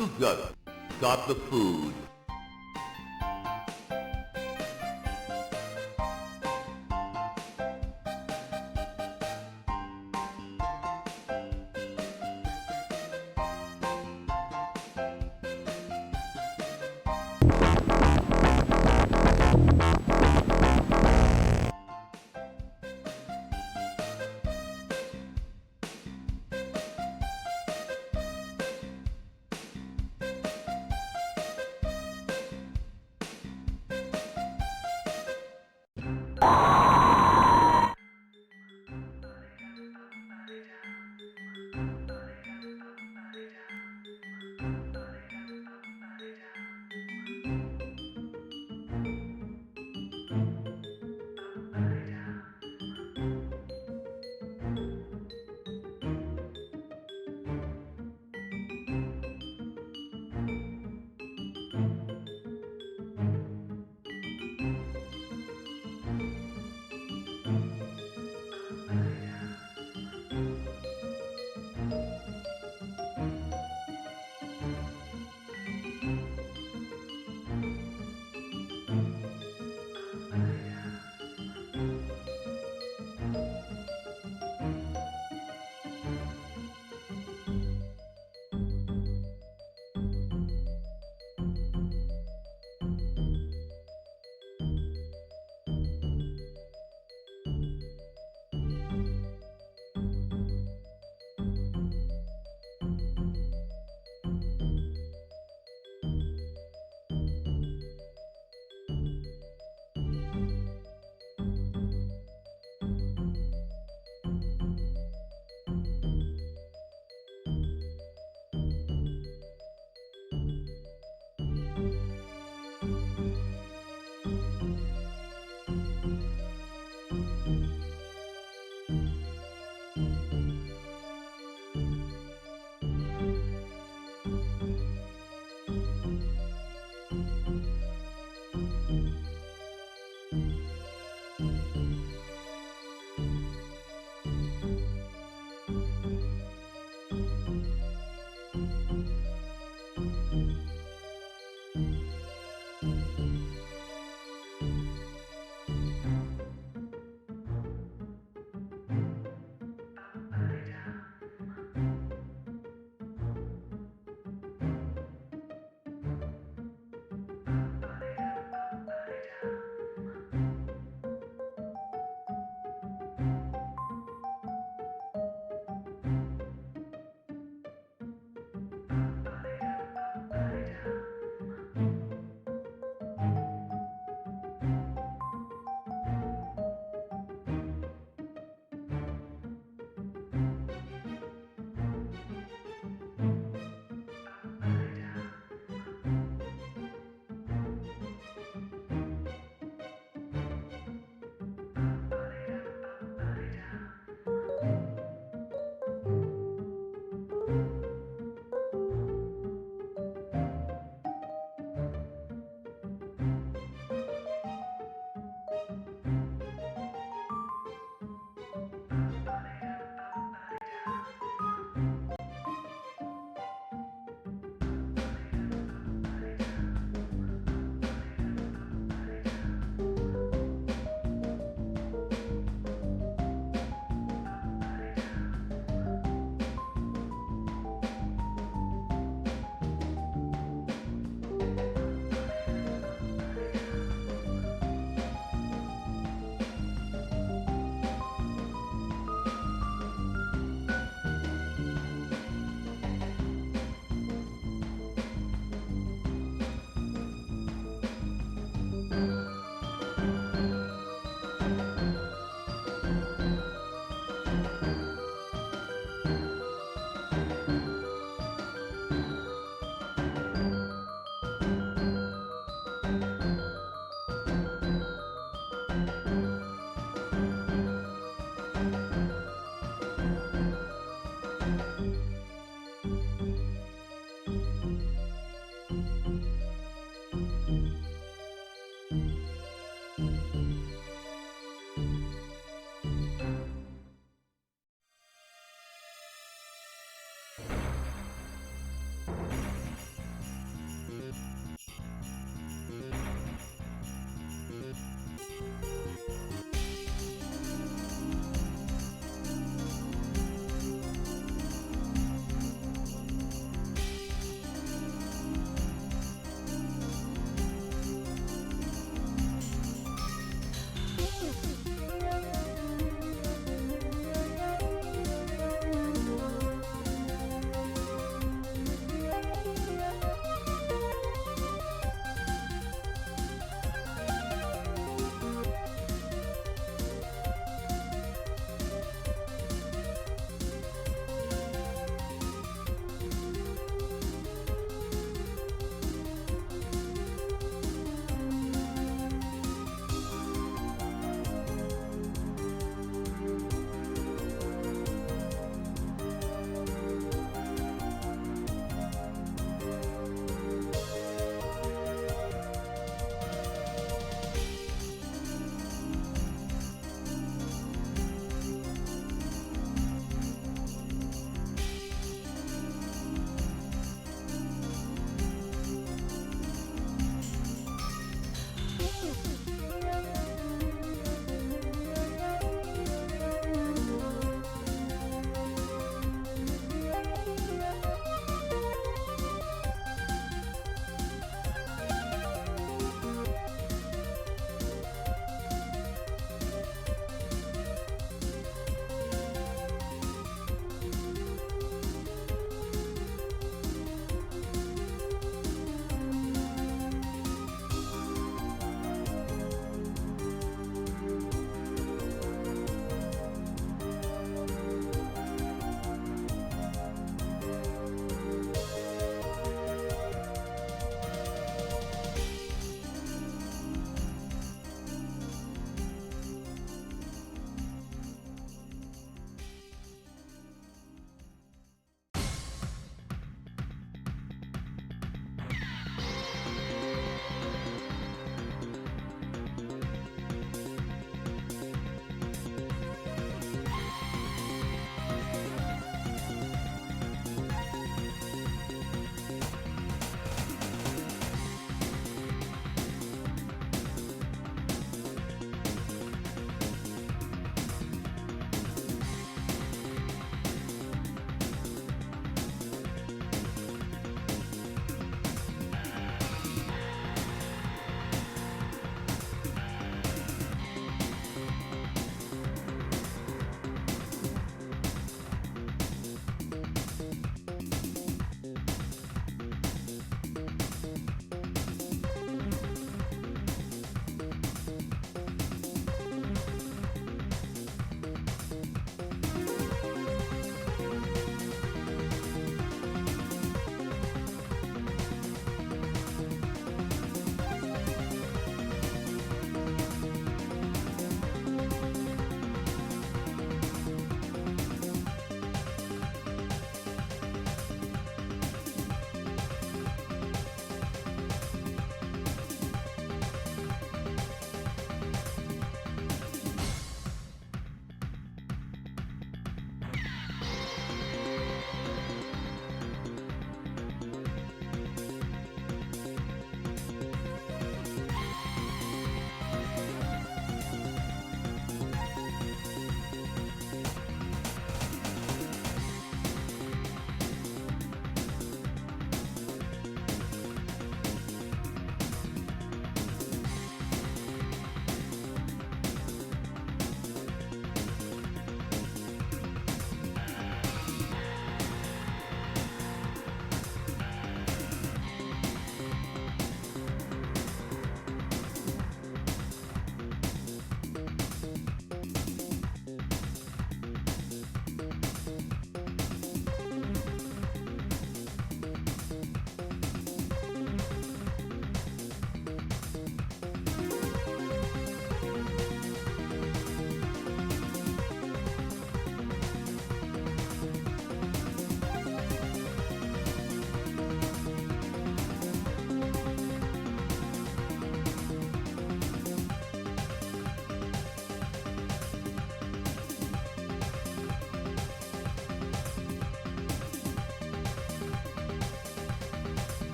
to go. Got the food.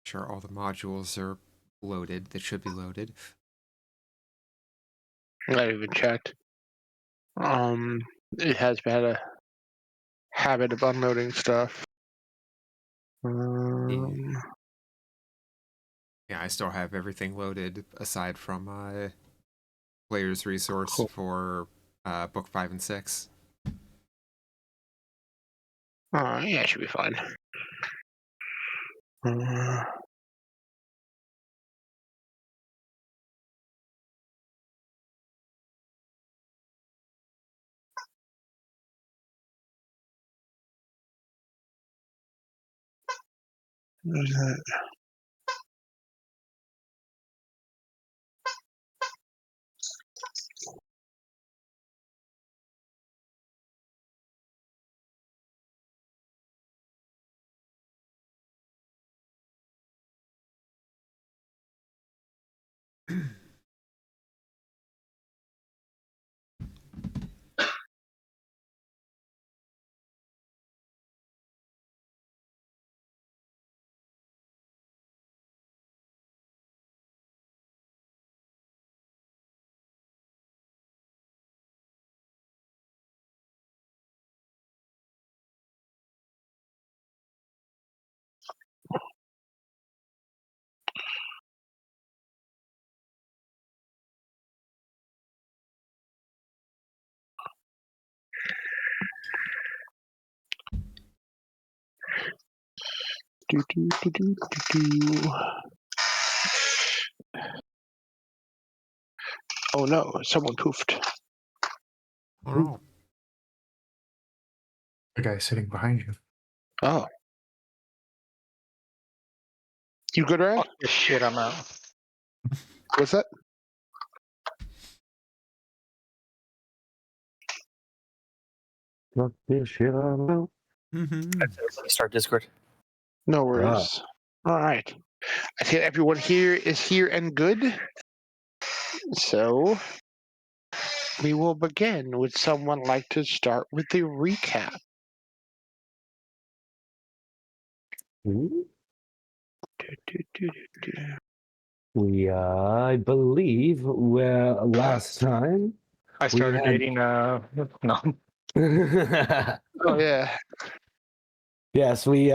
Sure, all the modules are loaded that should be loaded. I even checked. It has had a habit of unloading stuff. Yeah, I still have everything loaded aside from player's resource Cool. for book 5 and 6. Yeah, it should be fine. Where's that? Oh no, someone poofed. Oh no. The guy sitting behind you. Oh. You good, Ryan? Fuck this shit, I'm out. What's that? Fuck this shit I'm out. Mm-hmm. Start Discord. No worries. All right. I think everyone here is here and good. So we will begin. Would someone like to start with the recap? Hmm? I believe, last time I we started had. dating. No. Oh yeah. Yes, we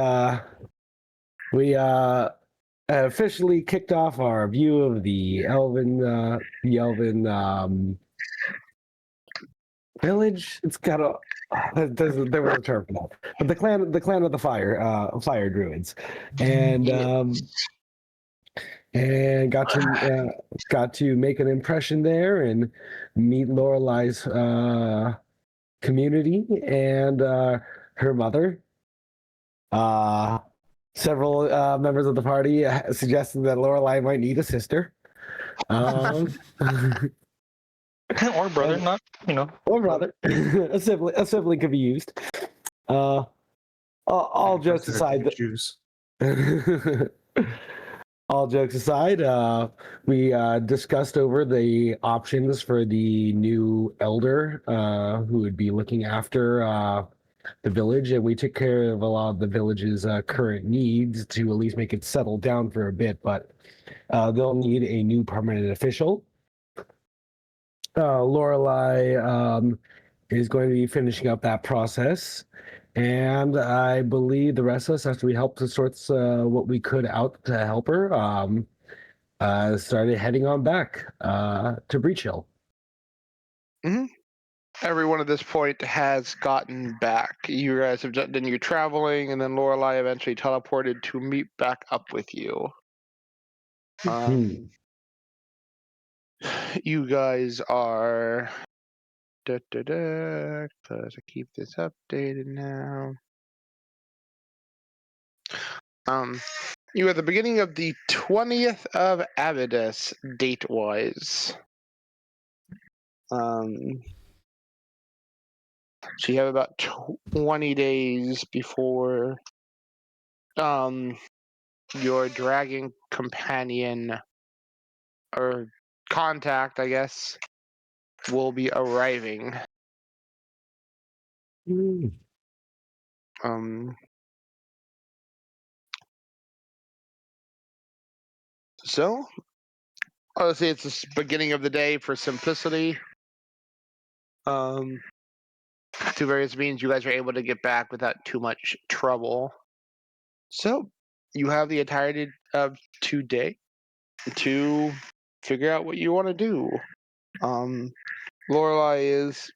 officially kicked off our view of the Elven village. It's got a there was a term for that, but the clan of the fire druids, and got to make an impression there and meet Lorelai's community and her mother. Several members of the party suggested that Lorelai might need a sister. Or brother, not Or brother. A sibling could be used. All jokes aside, Juice. all jokes aside, we discussed over the options for the new elder who would be looking after the village, and we took care of a lot of the village's current needs to at least make it settle down for a bit. But they'll need a new permanent official. Lorelai is going to be finishing up that process. And I believe the rest of us, after we helped to sort what we could out to help her, started heading on back to Breach Hill. Everyone at this point has gotten back. You guys have done your traveling, and then Lorelai eventually teleported to meet back up with you. You guys are. Let's keep this updated now. You are at the beginning of the 20th of Avidus, date-wise. So you have about 20 days before your dragon companion or contact, I guess, will be arriving. So, obviously, it's the beginning of the day for simplicity. To various means, you guys are able to get back without too much trouble. So, you have the entirety of today to figure out what you want to do. Lorelai is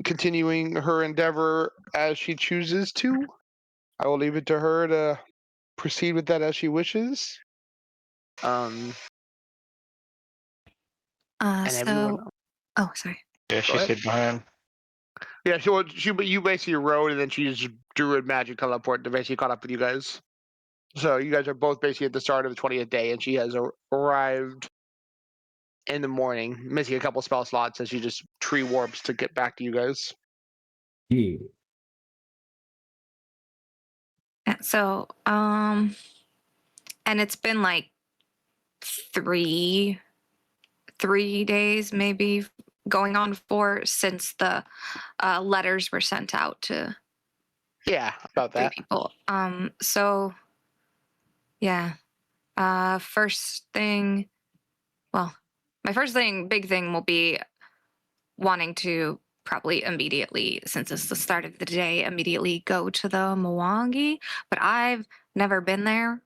continuing her endeavor as she chooses to. I will leave it to her to proceed with that as she wishes. And everyone. Oh, sorry. Yeah, she stayed behind. Yeah, you basically rode, and then she just drew a magic teleport to basically caught up with you guys. So you guys are both basically at the start of the 20th day, and she has arrived in the morning, missing a couple spell slots as she just tree warps to get back to you guys. Yeah. So, and it's been like three days, maybe going on 4 since the letters were sent out to About 3 that. people. So, yeah. First thing, well, my first big thing will be wanting to probably immediately, since it's the start of the day, immediately go to the Mwangi. But I've never been there.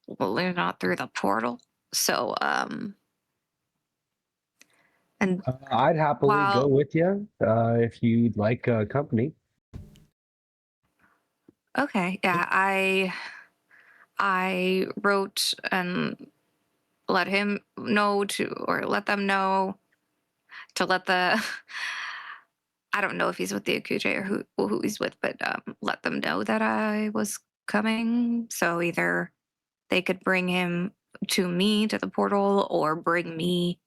Well, they're not through the portal. So, and I'd happily go with you if you'd like company. Okay, yeah, I wrote and let him know let them know to let the I don't know if he's with the Akuja or who he's with, but let them know that I was coming. So either they could bring him to me to the portal or bring me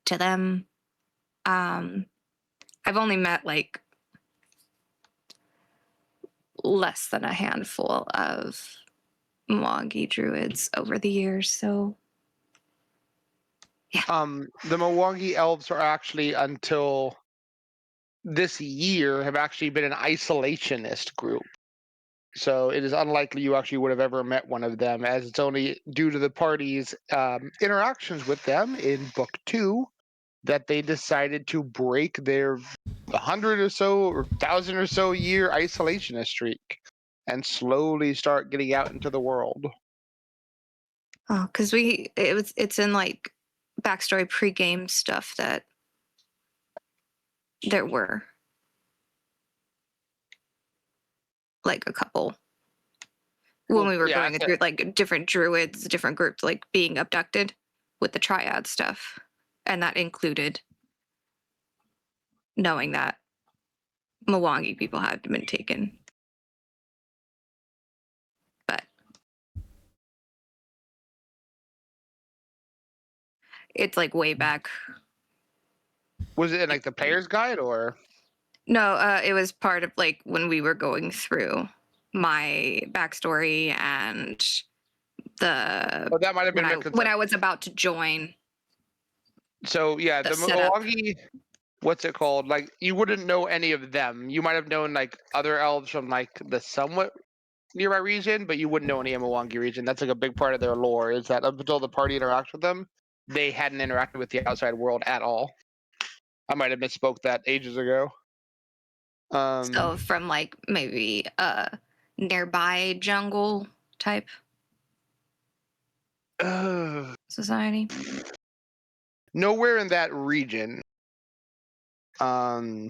to them. I've only met like less than a handful of Mwangi druids over the years, so The Milwaukee elves are actually, until this year, have actually been an isolationist group. So it is unlikely you actually would have ever met one of them, as it's only due to the party's interactions with them in Book 2 that they decided to break their 100 or so or 1,000 or so year isolationist streak and slowly start getting out into the world. Oh, because it's in like backstory pregame stuff that there were like a couple when Well, we were yeah, going through like different druids, different groups like being abducted with the triad stuff, and that included knowing that Mwangi people had been taken. But it's like way back. Was it in like the player's guide or? No, it was part of like when we were going through my backstory and the Oh, that might have been when I was about to join. So yeah, the setup. Milwaukee, what's it called? Like you wouldn't know any of them. You might have known like other elves from like the somewhat nearby region, but you wouldn't know any Milwaukee region. That's like a big part of their lore, is that up until the party interacts with them, they hadn't interacted with the outside world at all. I might have misspoke that ages ago. So from like maybe a nearby jungle type society. Nowhere in that region. I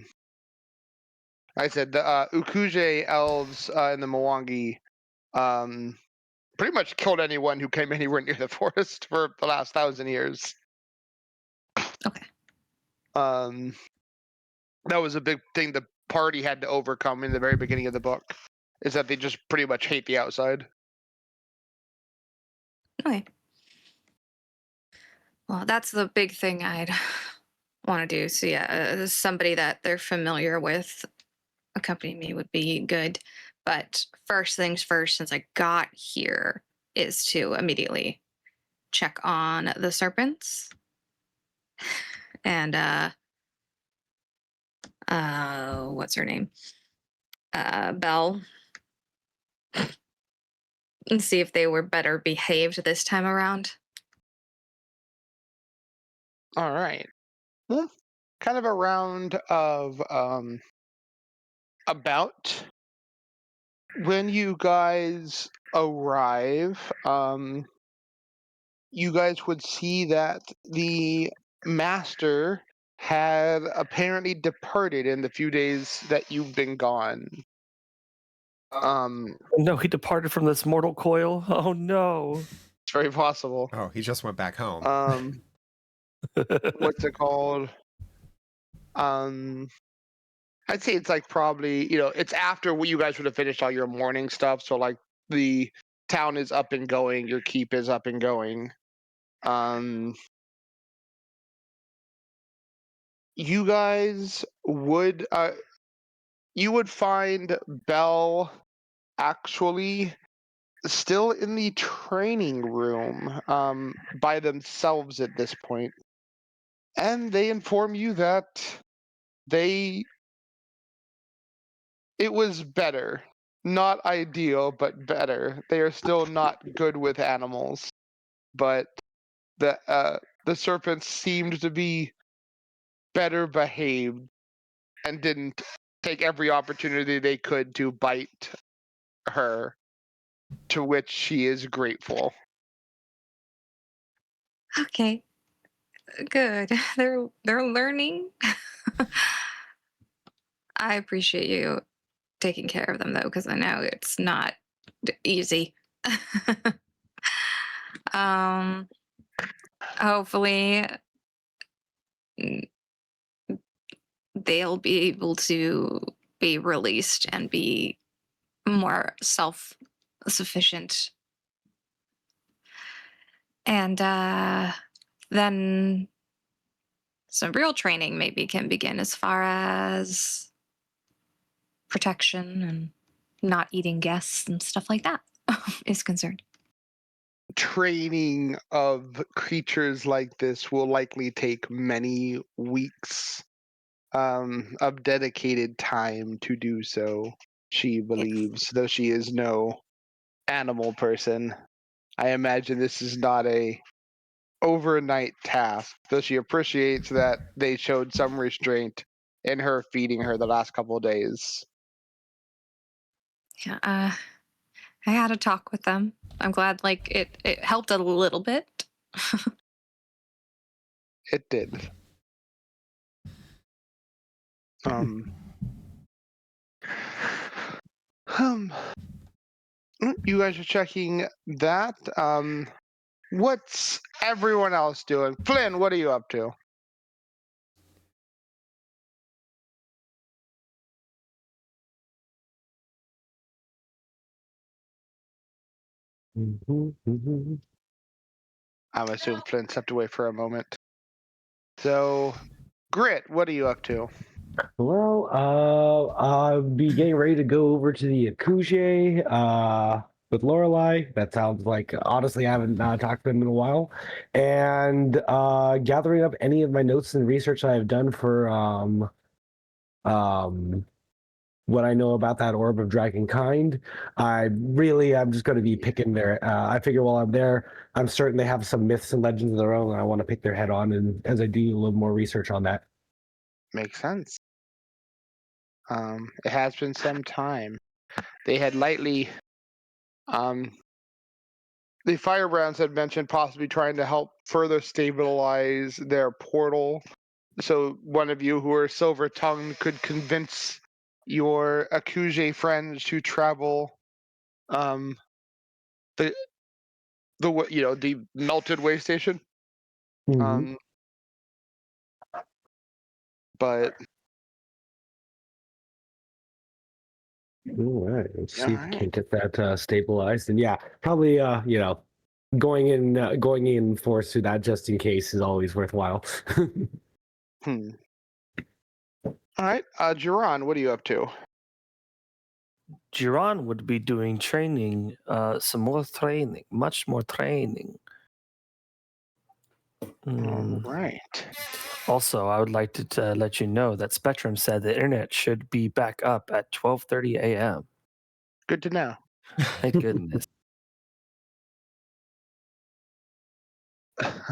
said the Ukuje elves in the Mwangi pretty much killed anyone who came anywhere near the forest for the last 1,000 years. Okay. That was a big thing the party had to overcome in the very beginning of the book, is that they just pretty much hate the outside. Okay. Well, that's the big thing I'd want to do. So yeah, somebody that they're familiar with accompanying me would be good. But first things first, since I got here, is to immediately check on the serpents and what's her name? Belle. And see if they were better behaved this time around. All right. Well, kind of a round of about when you guys arrive, you guys would see that the master had apparently departed in the few days that you've been gone. No, he departed from this mortal coil. Oh no. It's very possible. Oh, he just went back home. What's it called? I'd say it's like probably, it's after you guys would have finished all your morning stuff. So like the town is up and going, your keep is up and going. You guys would you would find Belle actually still in the training room by themselves at this point. And they inform you that it was better. Not ideal, but better. They are still not good with animals. But the serpents seemed to be better behaved and didn't take every opportunity they could to bite her, to which she is grateful. Okay. Good. They're learning. I appreciate you taking care of them though, because I know it's not easy. Hopefully they'll be able to be released and be more self-sufficient. And then some real training maybe can begin as far as protection and not eating guests and stuff like that is concerned. training of creatures like this will likely take many weeks of dedicated time to do so. She believes, though she is no animal person. I imagine this is not a overnight task, though she appreciates that they showed some restraint in her feeding her the last couple of days. Yeah, I had a talk with them. I'm glad, like, it helped a little bit. It did. Um, you guys are checking that. What's everyone else doing? Flynn, what are you up to? I'm assuming Flynn stepped away for a moment. So, Grit, what are you up to? Well, I'll be getting ready to go over to the Akuje with Lorelai. That sounds like, honestly, I haven't talked to them in a while. And gathering up any of my notes and research I have done for what I know about that orb of dragonkind. I'm just going to be picking their. I figure while I'm there, I'm certain they have some myths and legends of their own, and I want to pick their head on. And as I do a little more research on that. Makes sense. It has been some time. They had lightly, the Firebrands had mentioned possibly trying to help further stabilize their portal. So one of you who are silver tongued could convince your Akuje friends to travel the the melted way station. Mm-hmm. But All right, let's see if we can get that stabilized. And yeah, probably going in force to that just in case is always worthwhile. All right, Jiran, what are you up to? Jiran would be doing training, some more training, much more training. All right. Also, I would like to let you know that Spectrum said the internet should be back up at 12:30 a.m. Good to know. Thank goodness. Fucking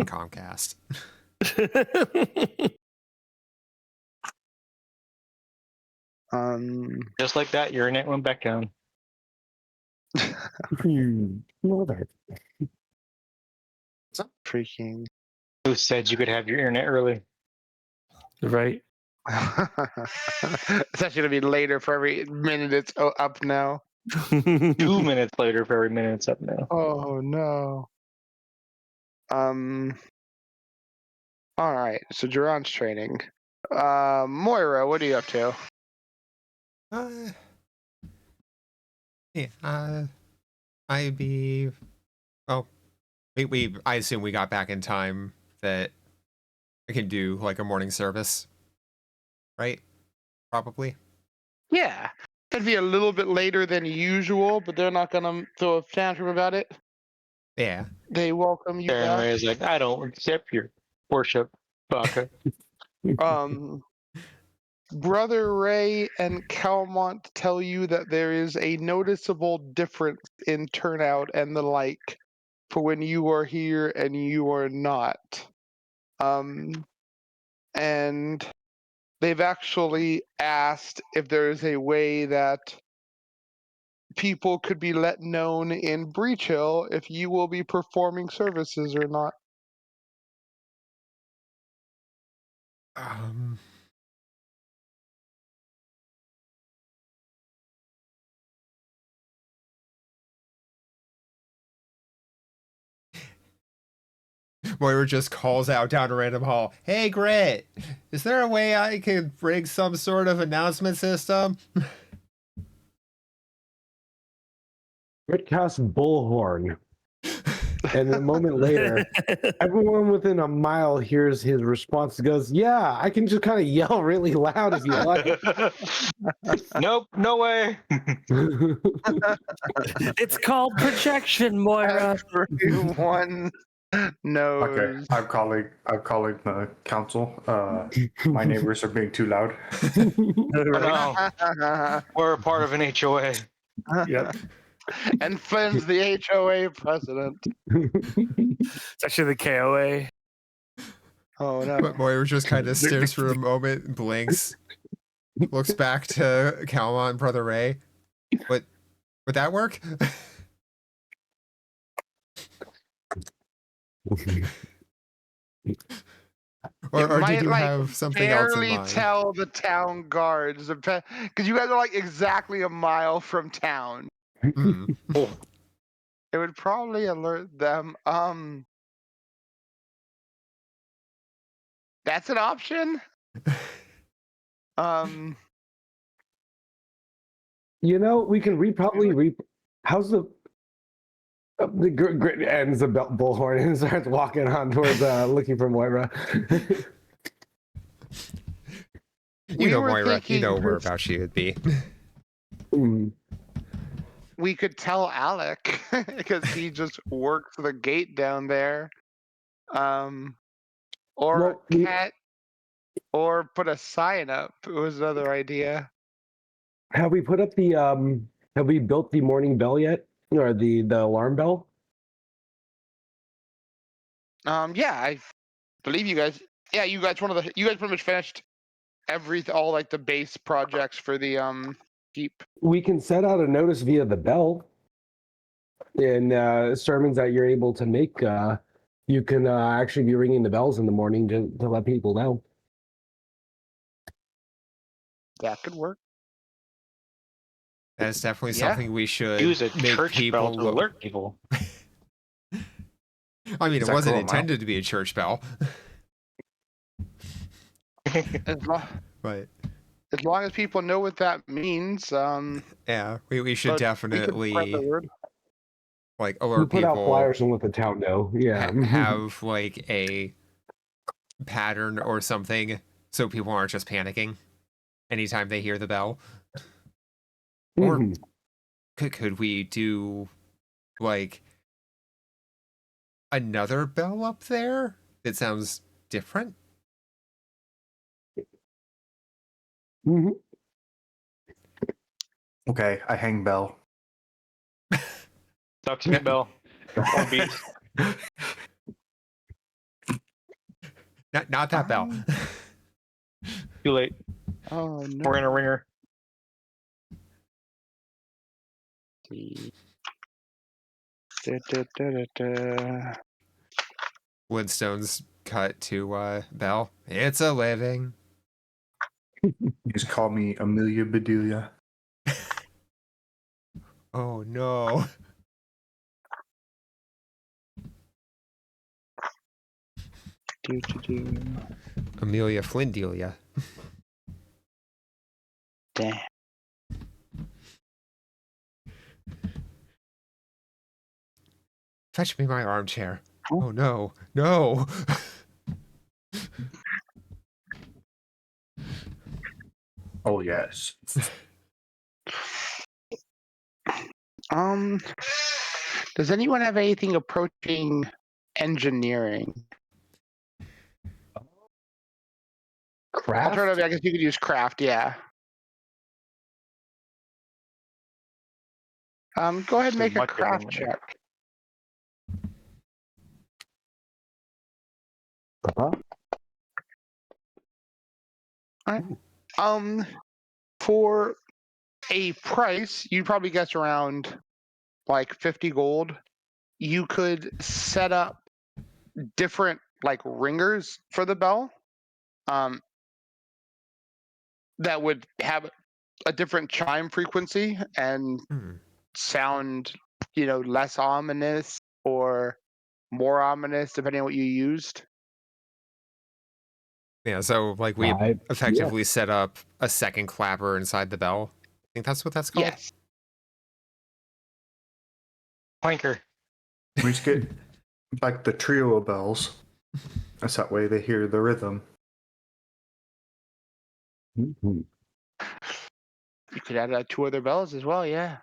Comcast. Just like that, your internet went back down. Well, that. Freaking. Who said you could have your internet early? Right. It's actually gonna be later for every minute it's up now. 2 minutes later for every minute it's up now. Oh no. All right. So Duran's training. Moira, what are you up to? Yeah. I'd be. Oh, I assume we got back in time that I can do like a morning service, right? Probably. Yeah. It'd be a little bit later than usual, but they're not gonna throw a tantrum about it. Yeah. They welcome you back. Anyway, it's like, I don't accept your worship, Baka. Brother Ray and Calmont tell you that there is a noticeable difference in turnout and the like for when you are here and you are not. And they've actually asked if there is a way that people could be let known in Breach Hill if you will be performing services or not. Moira just calls out down a random hall. Hey, Grit, is there a way I could rig some sort of announcement system? Grit cast Bullhorn. And a moment later, everyone within a mile hears his response. Goes, "Yeah, I can just kind of yell really loud if you like." Nope, no way. It's called projection, Moira. Everyone knows. Okay, I'm calling the council. My neighbors are being too loud. Oh, no. We're a part of an HOA. Yep. And Flynn's the HOA president. It's actually the KOA. Oh no. But Moira just kind of stares for a moment, blinks, looks back to Calma and Brother Ray. Would that work? or Might, did you like, have something else in barely mind? tell the town guards because you guys are like exactly a mile from town. Hmm. It would probably alert them. That's an option. You know, we can probably how's the grit ends the bullhorn and starts walking on towards looking for Moira. You We know were Moira. You thinking know this- whereabouts she would be. We could tell Alec because he just works the gate down there. Or Well, a cat, or put a sign up. It was another idea. Have we put up the have we built the morning bell yet? Or the alarm bell? Yeah, I believe you guys. Yeah, you guys pretty much finished all like the base projects for the keep. We can set out a notice via the bell. In sermons that you're able to make, you can actually be ringing the bells in the morning to let people know. That could work. That is definitely Yeah. something we should Use a make church people bell to alert people. I mean, Is it that wasn't cool, Mal? intended to be a church bell, As, but long as people know what that means, yeah, we should but we could definitely spread the word. like We alert put out people. flyers and let the town know. Yeah. Have like a pattern or something so people aren't just panicking anytime they hear the bell. Or Mhm. could we do like another bell up there that sounds different? Mhm. Okay, I hang bell. Talk to me, Bell. On beats. Not that bell. Too late. Oh no. We're in a ringer. Woodstone's cut to bell. It's a living. You just call me Amelia Bedelia. Oh no. Amelia Flindelia. Damn. Fetch me my armchair. Oh no. No. Oh yes. Does anyone have anything approaching engineering? Craft. Alternatively, I guess you could use craft. Yeah. Go ahead and make a Much of craft them. check. For a price, you'd probably guess around like 50 gold. You could set up different like ringers for the bell. That would have a different chime frequency and sound, less ominous or more ominous depending on what you used. Yeah, so like we Yeah. effectively set up a second clapper inside the bell. I think that's what that's called. Yes. Planker. Can we just get like the trio of bells. That's that way they hear the rhythm. Mhm. You could add 2 other bells as well. Yeah.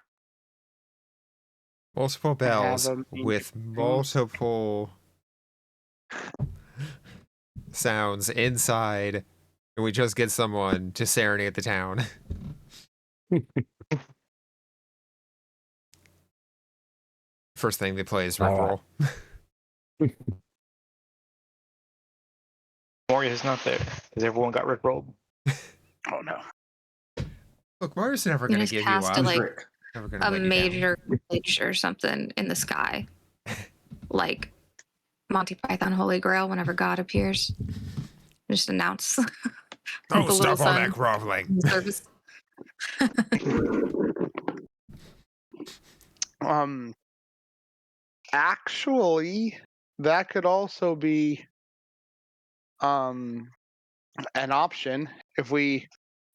Multiple And have bells them with multiple sounds inside, and we just get someone to serenade the town. First thing they play is Rickroll. Moria's not there because everyone got rickrolled. Oh no. Look, Mario's never You going to just give you cast up. like Rick. Never going to a let you down. major glitch or something in the sky, like Monty Python Holy Grail. Whenever God appears, just announce Oh, the little stop all that sun groveling. service. Actually, that could also be an option. If we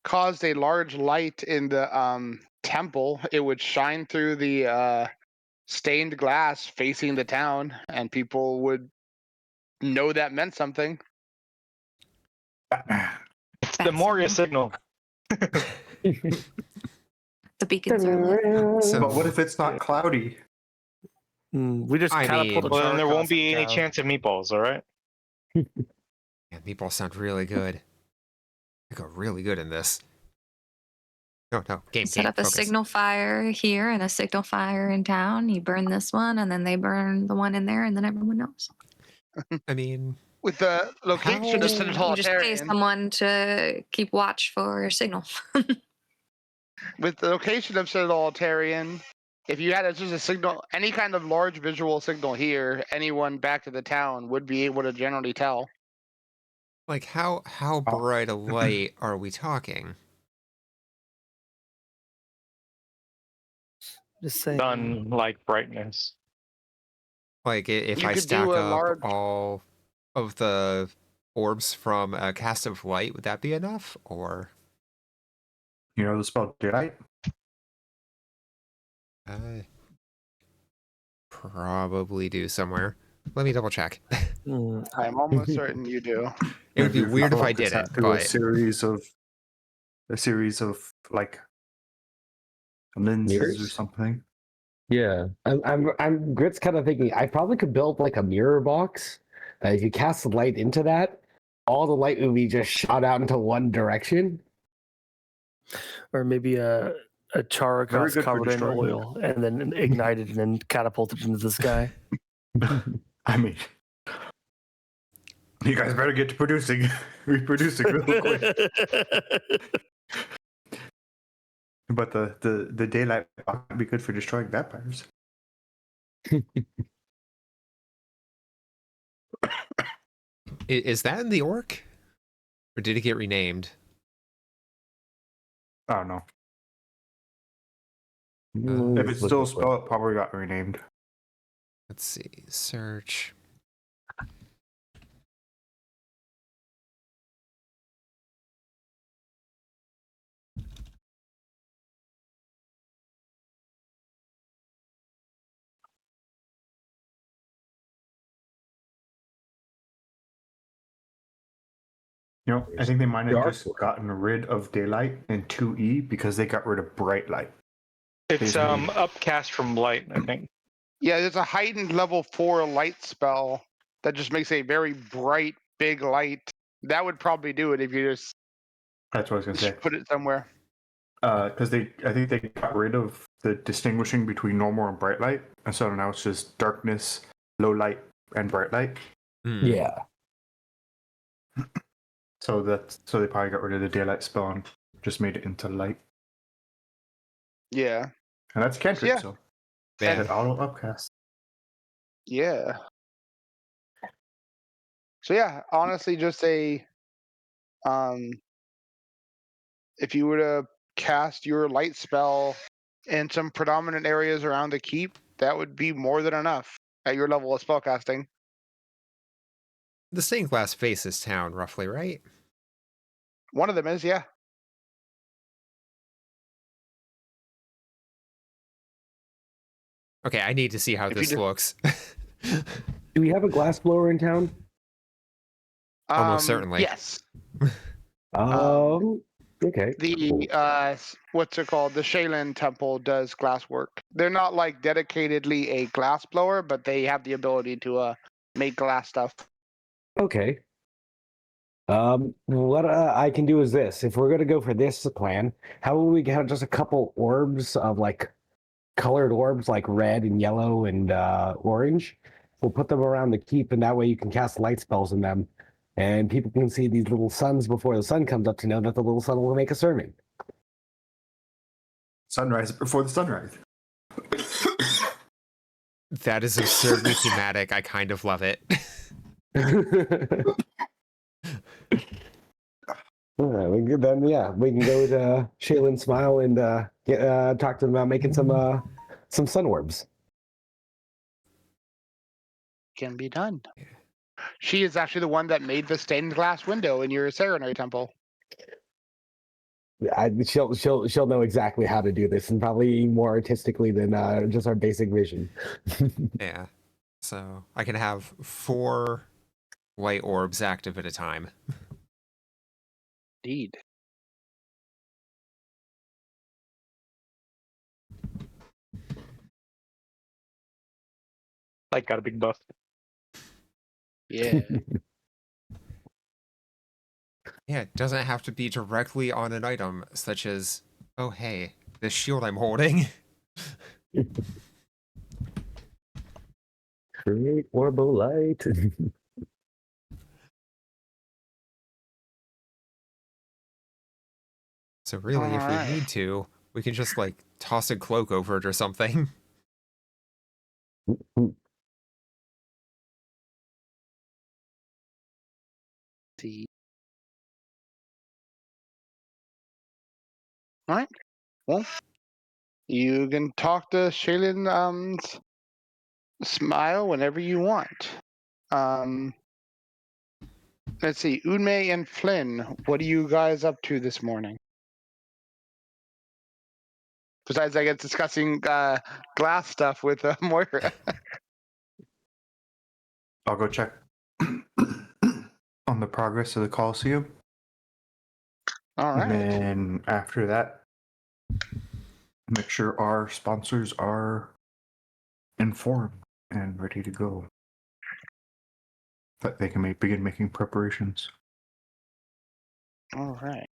caused a large light in the temple, it would shine through the stained glass facing the town, and people would know that meant something. The Moria signal. The beacons are lit. So- But what if it's not cloudy? We just I catapulted. mean- Well, then there won't be any town. chance of meatballs. All right. Man, meatballs sound really good. They go really good in this. No, game. Set up a focus. signal fire here and a signal fire in town. You burn this one, and then they burn the one in there, and then everyone knows. I mean, With the location How- of You just pay totalitarian, someone to keep watch for signal. with the location of totalitarian, if you had just a signal, any kind of large visual signal here, anyone back to the town would be able to generally tell. like how bright a light are we talking? Just saying. Done like brightness. Like if You I could stack do a up large- all of the orbs from a cast of light, would that be enough? Or You know the spell daylight? I probably do somewhere. Let me double check. Mm, I'm almost certain you do. It would be Maybe weird if I focus that didn't, through a but series of like lenses or Mirrors? something. Yeah, I'm Grit's kind of thinking I probably could build like a mirror box that if you cast the light into that, all the light would be just shot out into one direction. or maybe a Very characross good for covered in destroying. oil and then ignited and then catapulted into the sky. I mean, you guys better get to reproducing real quick. But the daylight would be good for destroying vampires. is that in the orc? Or did it get renamed? I don't know. Mm, If let's it's look still this way. spelled, it probably got renamed. Let's see. Search. You know, I think they might have Dark just one. gotten rid of daylight in 2E because they got rid of bright light. It's Basically. upcast from light, I think. Yeah, there's a heightened level 4 light spell that just makes a very bright, big light. That would probably do it if you just That's what I was gonna say. put it somewhere. Because I think they got rid of the distinguishing between normal and bright light, and so now it's just darkness, low light, and bright light. Hmm. Yeah, So they probably got rid of the daylight spell and just made it into light, Yeah. and that's cantrip. Yeah. So Man, that auto upcast. Yeah. So yeah, honestly, just a if you were to cast your light spell in some predominant areas around the keep, that would be more than enough at your level of spellcasting. the stained glass faces town, roughly, right? One of them is, yeah. Okay, I need to see how If you this do- looks. Do we have a glass blower in town? Almost certainly. Yes. Okay. The what's it called? The Shaylin Temple does glass work. They're not like dedicatedly a glass blower, but they have the ability to make glass stuff. Okay. What I can do is this. If we're gonna go for this plan, how will we get just a couple orbs of like colored orbs, like red and yellow and orange? We'll put them around the keep, and that way you can cast light spells in them, and people can see these little suns before the sun comes up to know that the little sun will make a sermon. Sunrise before the sunrise. That is absurdly thematic. I kind of love it. All right, we can, then we can go to Shaylin Smile and talk to them about making some sun orbs. Can be done. She is actually the one that made the stained glass window in your serenary temple. She'll know exactly how to do this, and probably more artistically than just our basic vision. Yeah. So I can have 4 light orbs active at a time. Indeed. Like, got a big buff. Yeah. Yeah, it doesn't have to be directly on an item, such as, oh hey, this shield I'm holding. Create orbo light. So really, if Alright. we need to, we can just like toss a cloak over it or something. See. All right. Well, you can talk to Shaylin Smile whenever you want. Let's see, Unmei and Flynn, what are you guys up to this morning? Besides, I guess discussing glass stuff with Moira. I'll go check on the progress of the Coliseum. All And right. then after that, make sure our sponsors are informed and ready to go. That they can begin making preparations. All right.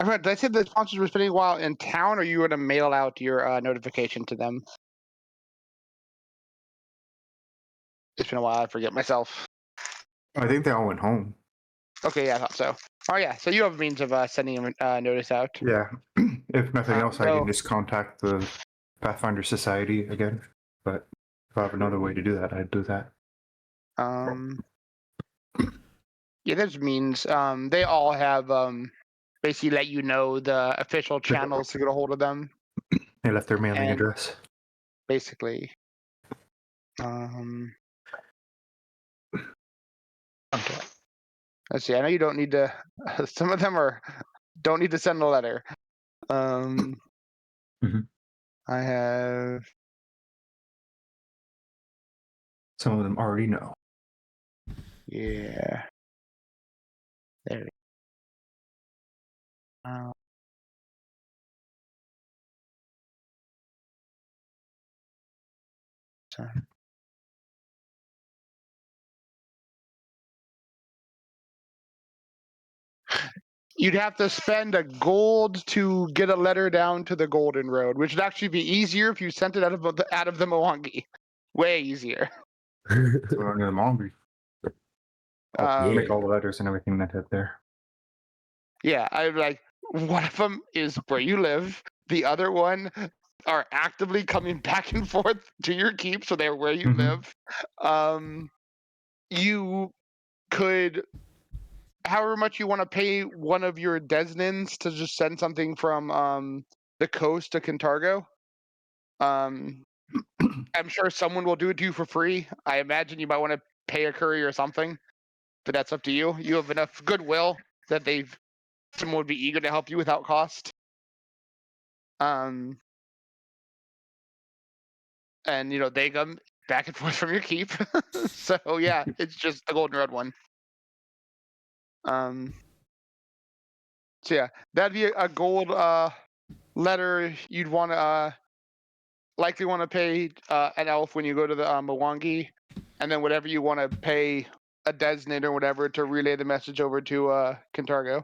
I forgot, did I say the sponsors were spending a while in town, or you were to mail out your notification to them? It's been a while, I forget myself. I think they all went home. Okay, yeah, I thought so. Oh yeah, so you have a means of sending a notice out. Yeah. If nothing else, I so- can just contact the Pathfinder Society again. But if I have another way to do that, I'd do that. Yeah, there's means. They all have basically let you know the official channels to get a hold of them. They left their mailing And- address. Basically. Okay. Let's see. I know you don't need to. Some of them don't need to send a letter. Mhm. I have. Some of them already know. Yeah. There we go. So. You'd have to spend a gold to get a letter down to the Golden Road, which would actually be easier if you sent it out of the Mwangi. Way easier. So we're under the Mongoose. Um, Make all the letters and everything that hit there. Yeah, I'm like, one of them is where you live. The other one are actively coming back and forth to your keep, so they're where you Mhm. live. You could, however much you want to pay one of your Desnins to just send something from the coast to Kintargo. I'm sure someone will do it to you for free. I imagine you might want to pay a courier or something. but that's up to you. You have enough goodwill that someone would be eager to help you without cost. And they come back and forth from your keep. So yeah, it's just the Golden Road one. So yeah, that'd be a gold letter. You'd want to likely want to pay an elf when you go to the Mwangi, and then whatever you want to pay a designator or whatever to relay the message over to Kintargo.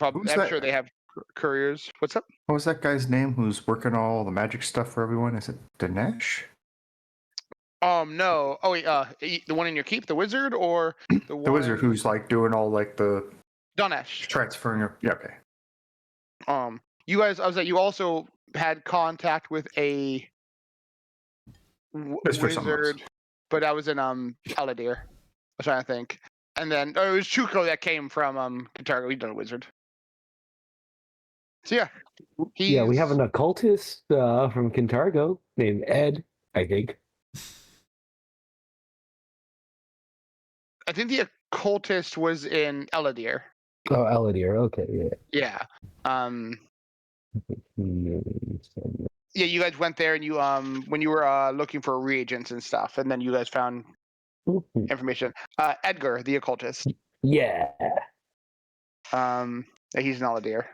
I'm sure they have couriers. What's up? What was that guy's name who's working all the magic stuff for everyone? Is it Dinesh? No. Oh wait, the one in your keep, the wizard, or the wizard who's like doing all like the Donesh. transferring of. Yeah, okay. You guys, I was like, you also had contact with a wizard, but I was in Aladir. I was trying to think, and then it was Chuko that came from Kintargo. He's done a wizard. So yeah, we have an occultist from Kintargo named Ed, I think. I think the occultist was in Aladir. Oh, Aladir. Okay, yeah. Yeah. Yeah, you guys went there and you when you were looking for reagents and stuff, and then you guys found information. Edgar, the occultist. Yeah. He's an Aladir.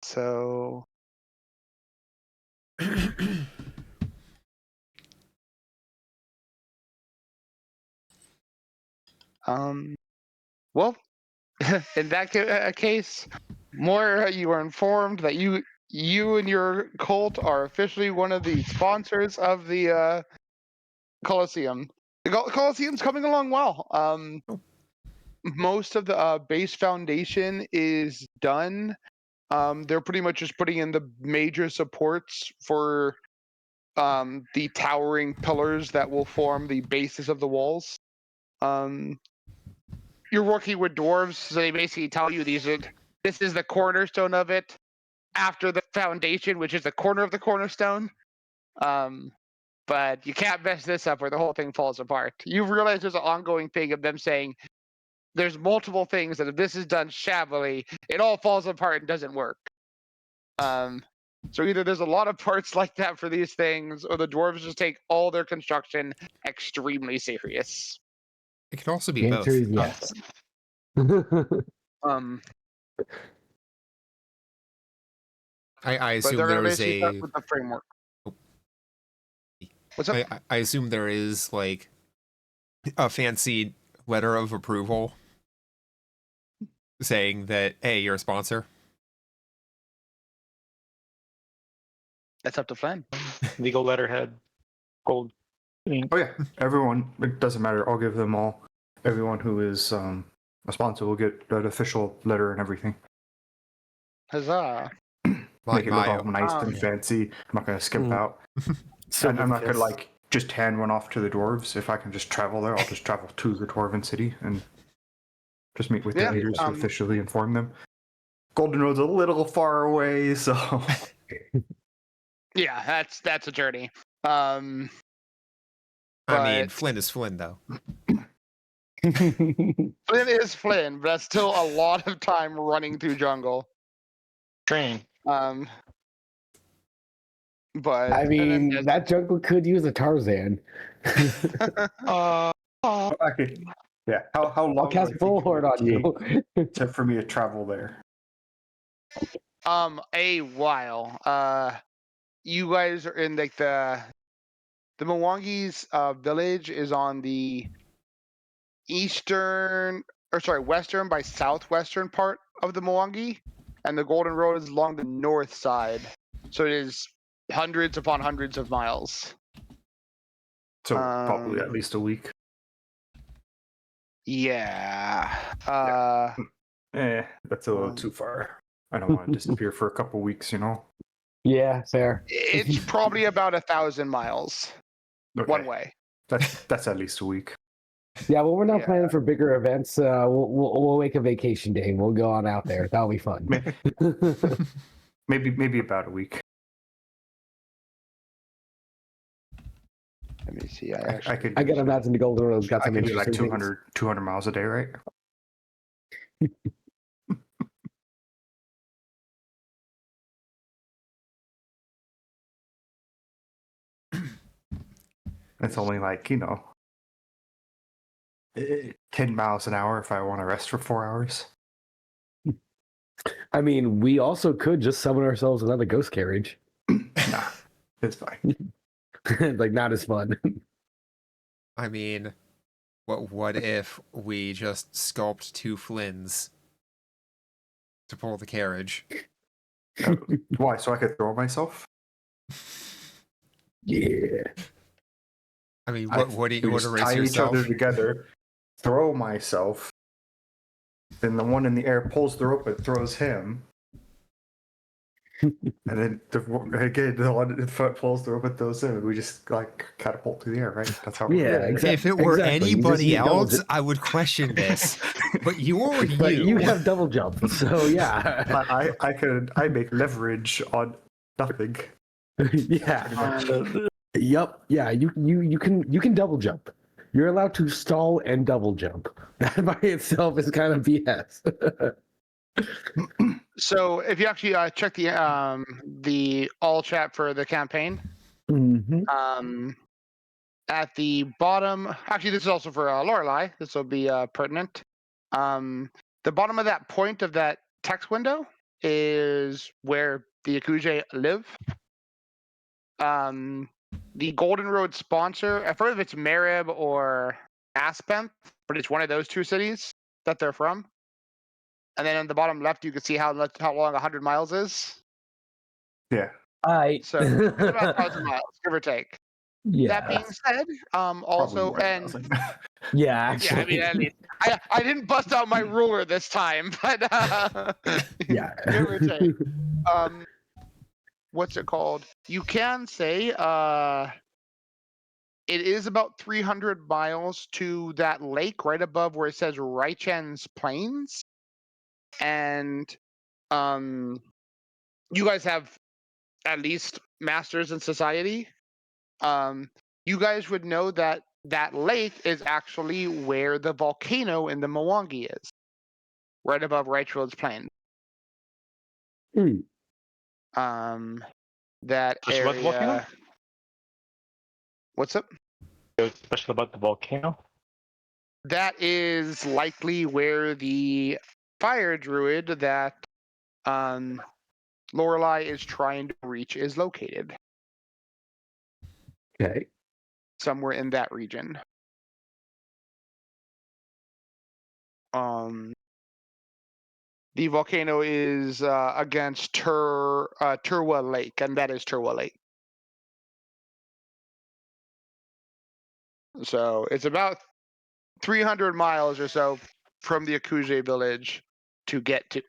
So well, in that case, more you are informed that you and your cult are officially one of the sponsors of the Colosseum. The Colosseum's coming along well. Most of the base foundation is done. They're pretty much just putting in the major supports for the towering pillars that will form the basis of the walls. You're working with dwarves, so they basically tell you this is the cornerstone of it, after the foundation, which is the corner of the cornerstone. But you can't mess this up or the whole thing falls apart. You realize there's an ongoing thing of them saying there's multiple things that if this is done shabbily, it all falls apart and doesn't work. So either there's a lot of parts like that for these things, or the dwarves just take all their construction extremely serious. It can also be The both. answer is yes. I But assume they're there is basically stuck a. with the framework. What's up? I assume there is like a fancy letter of approval saying that, hey, you're a sponsor. That's up to Flynn. Legal letterhead. Gold. Oh yeah, everyone. It doesn't matter. I'll give them all. Everyone who is a sponsor will get an official letter and everything. Huzzah! Make it look all My- nice and fancy. I'm not going to skimp out. And I'm not going to like just hand one off to the dwarves. If I can just travel there, I'll just travel to the dwarven city and just meet with the leaders to officially inform them. Golden Road's a little far away, so Yeah, that's a journey. I mean, but- Flynn is Flynn, though. Flynn is Flynn, but that's still a lot of time running through jungle. Train. But I mean, that jungle could use a Tarzan. okay. Yeah. How long? I'll cast Bullhorn on you. For me to travel there. A while. You guys are in like the Mwangi's village is on the western by southwestern part of the Mwangi, and the Golden Road is along the north side. So it is hundreds upon hundreds of miles. So probably at least a week. Yeah. That's a little too far. I don't want to disappear for a couple weeks, you know. Yeah, fair. It's probably about 1,000 miles one way. That's at least a week. Yeah, well, we're not planning for bigger events. We'll make a vacation day and we'll go on out there. That'll be fun. Maybe about a week. Let me see. I could. I gotta imagine the Golden Road's got I some could do like interesting things. 200 miles a day, right? It's only like 10 miles an hour if I want to rest for 4 hours. I mean, we also could just summon ourselves another ghost carriage. Nah, it's fine. Like, not as fun. I mean, what if we just sculpt 2 Flynns to pull the carriage? Why? So I could throw myself? Yeah. I mean, what do you want to just race tie each other yourself? together, throw myself, then the one in the air pulls the rope and throws him. And then the one in front pulls the rope and throws him, and we just like catapult through the air, right? That's how. Yeah, exactly. If it were exactly. You just anybody need double else, ju- I would question this. But you're But you. you have double jump, so yeah. I make leverage on nothing. Yeah. Yep. Yeah. You can double jump. You're allowed to stall and double jump. That by itself is kind of BS. So if you actually check the all chat for the campaign, Mm-hmm. at the bottom, actually this is also for Lorelei. This will be pertinent. The bottom of that point of that text window is where the Yakuza live. The Golden Road sponsor, I forget if it's Marib or Aspenth, but it's one of those 2 cities that they're from. And then on the bottom left, you can see how long 100 miles is. Yeah. So it's about 1,000 miles, give or take. Yeah. That being said, also, Probably and Yeah, actually. yeah, I mean, at least I didn't bust out my ruler this time, but Yeah. give or take. What's it called? You can say it is about 300 miles to that lake right above where it says Raichen's Plains, and you guys have at least masters in society. You guys would know that that lake is actually where the volcano in the Mwangi is, right above Raichwold's Plain. That Which what area. volcano? What's up? What's special about the volcano? That is likely where the fire druid that Lorelei is trying to reach is located. Okay. Somewhere in that region. The volcano is against Turwa Lake, and that is Turwa Lake. So it's about 300 miles or so from the Akuze village to get to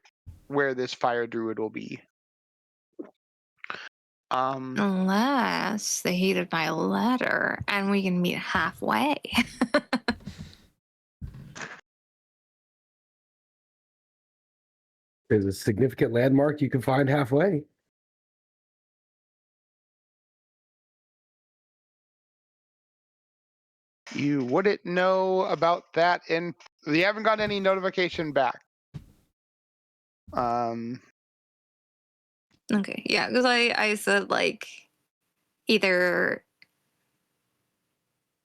where this fire druid will be. Unless they heeded my letter and we can meet halfway. There's a significant landmark you can find halfway. You wouldn't know about that, and you haven't got any notification back. Okay, yeah, because I said like either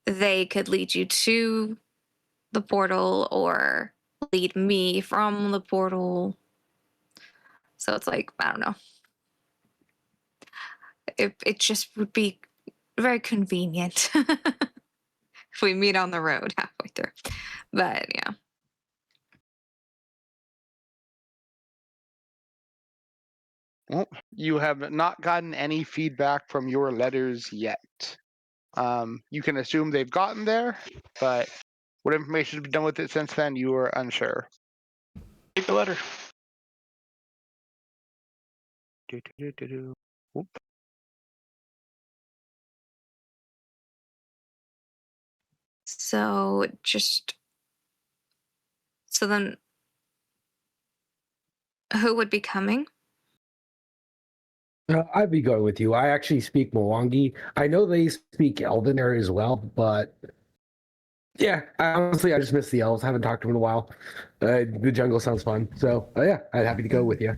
they could lead you to the portal or lead me from the portal. So it's like, I don't know. It just would be very convenient if we meet on the road halfway through. But yeah. Well, you have not gotten any feedback from your letters yet. You can assume they've gotten there, but what information has been done with it since then, you are unsure. Take the letter. Whoop. So then who would be coming? I'd be going with you. I actually speak Mwangi. I know they speak Elven there as well, but yeah, honestly, I just miss the elves. Haven't talked to them in a while. The jungle sounds fun, so yeah, I'd happy to go with you.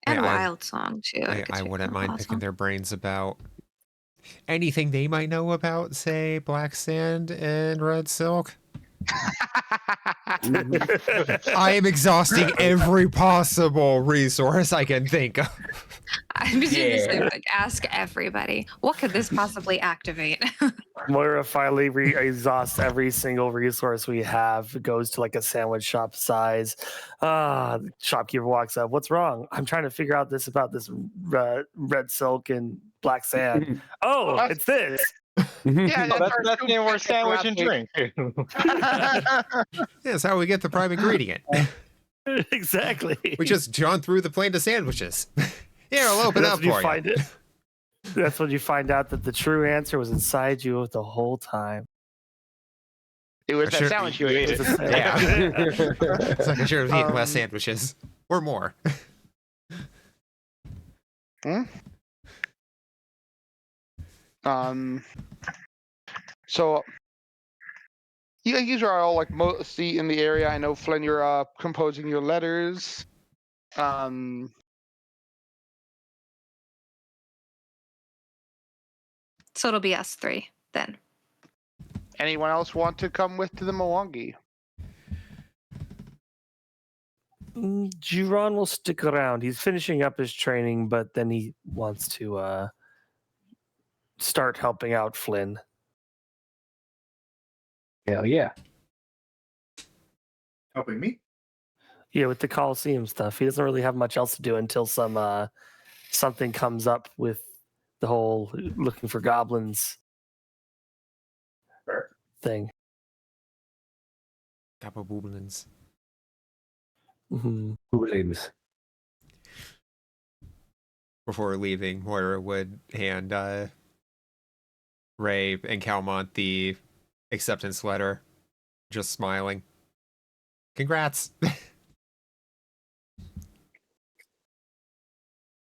And I- Wild Song too. I wouldn't mind Wild picking Song. their brains about anything they might know about, say, Black Sand and Red Silk. I am exhausting every possible resource I can think of. I'm just doing the same thing. Ask everybody. What could this possibly activate? Moira finally exhausts every single resource we have. It goes to like a sandwich shop size. The shopkeeper walks up. What's wrong? I'm trying to figure out this about this red silk and black sand. Oh, it's this. Yeah, Oh, that's the more sandwich and drink. That's how we get the prime ingredient. Exactly. We just John through the plane to sandwiches. Here, I'll open up for you. That's when you find out that the true answer was inside you the whole time. It was Sure. that sandwich you ate. Yeah. It's like I should have eaten less sandwiches. Or more. So you are all like mostly in the area. I know, Flynn, you're composing your letters. So it'll be us three then. Anyone else want to come with to the Mwangi? Juron will stick around. He's finishing up his training, but then he wants to start helping out Flynn. Hell yeah. Helping me? Yeah, with the Coliseum stuff. He doesn't really have much else to do until something comes up with the whole looking for goblins thing. Gababoobulins. Mm-hmm. Hooligans. Before leaving, Moira would hand Ray and Calmont the acceptance letter, just smiling. Congrats.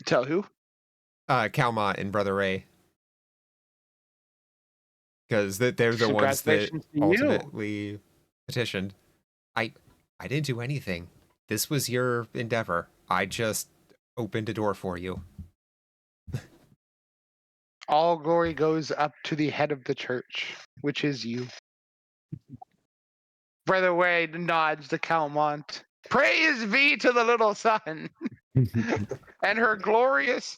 Tell who? Calmont and Brother Ray. Because they're the ones that Congratulations to you. ultimately petitioned. I didn't do anything. This was your endeavor. I just opened a door for you. All glory goes up to the head of the church, which is you. Brother Wade nods to Calmont. Praise be to the little sun and her glorious.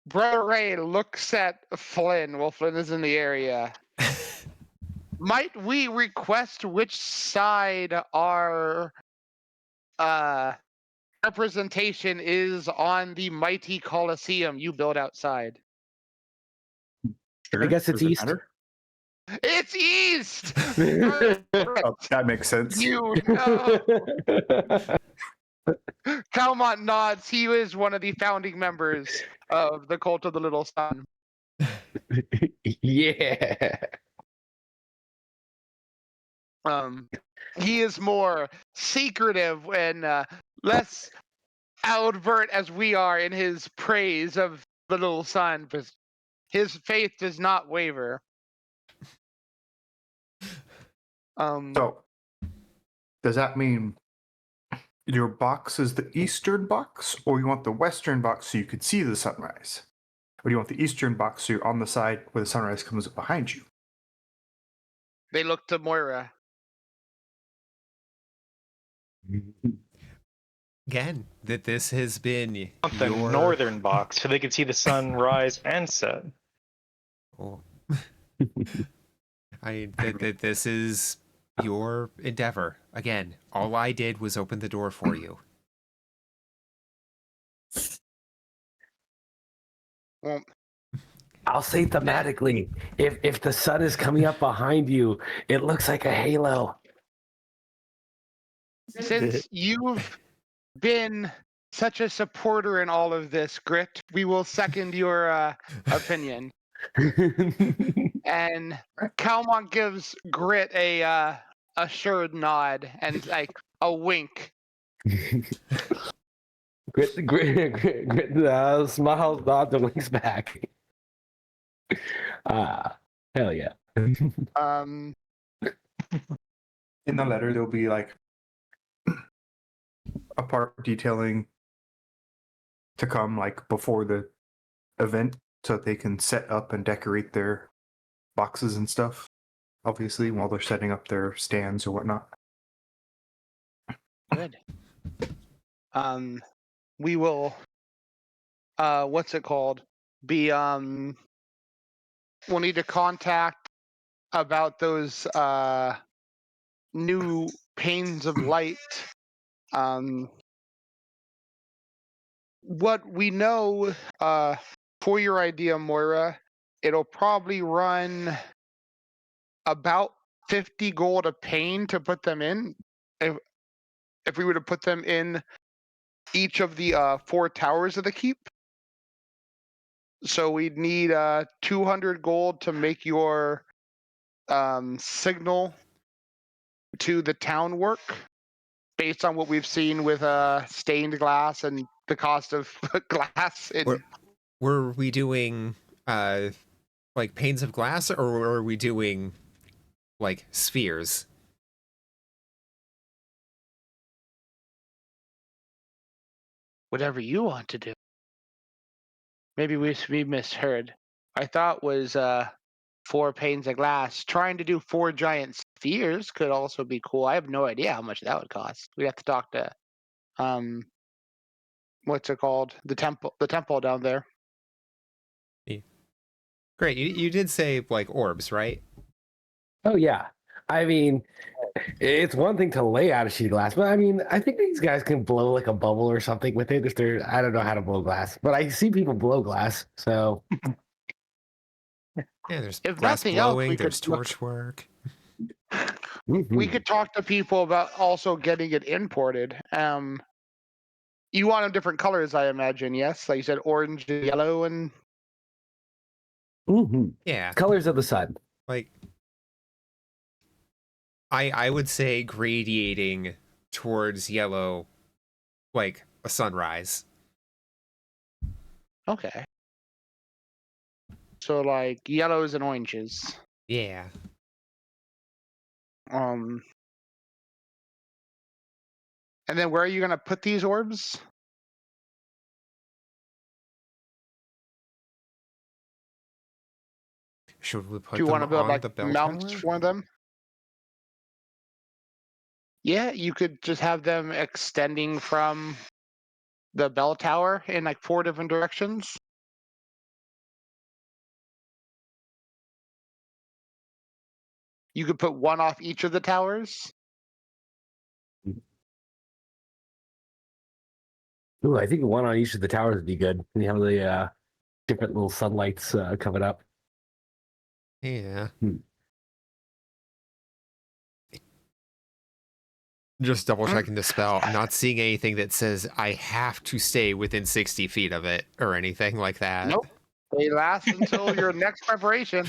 Brother Ray looks at Flynn while Flynn is in the area. Might we request which side our representation is on the mighty Colosseum you built outside? Sure. I guess it's Does it east. matter? It's east! Oh, that makes sense. You know. Calmont nods. He is one of the founding members of the Cult of the Little Sun. Yeah. He is more secretive and less outward as we are in his praise of the Little Sun, but his faith does not waver. So, does that mean your box is the eastern box, or you want the western box so you could see the sunrise? Or do you want the eastern box so you're on the side where the sunrise comes up behind you? They look to Moira. Again, that this has been The your... northern box so they could see the sun rise and set. Oh. This is your endeavor. Again, all I did was open the door for you. Well, I'll say thematically, if the sun is coming up behind you, it looks like a halo. since you've been such a supporter in all of this, Grit, we will second your opinion. And Calmont gives Grit a assured nod and like a wink. Grit smiles, nods, and winks back. Hell yeah. Um, In the letter, there'll be like a part detailing to come like before the event so that they can set up and decorate their boxes and stuff, obviously, while they're setting up their stands or whatnot. good. We will. What's it called? We'll need to contact about those new panes of light. What we know for your idea, Moira, it'll probably run about 50 gold a pane to put them in. If we were to put them in each of the 4 towers of the keep. So we'd need 200 gold to make your signal to the town work, based on what we've seen with stained glass and the cost of glass. Were we doing like panes of glass, or were we doing like spheres? Whatever you want to do. Maybe we misheard. I thought was 4 panes of glass. Trying to do 4 giant spheres could also be cool. I have no idea how much that would cost. We'd have to talk to what's it called? The temple down there. Great. You did say like orbs, right? Oh yeah. I mean, it's one thing to lay out a sheet of glass, but I mean, I think these guys can blow like a bubble or something with it. If they're, I don't know how to blow glass, but I see people blow glass. So Yeah, there's If glass nothing else, blowing, we there's could look- torch work. we could talk to people about also getting it imported. You want them different colors, I imagine. Yes, like you said, orange, and yellow, and Yeah, colors of the sun. like I would say gradiating towards yellow, like a sunrise. okay. So like yellows and oranges. Yeah. And then where are you gonna put these orbs? Should we put Do you them want to build on like the bell mounts tower? for them? Yeah, you could just have them extending from the bell tower in like 4 different directions. You could put one off each of the towers. Ooh, I think one on each of the towers would be good. And you have the different little sunlights coming up. Yeah. Just double checking the spell. I'm not seeing anything that says I have to stay within 60 feet of it or anything like that. Nope. They last until your next preparation.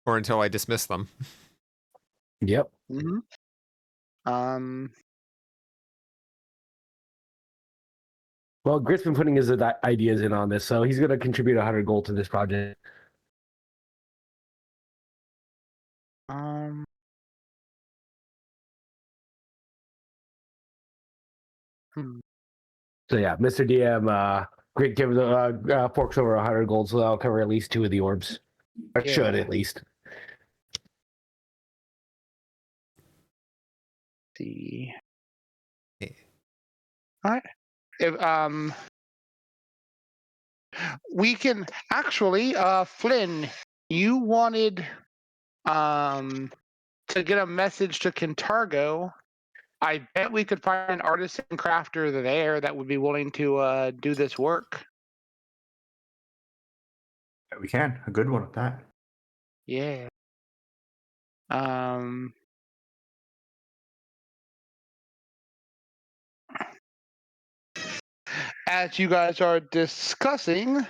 Or until I dismiss them. Yep. Well, Grit's been putting his ideas in on this, so he's going to contribute 100 gold to this project. So yeah, Mr. DM, Grit gives forks over 100 gold, so that'll cover at least 2 of the orbs. Or should at least. The Yeah. all right. If we can actually, Flynn, you wanted to get a message to Kintargo. I bet we could find an artisan crafter there that would be willing to do this work. Yeah, we can. A good one at that. Yeah. As you guys are discussing,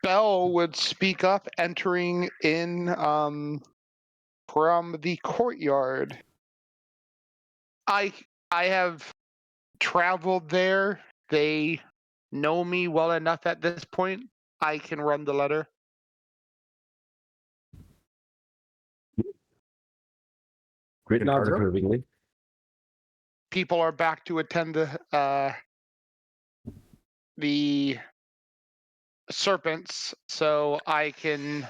Belle would speak up, entering in from the courtyard. I have traveled there. They know me well enough at this point. I can run the letter. Grit Good nods cargo. approvingly. People are back to attend the serpents, so I can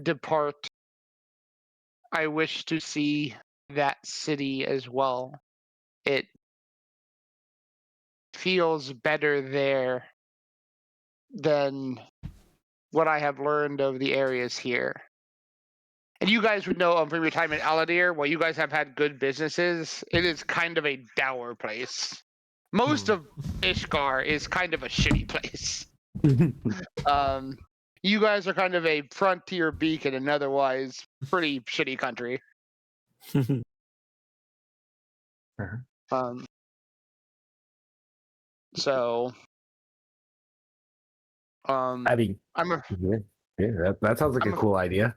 depart. I wish to see that city as well. It feels better there than what I have learned of the areas here. And you guys would know from your time in Aladir, while you guys have had good businesses, it is kind of a dour place. Most of Ishgar is kind of a shitty place. You guys are kind of a frontier beacon in otherwise pretty shitty country. Fair. So, I mean, I'm a, yeah, that sounds like a cool idea.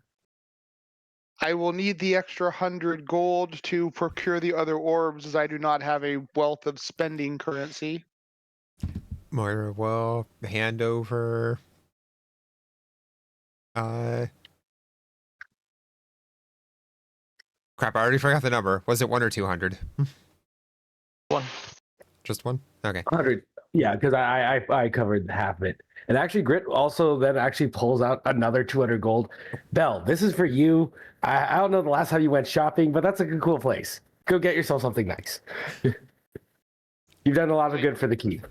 I will need the extra 100 gold to procure the other orbs, as I do not have a wealth of spending currency. Moira will hand over. Crap! I already forgot the number. Was it 1 or 200? 1. Just 1. Okay. 100. Yeah, because I covered half of it. And actually, Grit also then actually pulls out another 200 gold. Belle, this is for you. I don't know the last time you went shopping, but that's a cool place. Go get yourself something nice. You've done a lot of good for the keep.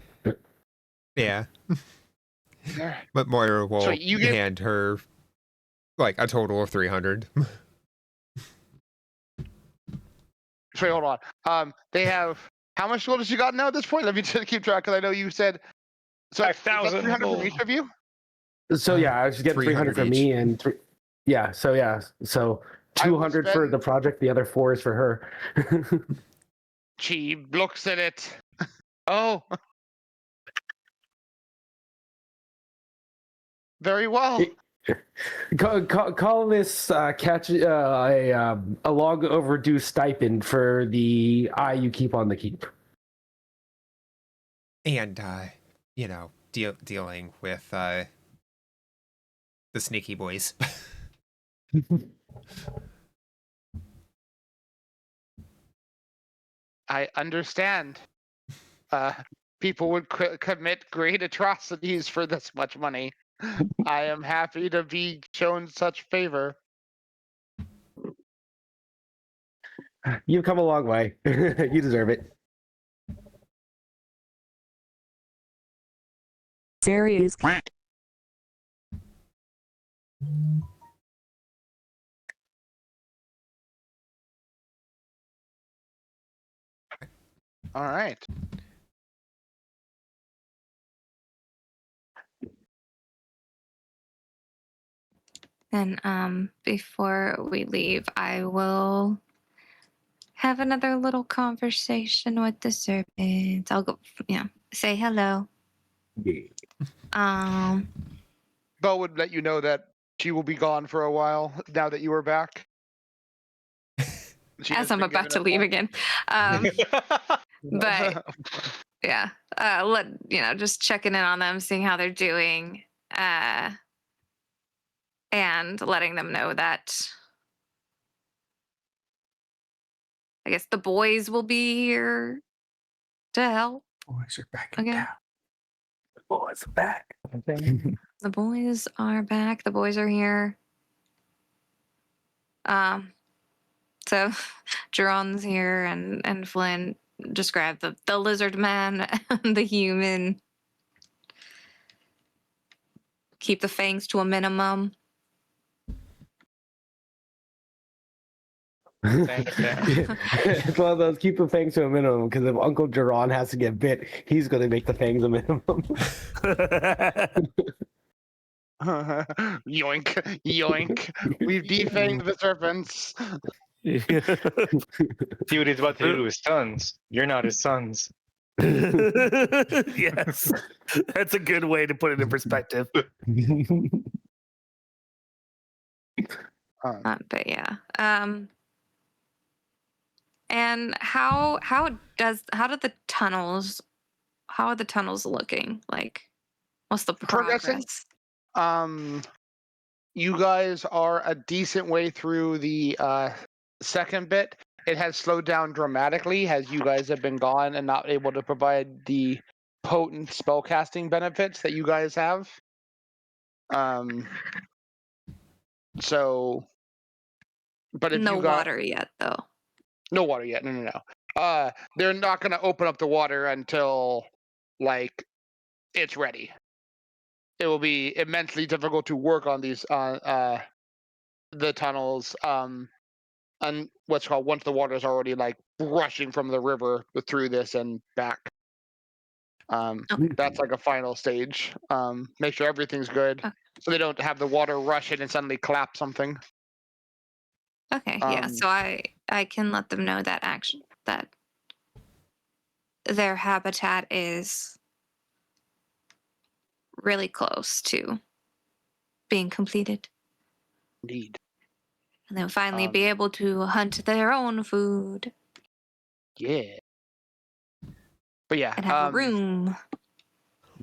Yeah. But Moira will So you get- hand her like a total of 300. Sorry, hold on. They have how much gold has you got now at this point? Let me just keep track, because I know you said so. 5,000 300 from gold. each of you. So yeah, I was just getting 300 from each. me and so 200 for spend- the project. The other 4 is for her. She looks at it. Oh. Very well. Call this a long overdue stipend for the eye you keep on the keep. And dealing with the sneaky boys. I understand. People would commit great atrocities for this much money. I am happy to be shown such favor. You've come a long way. You deserve it. Serious. All right. And before we leave, I will have another little conversation with the serpents. I'll go, say hello. Yeah. Bo would let you know that she will be gone for a while now that you are back. She has As I'm been about to given leave a- again. But yeah, just checking in on them, seeing how they're doing, and letting them know that I guess the boys will be here to help. Boys are back in Okay. town. The boys are back. The boys are back. The boys are here. So Jeron's here, and Flynn described the lizard man and the human. Keep the fangs to a minimum. It's one of those keep the fangs to a minimum, because if Uncle Jeron has to get bit, he's going to make the fangs a minimum. Yoink, yoink. We've defanged the serpents. See what he's about to do to his sons. You're not his sons. Yes, that's a good way to put it in perspective. But yeah. And how are the tunnels looking? Like, what's the Progressing? progress? You guys are a decent way through the second bit. It has slowed down dramatically as you guys have been gone and not able to provide the potent spellcasting benefits that you guys have. So, but if No you got water yet, though. no water yet, no. They're not going to open up the water until like it's ready. It will be immensely difficult to work on these the tunnels and what's called once the water is already like rushing from the river through this and back. That's like a final stage. Make sure everything's good, Okay. so they don't have the water rush in and suddenly collapse something. Okay, yeah. So I can let them know that that their habitat is really close to being completed, Indeed. and they'll finally be able to hunt their own food. Yeah. But yeah, and have a room.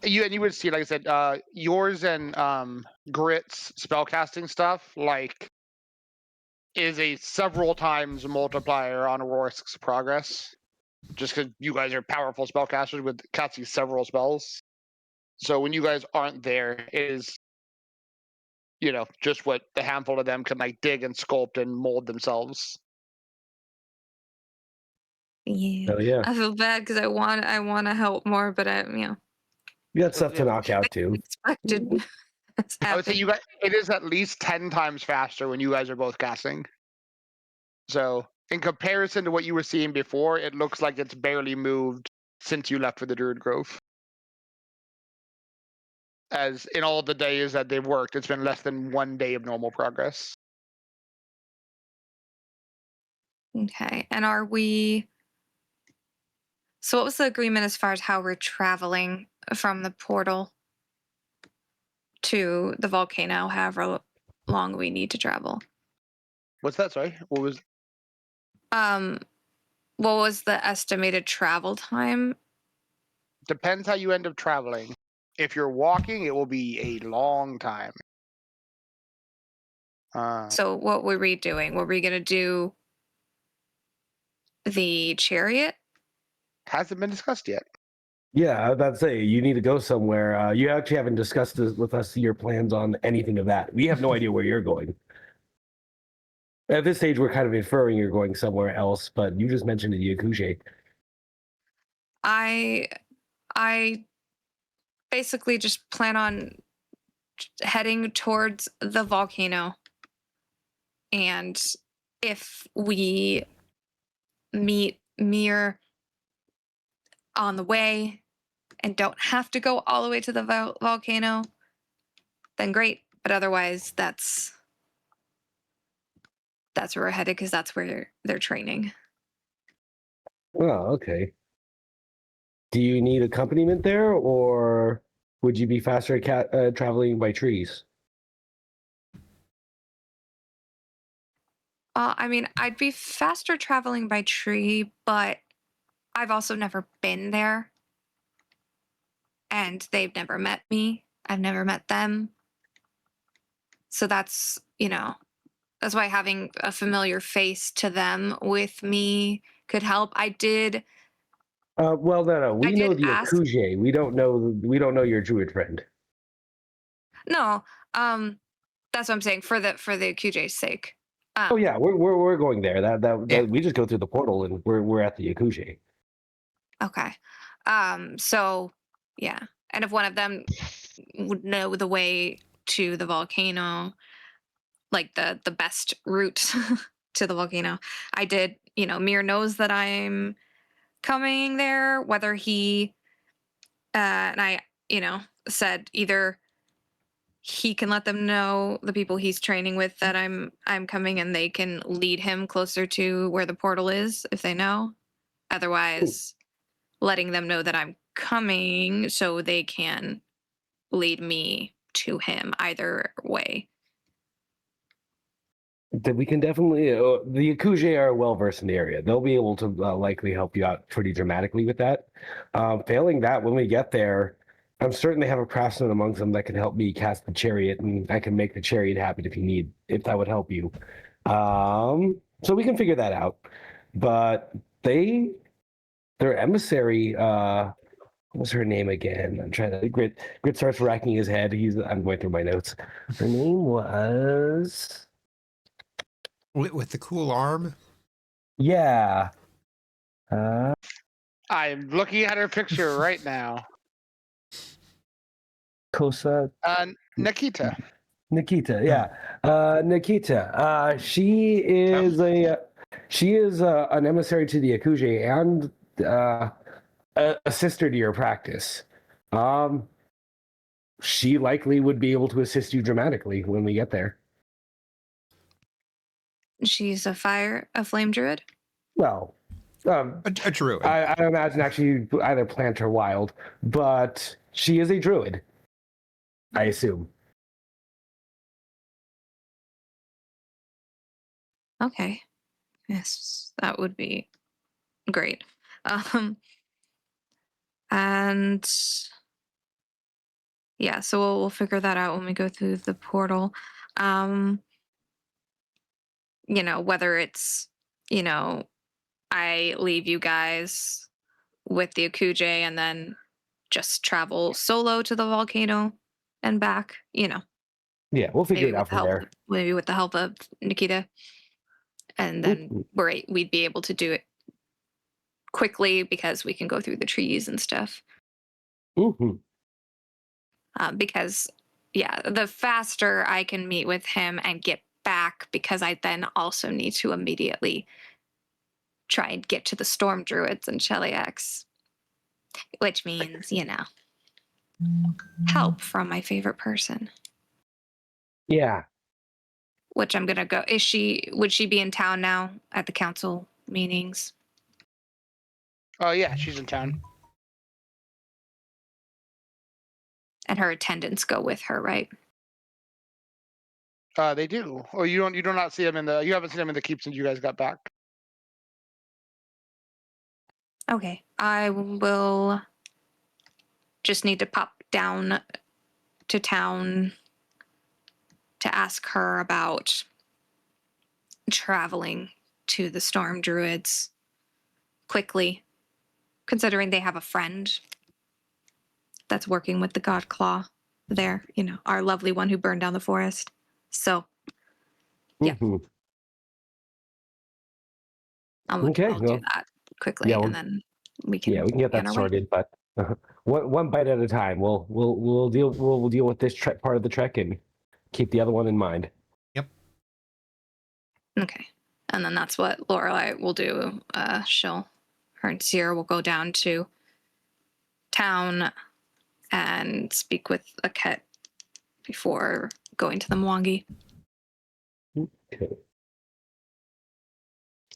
You would see, like I said, yours and Grit's spellcasting stuff like is a several times multiplier on Rorsk's progress. Just because you guys are powerful spellcasters with casting several spells. So when you guys aren't there, it is, just what the handful of them can like dig and sculpt and mold themselves. Yeah. Oh yeah, I feel bad because I want to help more, but you got stuff to knock out too. expected. I would say you guys, it is at least 10 times faster when you guys are both casting. So in comparison to what you were seeing before, it looks like it's barely moved since you left for the Druid Grove. As in all the days that they've worked, it's been less than 1 day of normal progress. Okay. And are we? So what was the agreement as far as how we're traveling from the portal to the volcano? However long we need to travel. What's that? Sorry, what was? What was the estimated travel time? Depends how you end up traveling. If you're walking, it will be a long time. So what were we doing? Were we gonna do the chariot? Hasn't been discussed yet. Yeah, I was about to say you need to go somewhere. You actually haven't discussed this with us your plans on anything of that. We have no idea where you're going. At this stage, we're kind of inferring you're going somewhere else, but you just mentioned the Yakuza. I basically just plan on heading towards the volcano, and if we meet Mir on the way and don't have to go all the way to the volcano, then great. But otherwise, that's where we're headed because that's where they're training. Oh, okay. Do you need accompaniment there, or would you be faster at traveling by trees? I mean, I'd be faster traveling by tree, but I've also never been there. And they've never met me. I've never met them. So that's why having a familiar face to them with me could help. I did. Well, no. We know the ask. Yakuza. We don't know your druid friend. No, that's what I'm saying for the QJ's sake. Oh yeah, we're going there. Yeah. We just go through the portal and we're at the Yakuza. Okay. So yeah, and if one of them would know the way to the volcano, like the best route to the volcano, I did. Mir knows that I'm coming there. Whether he and I, said either he can let them know, the people he's training with, that I'm coming, and they can lead him closer to where the portal is if they know. Otherwise, letting them know that I'm coming so they can lead me to him. Either way. That we can definitely the Akuje are well versed in the area. They'll be able to likely help you out pretty dramatically with that. Failing that, when we get there, I'm certain they have a craftsman amongst them that can help me cast the chariot, and I can make the chariot happen if that would help you. So we can figure that out. But their emissary, what's her name again? I'm trying to. Grit starts racking his head. I'm going through my notes. Her name was. With the cool arm? Yeah. I'm looking at her picture right now. Kosa Nikita. Nikita, yeah. Nikita. She is an emissary to the Akuje and a sister to your practice. She likely would be able to assist you dramatically when we get there. She's a flame druid? Well, A druid. I imagine actually either plant or wild, but she is a druid, I assume. Okay. Yes, that would be great. And yeah, so we'll figure that out when we go through the portal. Whether it's, I leave you guys with the Akuje and then just travel solo to the volcano and back, Yeah, we'll figure it out from there. Maybe with the help of Nikita. And then we'd be able to do it quickly because we can go through the trees and stuff. Mm-hmm. Because, the faster I can meet with him and get back, because I then also need to immediately try and get to the Storm Druids and Cheliax, which means, help from my favorite person. Yeah. Which I'm gonna go. Would she be in town now at the council meetings? Oh yeah, she's in town. And her attendants go with her, right? They do. Or you do not see them you haven't seen them in the keep since you guys got back. Okay. I will just need to pop down to town to ask her about traveling to the Storm Druids quickly, considering they have a friend that's working with the God Claw there, our lovely one who burned down the forest. So, yeah. Mm-hmm. I'll do that quickly, and then we can get that sorted. But one bite at a time. We'll deal with this part of the trek and keep the other one in mind. Yep. Okay, and then that's what Lorelai will do. Her and Sierra will go down to town and speak with Aket before going to the Mwangi. Okay.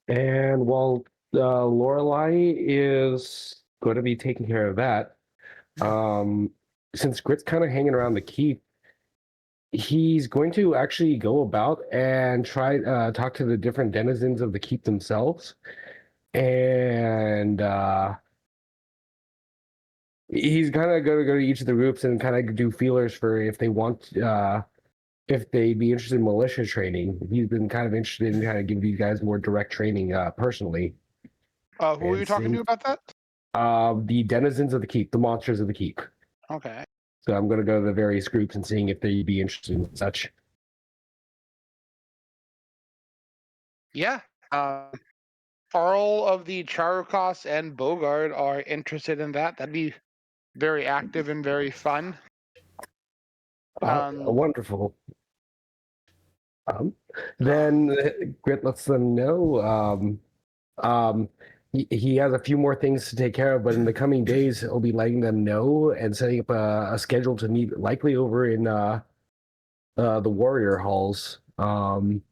And while Lorelai is going to be taking care of that, since Grit's kind of hanging around the keep, he's going to actually go about and try talk to the different denizens of the keep themselves, and he's kind of going to go to each of the groups and kind of do feelers for if they want if they'd be interested in militia training. He's been kind of interested in kind of giving you guys more direct training personally. Who were you talking to about that? The denizens of the keep, the monsters of the keep. Okay. So I'm going to go to the various groups and seeing if they'd be interested in such. Yeah. All of the Charukos and Bogard are interested in that. That'd be very active and very fun. Wonderful. Then Grit lets them know. He has a few more things to take care of, but in the coming days, he'll be letting them know and setting up a schedule to meet, likely over in the warrior halls. And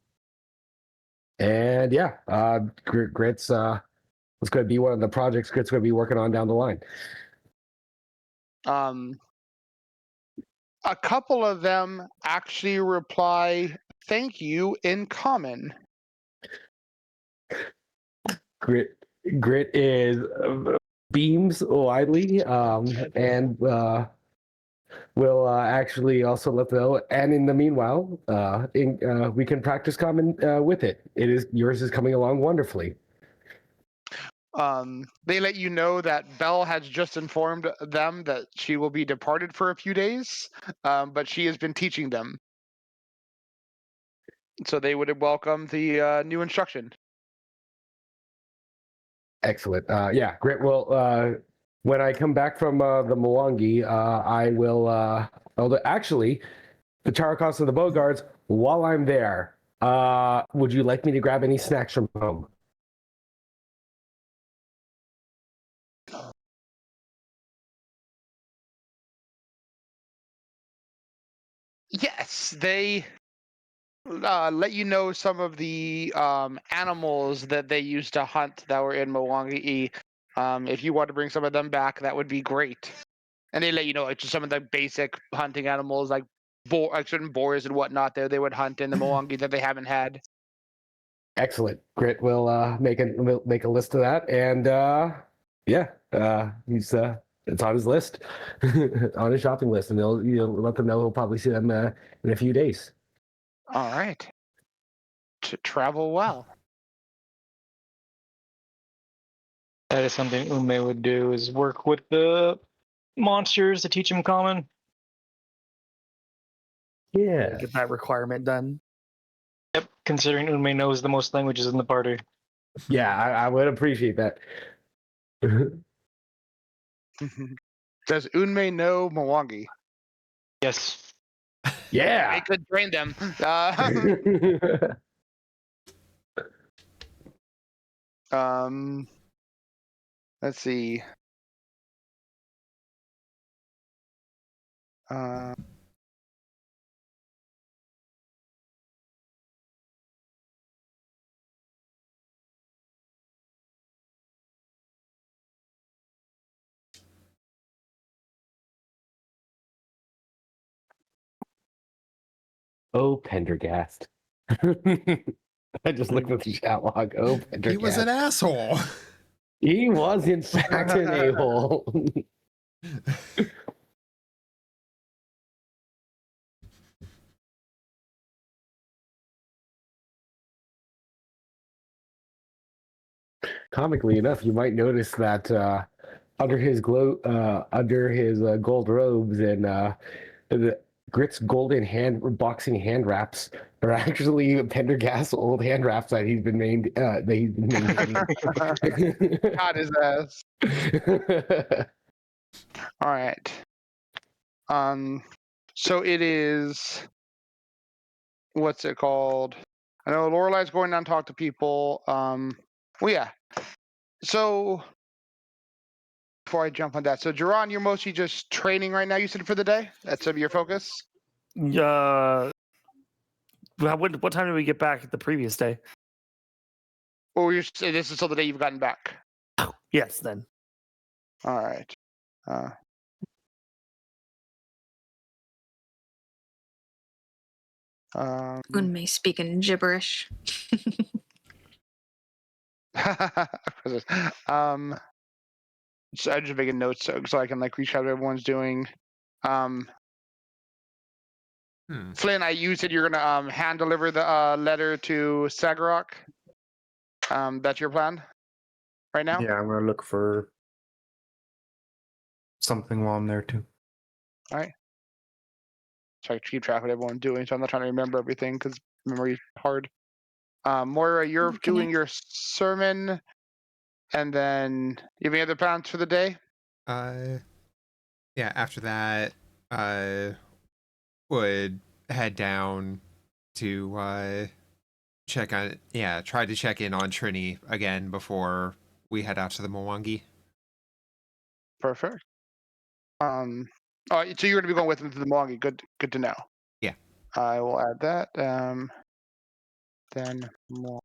yeah, Grit's it's going to be one of the projects Grit's going to be working on down the line. A couple of them actually reply thank you in common? Grit is beams widely, and we'll actually also let them know. And in the meanwhile, we can practice common with it. Yours is coming along wonderfully. They let you know that Belle has just informed them that she will be departed for a few days, but she has been teaching them. So they would welcome the new instruction. Excellent. Yeah, Grit will. When I come back from the Mwangi, I will. Actually, the Tarakos and the Bogards. While I'm there, would you like me to grab any snacks from home? Yes, they let you know some of the animals that they used to hunt that were in Mwangi. If you want to bring some of them back, that would be great. And they let you know like, just some of the basic hunting animals, like certain boars and whatnot. There they would hunt in the Mwangi that they haven't had. Excellent. Grit will make a list of that, and he's it's on his list, on his shopping list, and you'll let them know he'll probably see them in a few days. All right. To travel well. That is something Ume would do, is work with the monsters to teach him common. Yeah. Get that requirement done. Yep, considering Ume knows the most languages in the party. Yeah, I would appreciate that. Does Unmei know Mwangi? Yes. They Yeah. could train them. Let's see. Oh, Pendergast. I just looked at the chat log. Oh, Pendergast. He was an asshole. He was, in fact, an a-hole. Comically enough, you might notice that under his gold robes and the Grit's golden boxing hand wraps are actually Pendergast's old hand wraps that he's been maintaining. Got his ass. All right. So it is. What's it called? I know Lorelai's going down to talk to people. Well, yeah. So before I jump on that, so Jerron, you're mostly just training right now. You said for the day. That's your focus. What time did we get back the previous day? Or you say this is still the day you've gotten back. Yes, then. All right. Unmei speaking gibberish. So I'm just making notes so I can like reach out to everyone's doing. Flynn, you said you're gonna hand deliver the letter to Sagarok. That's your plan right now? Yeah, I'm gonna look for something while I'm there too. All right. So I keep track of what everyone's doing, so I'm not trying to remember everything because memory's hard. Moira, you're doing your sermon, and then you have any other plans for the day? Yeah, after that, would head down to try to check in on Trini again before we head out to the Mwangi. Perfect. So you're gonna be going with him to the Mwangi. Good to know. Yeah. I will add that. Then more.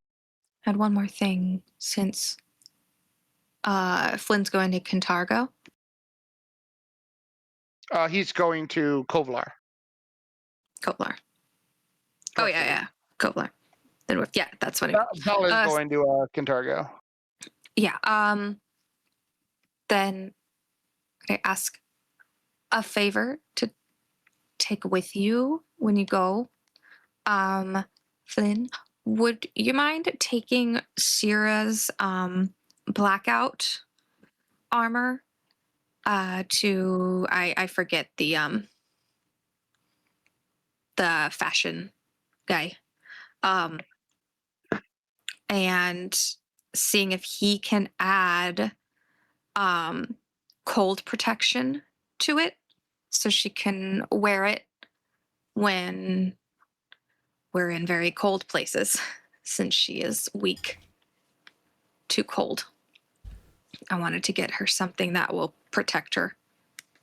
Had one more thing since Flynn's going to Cantargo. He's going to Kovlar. Kotlar. Oh yeah. Kovlar. Then yeah, that's what. Bell is going to Kintargo. Yeah. Then I ask a favor to take with you when you go. Flynn, would you mind taking Sierra's blackout armor to I forget the fashion guy. And seeing if he can add cold protection to it so she can wear it when we're in very cold places since she is weak to cold. I wanted to get her something that will protect her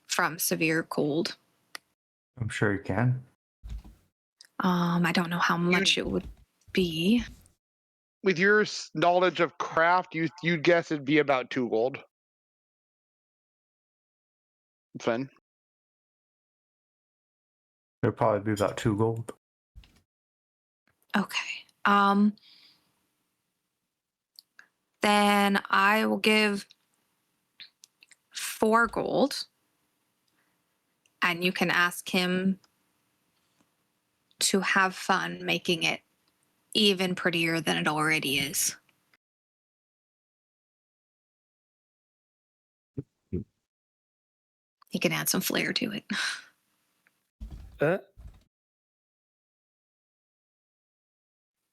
from severe cold. I'm sure you can. I don't know how much it would be. With your knowledge of craft, you'd guess it'd be about 2 gold. Finn. It'll probably be about 2 gold. Okay. Then I will give 4 gold. And you can ask him to have fun making it even prettier than it already is. He can add some flair to it.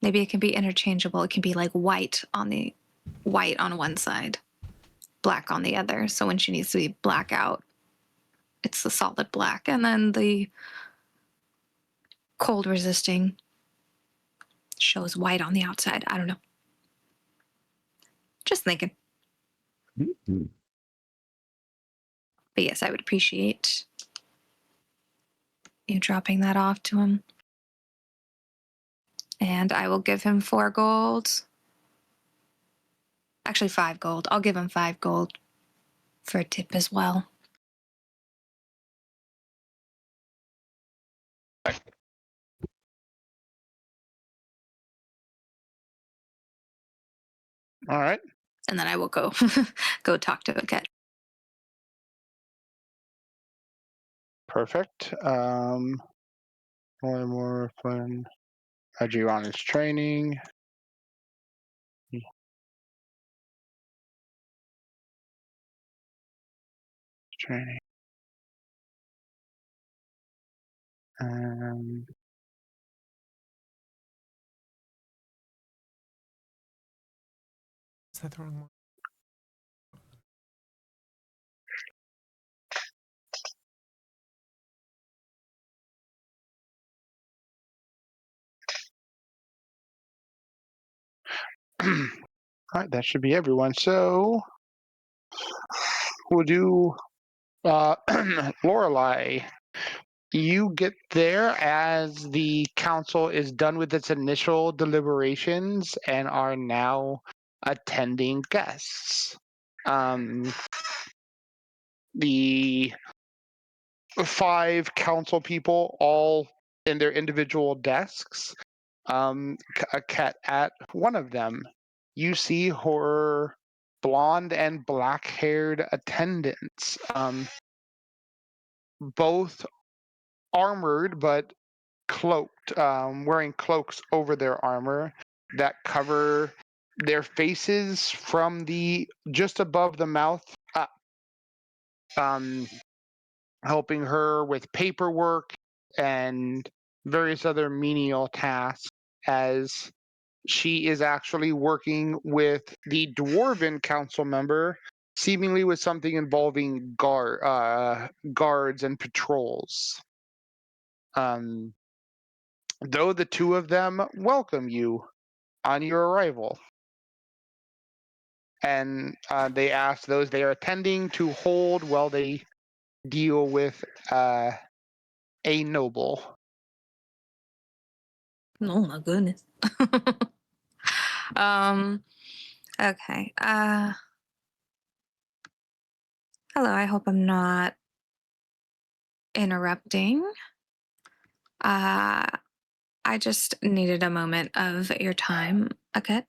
Maybe it can be interchangeable. It can be like white on one side, black on the other. So when she needs to be black out, it's the solid black. And then the cold resisting shows white on the outside. I don't know. Just thinking. Mm-hmm. But yes, I would appreciate you dropping that off to him. And I will give him 4 gold. Actually, 5 gold. I'll give him 5 gold for a tip as well. All right. And then I will go go talk to Ket. Perfect. One more Flynn. Ajiron is training. Training. Is that the wrong one? All right, that should be everyone. So we'll do Lorelei. You get there as the council is done with its initial deliberations and are now attending guests. The 5 council people, all in their individual desks. A cat at one of them. You see her blonde and black-haired attendants, both armored but cloaked, wearing cloaks over their armor that cover their faces from the just above the mouth up, helping her with paperwork and various other menial tasks as she is actually working with the dwarven council member, seemingly with something involving guards and patrols. Though the 2 of them welcome you on your arrival. And they ask those they are attending to hold while they deal with a noble. Oh my goodness. Okay. Hello, I hope I'm not interrupting. I just needed a moment of your time, okay?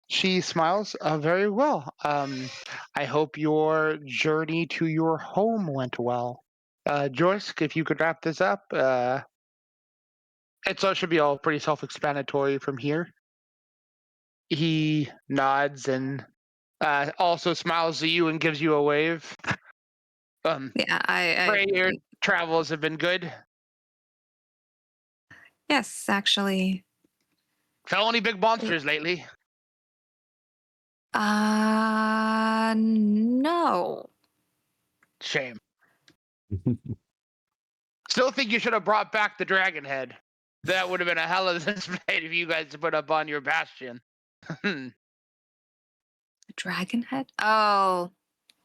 She smiles. Very well. I hope your journey to your home went well. Joyce, if you could wrap this up. It should be all pretty self-explanatory from here. He nods and also smiles at you and gives you a wave. Yeah, Pray your travels have been good. Yes, actually. Fell any big monsters lately? No. Shame. Still think you should have brought back the dragon head. That would have been a hell of a display if you guys put up on your bastion. Dragon head? Oh,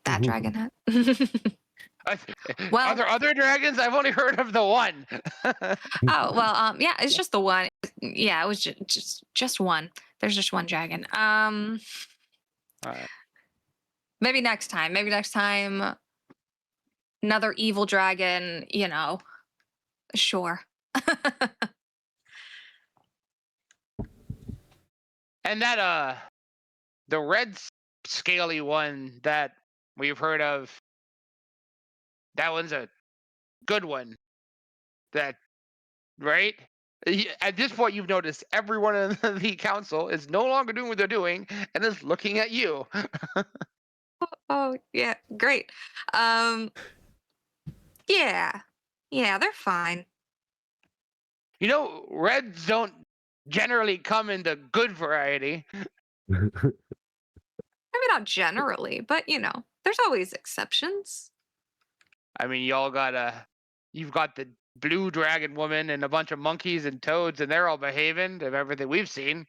that dragon head. Are there other dragons? I've only heard of the one. Oh, well, yeah, it's just the one. Yeah, it was just one. There's just one dragon. Maybe next time. Maybe next time another evil dragon, Sure. And that the red scaly one that we've heard of, that one's a good one. That right? At this point, you've noticed everyone in the council is no longer doing what they're doing and is looking at you. Oh, yeah, great. Yeah, they're fine. Reds don't generally come in the good variety. Maybe not generally, but there's always exceptions. I mean, you've got the blue dragon woman and a bunch of monkeys and toads, and they're all behaving of everything we've seen.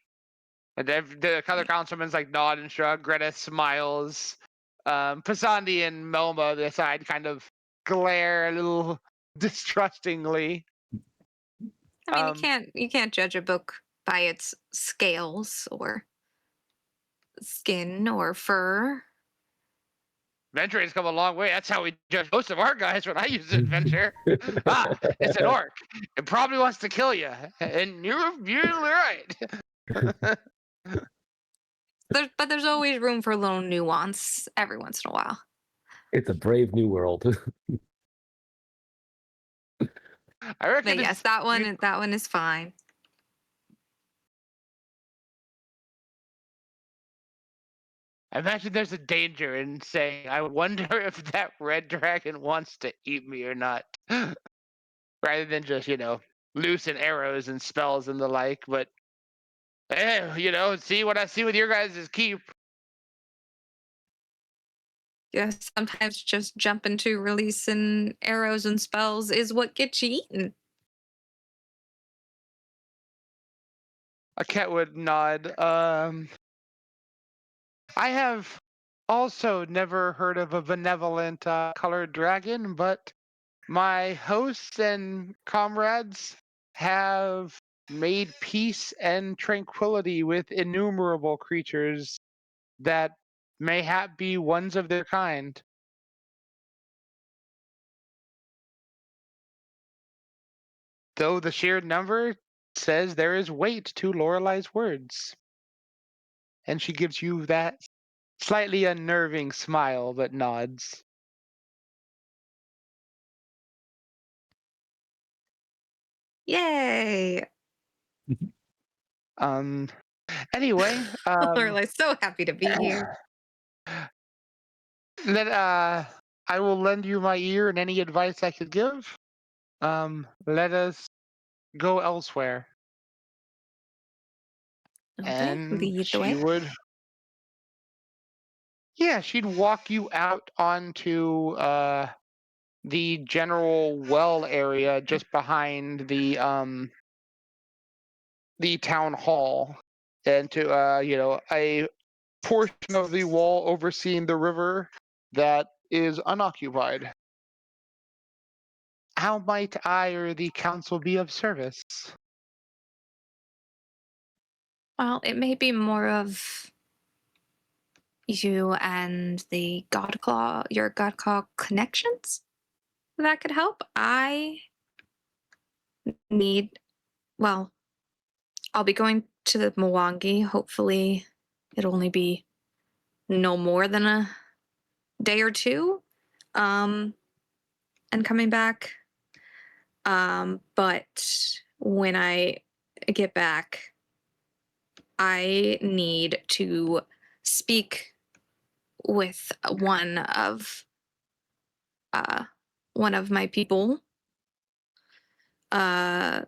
And the other councilman's like nod and shrug. Greta smiles. Pasandi and Melma, the side, kind of glare a little distrustingly. I mean, you can't judge a book by its scales or skin or fur. Venturing's come a long way. That's how we judge most of our guys when I use Adventure. It's an orc. It probably wants to kill you, and you're right. But there's always room for a little nuance every once in a while. It's a brave new world. I reckon. But yes, that one is fine. I imagine there's a danger in saying, I wonder if that red dragon wants to eat me or not. Rather than just, loosen arrows and spells and the like. But, see what I see with your guys' keep. Yes, sometimes just jumping to releasing arrows and spells is what gets you eaten. A cat would nod. I have also never heard of a benevolent colored dragon, but my hosts and comrades have made peace and tranquility with innumerable creatures that mayhap be ones of their kind. Though the sheer number says there is weight to Lorelai's words. And she gives you that slightly unnerving smile, but nods. Yay! Anyway, Lorelai's so happy to be here. Then I will lend you my ear and any advice I could give. Let us go elsewhere. Okay, And lead the way. she'd walk you out onto the general well area just behind the town hall, and to a portion of the wall overseeing the river that is unoccupied. How might I or the council be of service? Well, it may be more of you and the your Godclaw connections that could help. I need, well, I'll be going to the Mwangi. Hopefully, it'll only be no more than a day or two, and coming back. But when I get back, I need to speak with one of my people that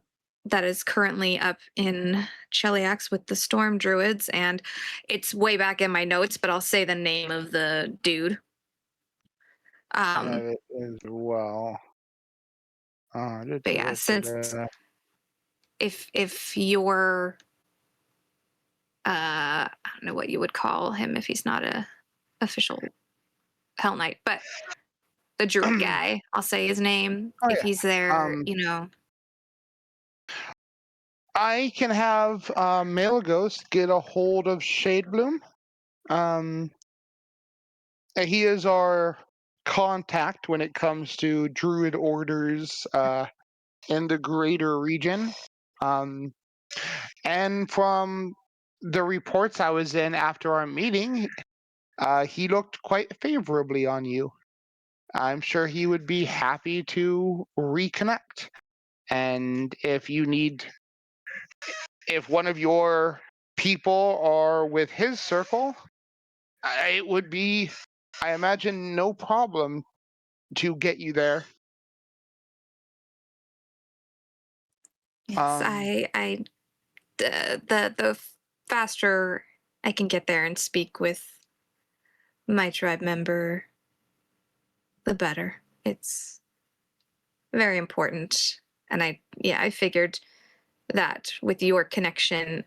is currently up in Cheliax with the Storm Druids, and it's way back in my notes, but I'll say the name of the dude. I have it as well. But yeah, since if you're I don't know what you would call him if he's not a official Hell Knight, but the druid guy, I'll say his name. Oh, if yeah. he's there, you know. I can have Male Ghost get a hold of Shadebloom. He is our contact when it comes to druid orders in the greater region. And from the reports I was in after our meeting, he looked quite favorably on you. I'm sure he would be happy to reconnect. And if one of your people are with his circle, it would be, I imagine, no problem to get you there. Yes, the faster I can get there and speak with my tribe member, the better. It's very important. And I figured that with your connection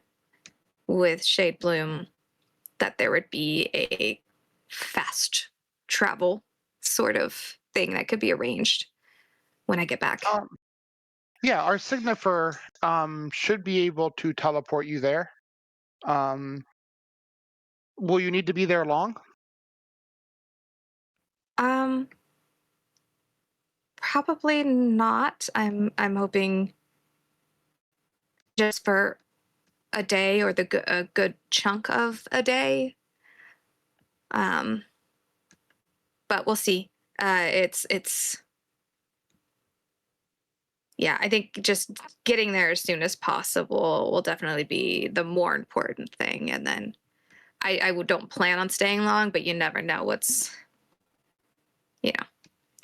with Shadebloom, that there would be a fast travel sort of thing that could be arranged when I get back. Yeah, our signifer should be able to teleport you there. Will you need to be there long? Probably not. I'm hoping just for a day or a good chunk of a day. But we'll see. It's yeah, I think just getting there as soon as possible will definitely be the more important thing. And then I don't plan on staying long, but you never know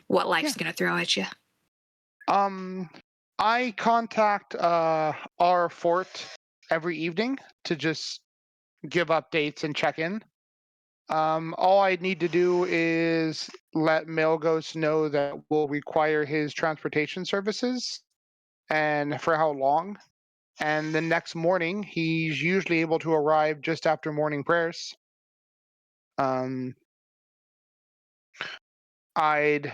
what life's gonna throw at you. I contact our fort every evening to just give updates and check in. All I need to do is let Melgos know that we'll require his transportation services and for how long. And the next morning, he's usually able to arrive just after morning prayers. I'd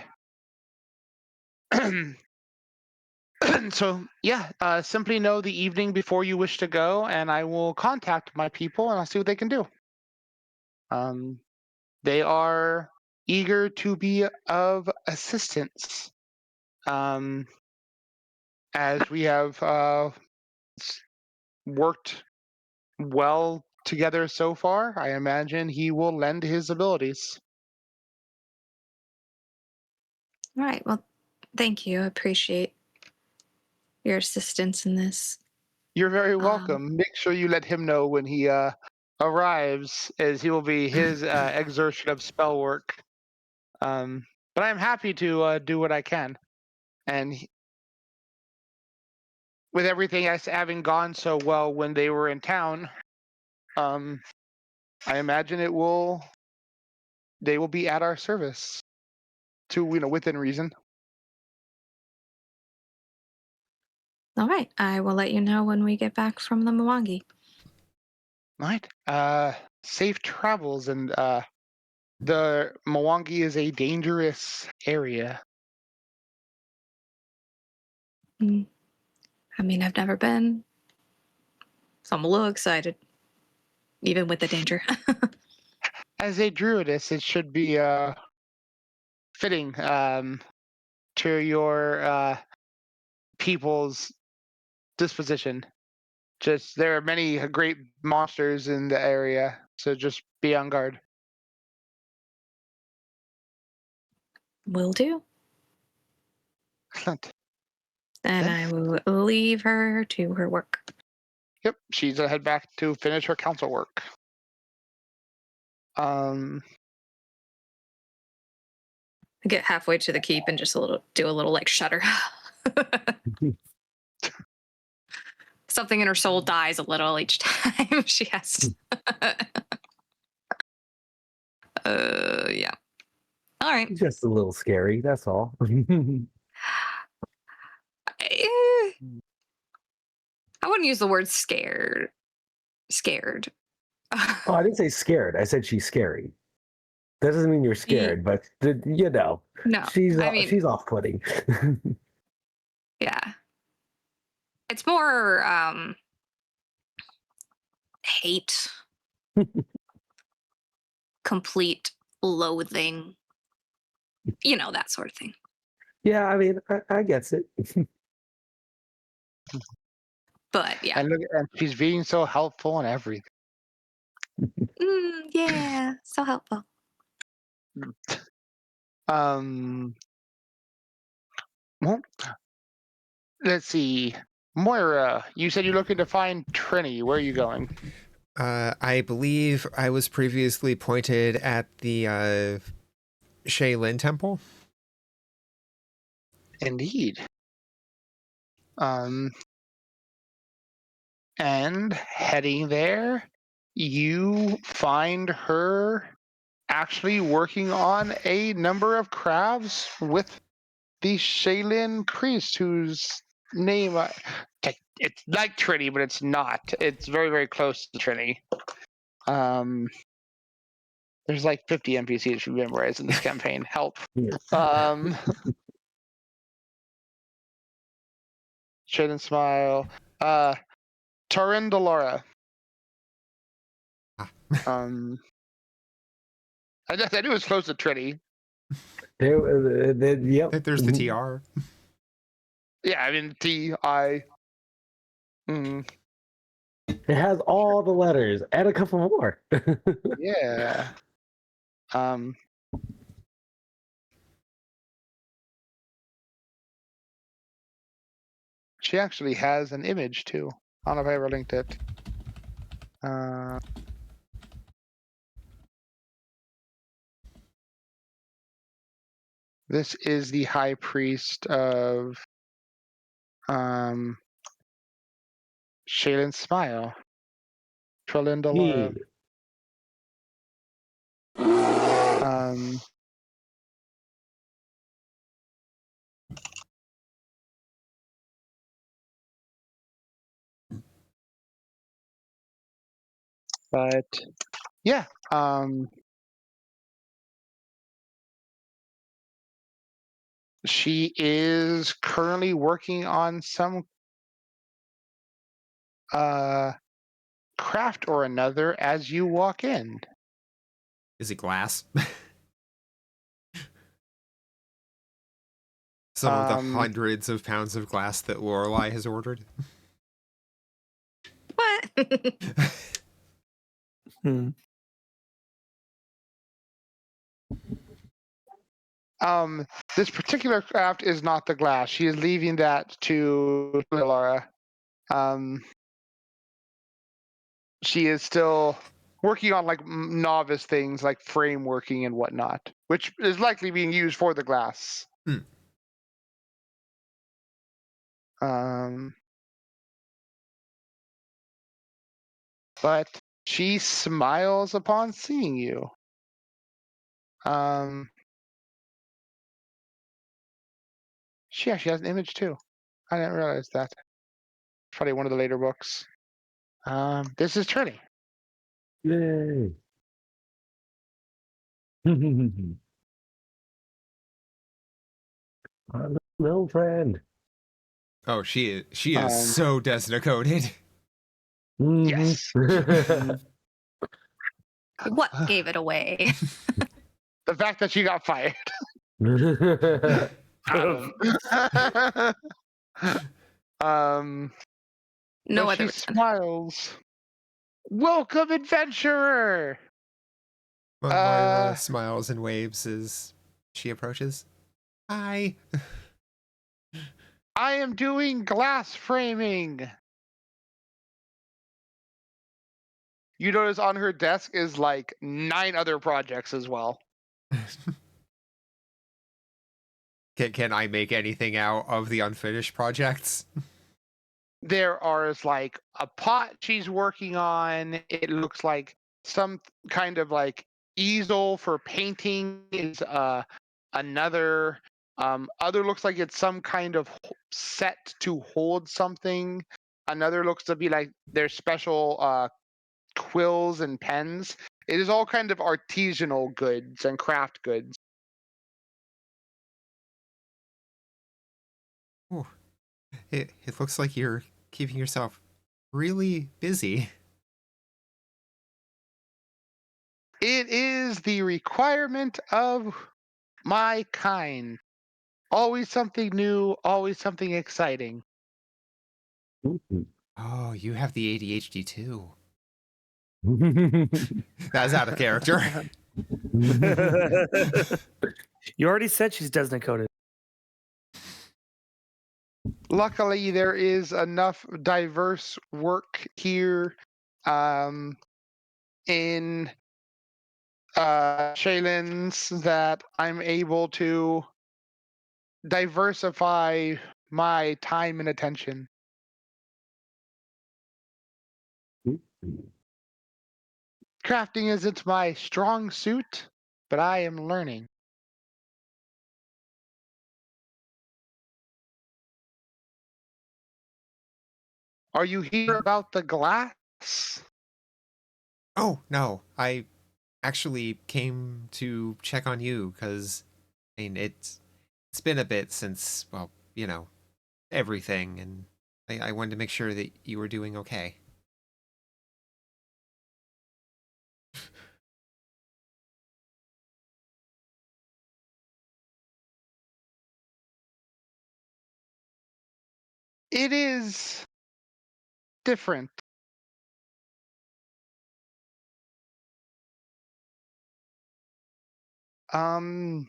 so yeah, simply know the evening before you wish to go, and I will contact my people and I'll see what they can do. They are eager to be of assistance. As we have worked well together so far, I imagine he will lend his abilities. All right. Well, thank you. I appreciate your assistance in this. You're very welcome. Make sure you let him know when he arrives, as he will be his exertion of spell work. But I'm happy to do what I can. And with everything having gone so well when they were in town, I imagine they will be at our service to within reason. All right. I will let you know when we get back from the Mwangi. Right. Safe travels, and the Mwangi is a dangerous area. I mean, I've never been, so I'm a little excited, even with the danger. As a druidess, it should be fitting to your people's disposition. Just there are many great monsters in the area, so just be on guard. Will do. Excellent. And I will leave her to her work. Yep, she's gonna head back to finish her council work. I get halfway to the keep and just do a little like shudder. Something in her soul dies a little each time she has to. Yeah. All right. Just a little scary, that's all. I wouldn't use the word scared. Scared. Oh, I didn't say scared. I said she's scary. That doesn't mean you're scared, but you know, No, she's I mean, she's off-putting. yeah. It's more hate, complete loathing, you know, that sort of thing. Yeah, I mean, I gets it. But yeah. And look, and she's being so helpful and everything. Yeah, so helpful. Well, let's see. Moira, you said you're looking to find Trini. Where are you going? I believe I was previously pointed at the Shaylin Temple. Indeed. And heading there, you find her actually working on a number of crafts with the Shaylin priest, whose name it's like Trini, but it's not. It's very, very close to Trini. There's like 50 NPCs you memorize in this campaign. Help. Shaylin Smile. Tarin Delora. I knew it was close to Trini. Yep. There's the TR. Yeah, I mean T-I. It has all the letters and a couple more. Yeah. She actually has an image too. I don't know if I ever linked it. This is the high priest of Shaylin Smile. Trolinda Laura. But yeah, she is currently working on some craft or another as you walk in. Is it glass? Some of the hundreds of pounds of glass that Lorelei has ordered. What? This particular craft is not the glass. She is leaving that to Laura. She is still working on like novice things like frame working and whatnot, which is likely being used for the glass. But she smiles upon seeing you. She actually has an image too. I didn't realize that. Probably one of the later books. This is Trini. Yay. Our little friend. Oh, she is so desna-coded. Yes. What gave it away? The fact that she got fired. No But other she reason. smiles. Welcome, adventurer. Moira smiles and waves as she approaches. Hi. I am doing glass framing. You notice on her desk is like 9 other projects as well. Can I make anything out of the unfinished projects? There are like a pot she's working on. It looks like some kind of like easel for painting is another. Other looks like it's some kind of set to hold something. Another looks to be like their special quills and pens. It is all kind of artisanal goods and craft goods. Ooh, it looks like you're keeping yourself really busy. It is the requirement of my kind. Always something new, always something exciting. Oh, you have the ADHD too. That's out of character. You already said she's Desna coded. Luckily, there is enough diverse work here in Shaylin's that I'm able to diversify my time and attention. Crafting isn't my strong suit, but I am learning. Are you here about the glass? Oh, no. I actually came to check on you because, I mean, it's been a bit since, well, everything, and I wanted to make sure that you were doing okay. It is different. I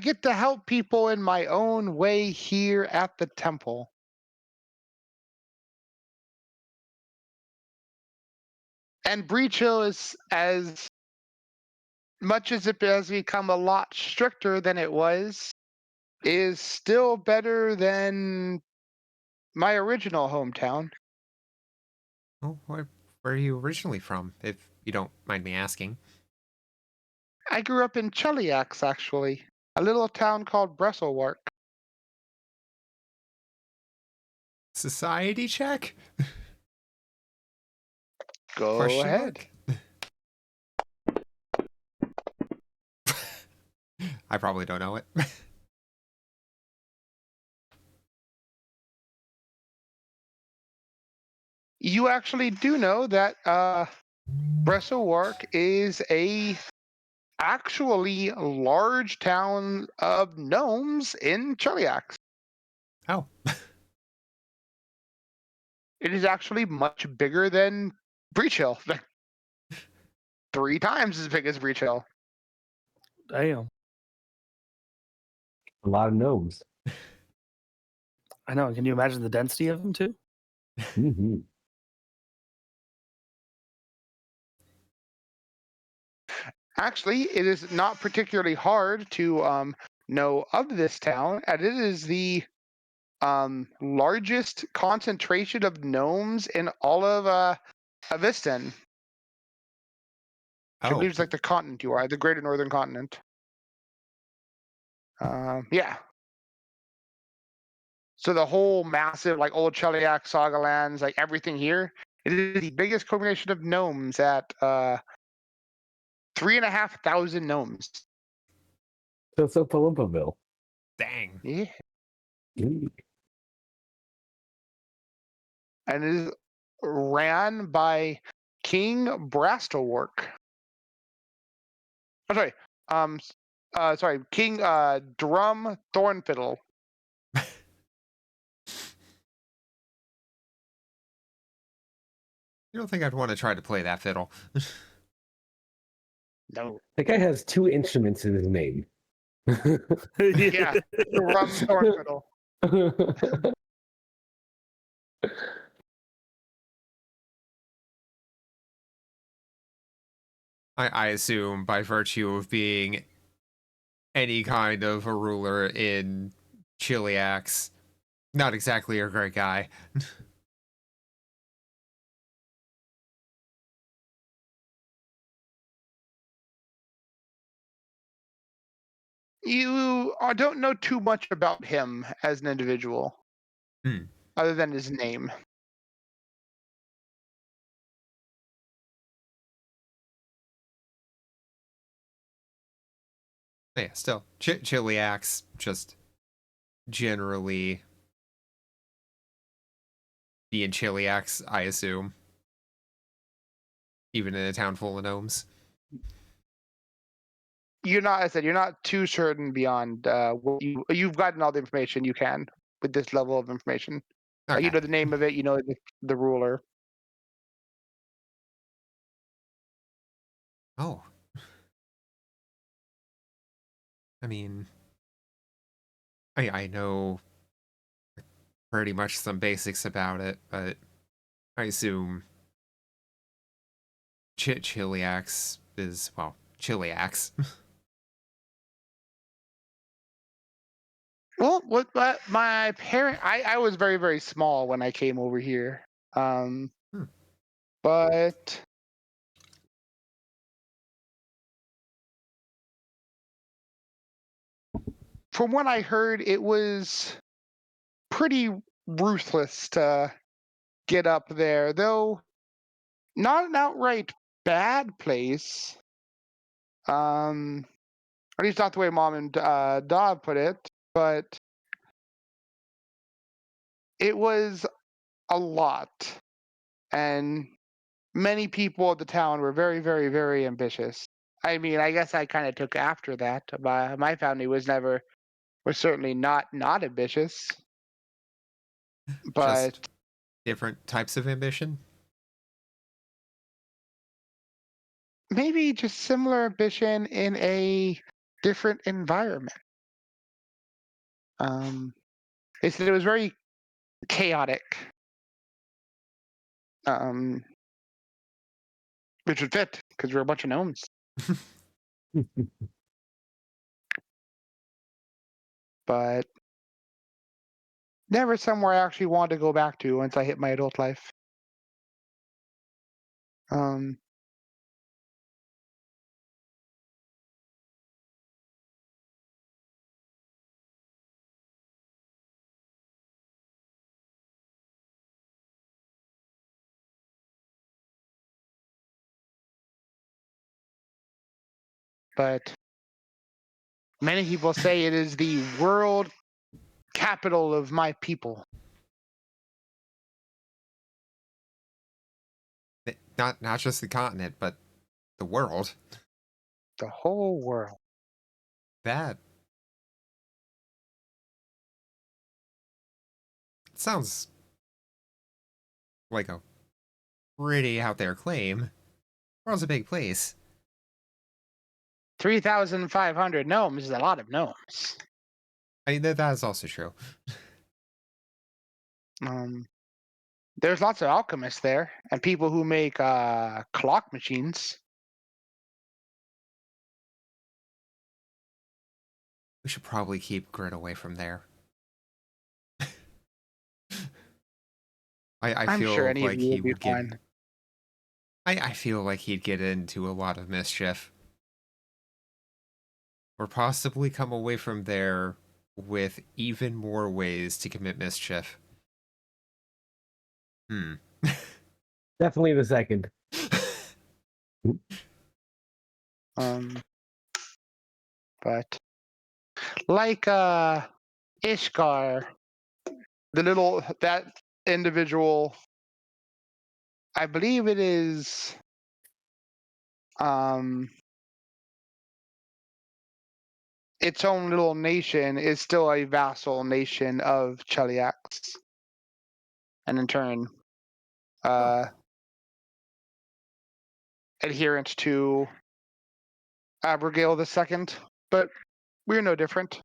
get to help people in my own way here at the temple. And Breach Hill is, as much as it has become a lot stricter than it was, is still better than my original hometown. Oh, where are you originally from, if you don't mind me asking? I grew up in Cheliax, actually, a little town called Bresselwark. Society check? Go Question ahead. mark? I probably don't know it. You actually do know that Bresselwark is a actually large town of gnomes in Cheliax. Oh. It is actually much bigger than Breach Hill. Like 3 times as big as Breach Hill. Damn. A lot of gnomes. I know. Can you imagine the density of them too? Mm-hmm. Actually, it is not particularly hard to know of this town, and it is the largest concentration of gnomes in all of Avistan. I Oh. believe it's like the continent you are, the greater northern continent. Yeah. So the whole massive, like old Cheliac, Saga lands, like everything here, it is the biggest combination of gnomes at 3,500 gnomes. So Palumpaville. Dang. Yeah. Mm. And it is ran by King Brastelwork. I'm sorry. King Drum Thornfiddle. You don't think I'd want to try to play that fiddle? No. That guy has 2 instruments in his name. Yeah, the rum storm fiddle. I assume by virtue of being any kind of a ruler in Chiliax, not exactly a great guy. You don't know too much about him as an individual, other than his name. Yeah, still, Chiliax, just generally being Chiliax, I assume. Even in a town full of gnomes. You're not, as I said, you're not too certain beyond what you've gotten all the information you can with this level of information. Okay. You know the name of it, you know the ruler. Oh. I mean, I know pretty much some basics about it, but I assume Chiliax is, well, Chiliax. Well, my parent, I was very, very small when I came over here. But from what I heard, it was pretty ruthless to get up there, though not an outright bad place. At least not the way Mom and Dad put it, but it was a lot, and many people of the town were very, very, very ambitious. I mean, I guess I kind of took after that. My family was certainly not ambitious, but Just different types of ambition. maybe just similar ambition in a different environment. They said it was very chaotic, which would fit because we're a bunch of gnomes. But never somewhere I actually wanted to go back to once I hit my adult life. But many people say it is the world capital of my people. Not just the continent, but the world. The whole world. That sounds like a pretty out there claim. The world's a big place. 3,500 gnomes is a lot of gnomes. I mean, that is also true. There's lots of alchemists there and people who make clock machines. We should probably keep Grit away from there. I I'm feel sure any like of you he would be would get. fine. I feel like he'd get into a lot of mischief. Or possibly come away from there with even more ways to commit mischief. Definitely the second. But like Ishkar, that individual, I believe it is its own little nation is still a vassal nation of Cheliax. And in turn, adherent to Abigail II, but we're no different.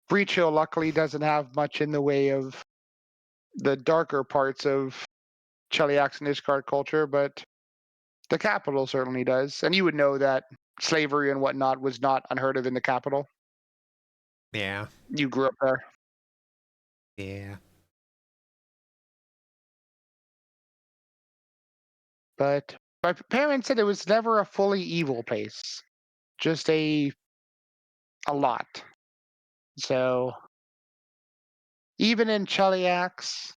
Breach Hill luckily doesn't have much in the way of the darker parts of Cheliax and Ishgard culture, but the capital certainly does. And you would know that slavery and whatnot was not unheard of in the capital. Yeah. You grew up there. Yeah. But my parents said it was never a fully evil place, just a lot. So even in Cheliax,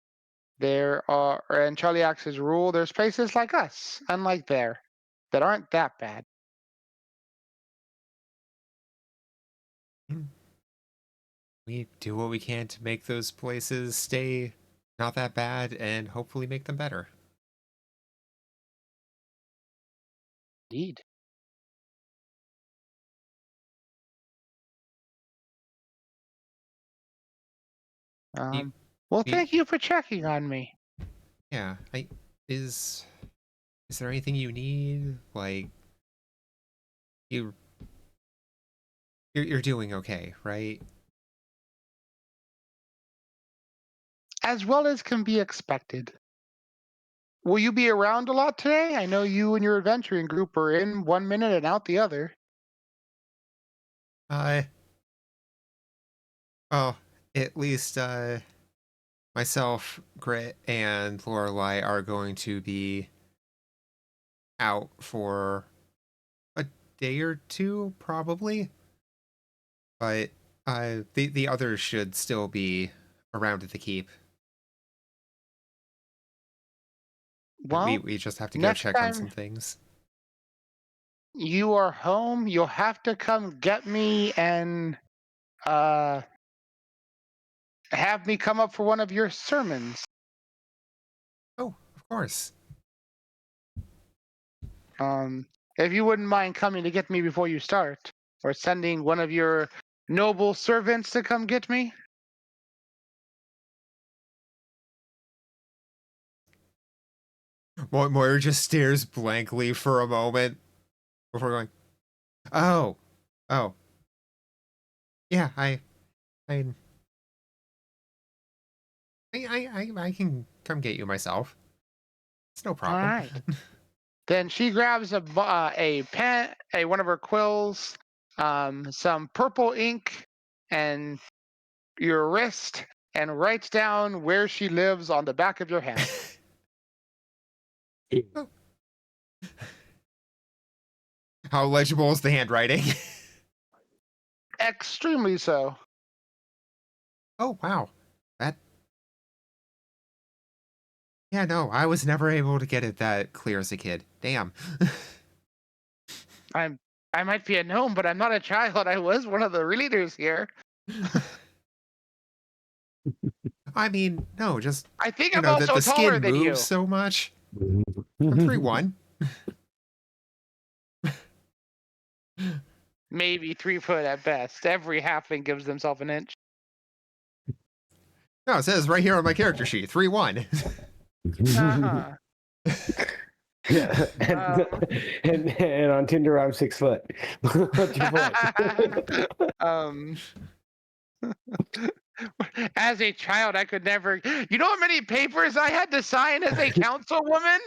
and Cheliax's rule, there's places like us, unlike there, that aren't that bad. We do what we can to make those places stay not that bad and hopefully make them better. Indeed. Well, thank you for checking on me. Yeah, is there anything you need? Like, you're doing okay, right? As well as can be expected. Will you be around a lot today? I know you and your adventuring group are in 1 minute and out the other. Well, at least myself, Grit, and Lorelei are going to be out for a day or two, probably. But the others should still be around at the keep. Well, We just have to go check on some things. You are home. You'll have to come get me and have me come up for one of your sermons. Oh, of course. If you wouldn't mind coming to get me before you start, or sending one of your noble servants to come get me. Moira just stares blankly for a moment before going, oh, yeah, I can come get you myself. It's no problem. All right. Then she grabs a pen, one of her quills, some purple ink, and your wrist, and writes down where she lives on the back of your hand. How legible is the handwriting? Extremely so. Oh, wow. Yeah, no, I was never able to get it that clear as a kid. Damn. I might be a gnome, but I'm not a child. I was one of the leaders here. I mean, no, just I think I'm also the taller skin than moves you. so much. I'm 3'1". Maybe 3 foot at best. Every halfling gives themselves an inch. No, it says right here on my character sheet, 3'1". Uh-huh. Yeah, and on Tinder I'm 6 foot. What's your point? As a child, I could never. You know how many papers I had to sign as a councilwoman?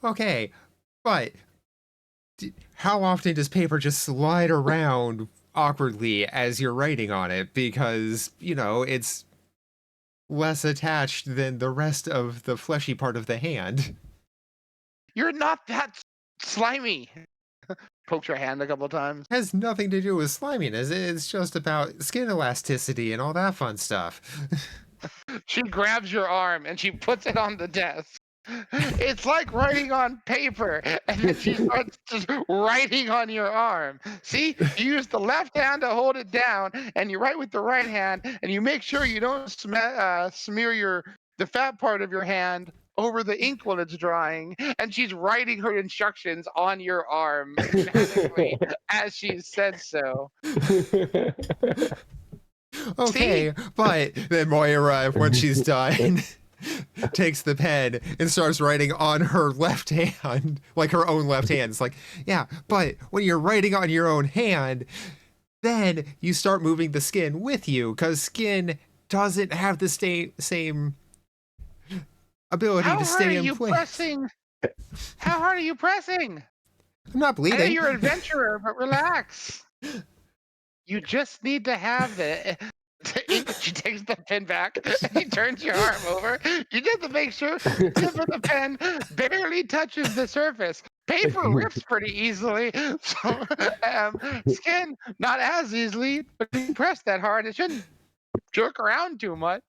Okay, but how often does paper just slide around awkwardly as you're writing on it? Because, it's less attached than the rest of the fleshy part of the hand. You're not that slimy. Pokes your hand a couple times. Has nothing to do with sliminess. It's just about skin elasticity and all that fun stuff. She grabs your arm and she puts it on the desk. It's like writing on paper, and then she starts just writing on your arm. See, you use the left hand to hold it down, and you write with the right hand, and you make sure you don't smear the fat part of your hand over the ink when it's drying. And she's writing her instructions on your arm phonetically as she said so. Okay, but then Moira, when she's done, takes the pen and starts writing on her left hand, like her own left hand. It's like, yeah, but when you're writing on your own hand, then you start moving the skin with you, because skin doesn't have the same ability How to hard stay are in you place. pressing? How hard are you pressing? I'm not I know bleeding. you're an adventurer, but relax. You just need to have the ink. She takes the pen back and he turns your arm over. You just have to make sure the tip of the pen barely touches the surface. Paper rips pretty easily, so skin not as easily. But if you press that hard, it shouldn't jerk around too much.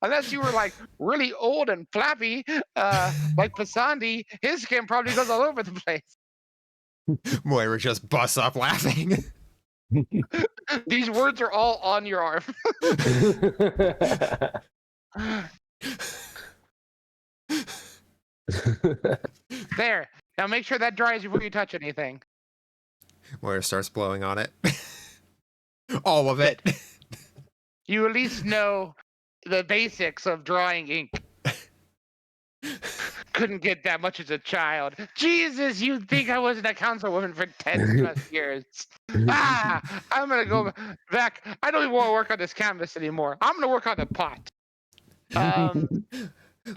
Unless you were like really old and flappy, like Pasandi, his skin probably goes all over the place. Moira just busts up laughing. These words are all on your arm. There. Now make sure that dries before you touch anything. Moira starts blowing on it. All of it. You at least know the basics of drawing ink. Couldn't get that much as a child. Jesus, you'd think I wasn't a councilwoman for 10 plus years. I'm gonna go back. I don't even want to work on this canvas anymore. I'm gonna work on the pot.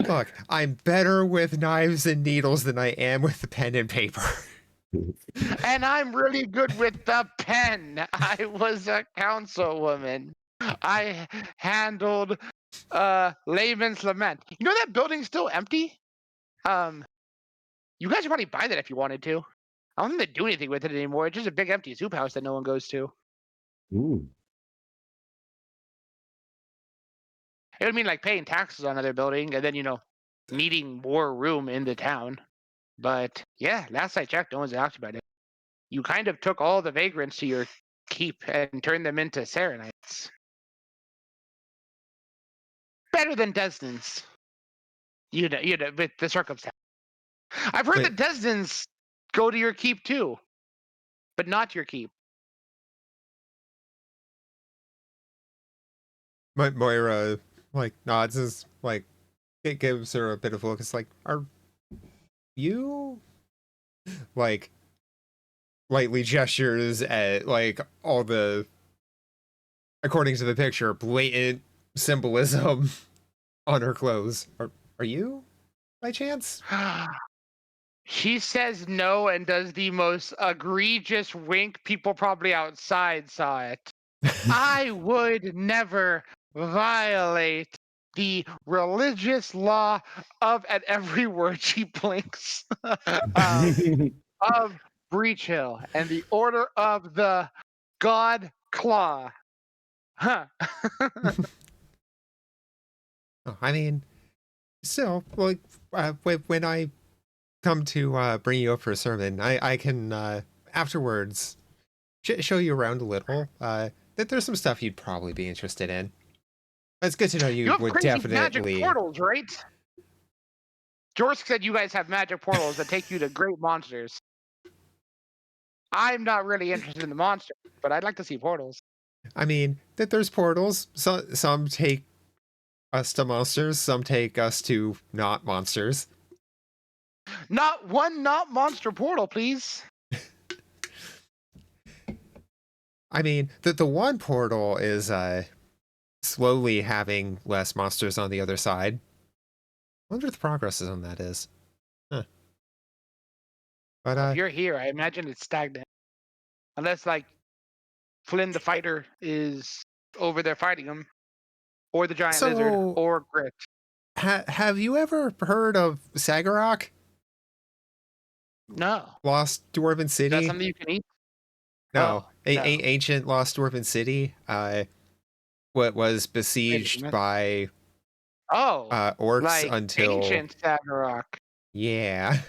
Look, I'm better with knives and needles than I am with the pen and paper. And I'm really good with the pen. I was a councilwoman. I handled Layman's Lament. You know that building's still empty? You guys should probably buy that if you wanted to. I don't think they do anything with it anymore. It's just a big empty soup house that no one goes to. Ooh. It would mean like paying taxes on another building and then, needing more room in the town. But yeah, last I checked, no one's asked about it. You kind of took all the vagrants to your keep and turned them into Serenites. Better than Desdens. With the circumstance. I've heard that Desdens go to your keep too, but not your keep. Moira nods, as it gives her a bit of a look. It's like, are you lightly gestures at all the, according to the picture, blatant symbolism on her clothes. Are you by chance? She says no and does the most egregious wink. People probably outside saw it. I would never violate the religious law of, at every word she blinks, of Breach Hill and the order of the God Claw. Huh. I mean, still, when I come to bring you up for a sermon, I can afterwards show you around a little. That there's some stuff you'd probably be interested in. It's good to know you have would crazy definitely magic portals, right? Jorsk said you guys have magic portals that take you to great monsters. I'm not really interested in the monsters, but I'd like to see portals. I mean, that there's portals. Some take us to monsters, some take us to not monsters. Not one not monster portal, please. I mean, the one portal is slowly having less monsters on the other side. I wonder what the progress on that is. Huh. But if you're here, I imagine it's stagnant. Unless Flynn the fighter is over there fighting him. Or the giant lizard, or Grit. Have you ever heard of Sagarok? No. Lost Dwarven City? Is that something you can eat? No. Oh, Ancient Lost Dwarven City. What was besieged by orcs until ancient Sagarok. Yeah.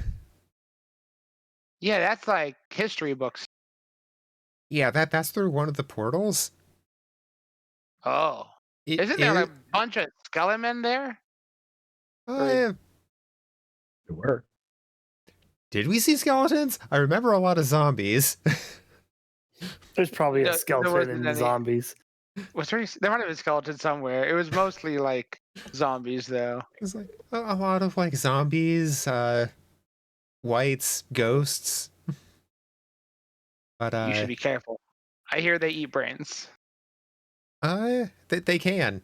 Yeah, that's like history books. Yeah, that's through one of the portals. Oh. Isn't there a bunch of skelemen there? There were. Did we see skeletons? I remember a lot of zombies. There's probably a skeleton in the zombies. There might have been skeletons somewhere. It was mostly like zombies, though. It's like a lot of like zombies, whites, ghosts. But You should be careful. I hear they eat brains. they can.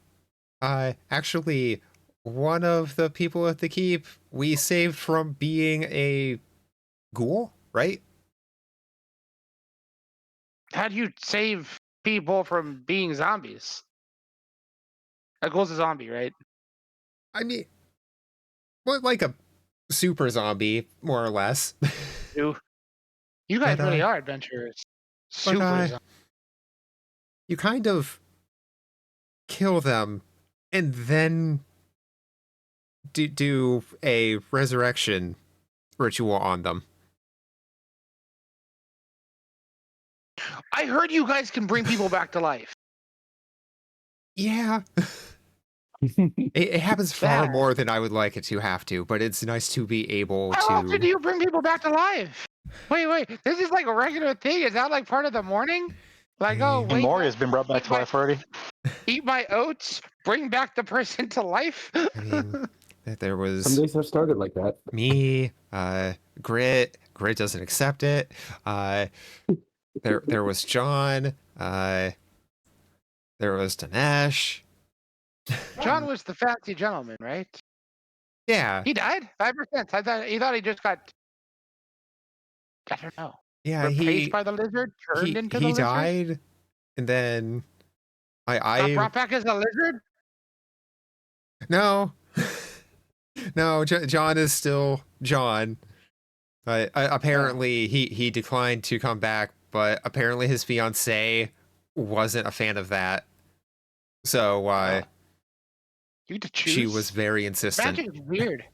Actually, one of the people at the keep we saved from being a ghoul, right? How do you save people from being zombies? A ghoul's a zombie, right? I mean, what, like a super zombie, more or less. You guys But, really are adventurers. but, Super zombie. you kind of kill them and then do a resurrection ritual on them. I heard you guys can bring people back to life. Yeah. It happens far Yeah. more than I would like it to have to, but it's nice to be able How often do to. you bring people back to life? Wait. This is like a regular thing. Is that like part of the morning? Like, oh, And wake Mori up, has been brought back eat to life already. eat my oats, bring back the person to life. I mean, there Some was days have started like that. me, Grit. Grit doesn't accept it. There was John. There was Dinesh. John was the fancy gentleman, right? Yeah, He died 5%. He thought he just got. I don't know. yeah. Replaced by the lizard, turned into the he lizard. died, and then Got I brought back as a lizard. no, no. John is still John. Apparently he declined to come back, but apparently his fiance wasn't a fan of that. So You get to choose. she was very insistent. Magic is weird.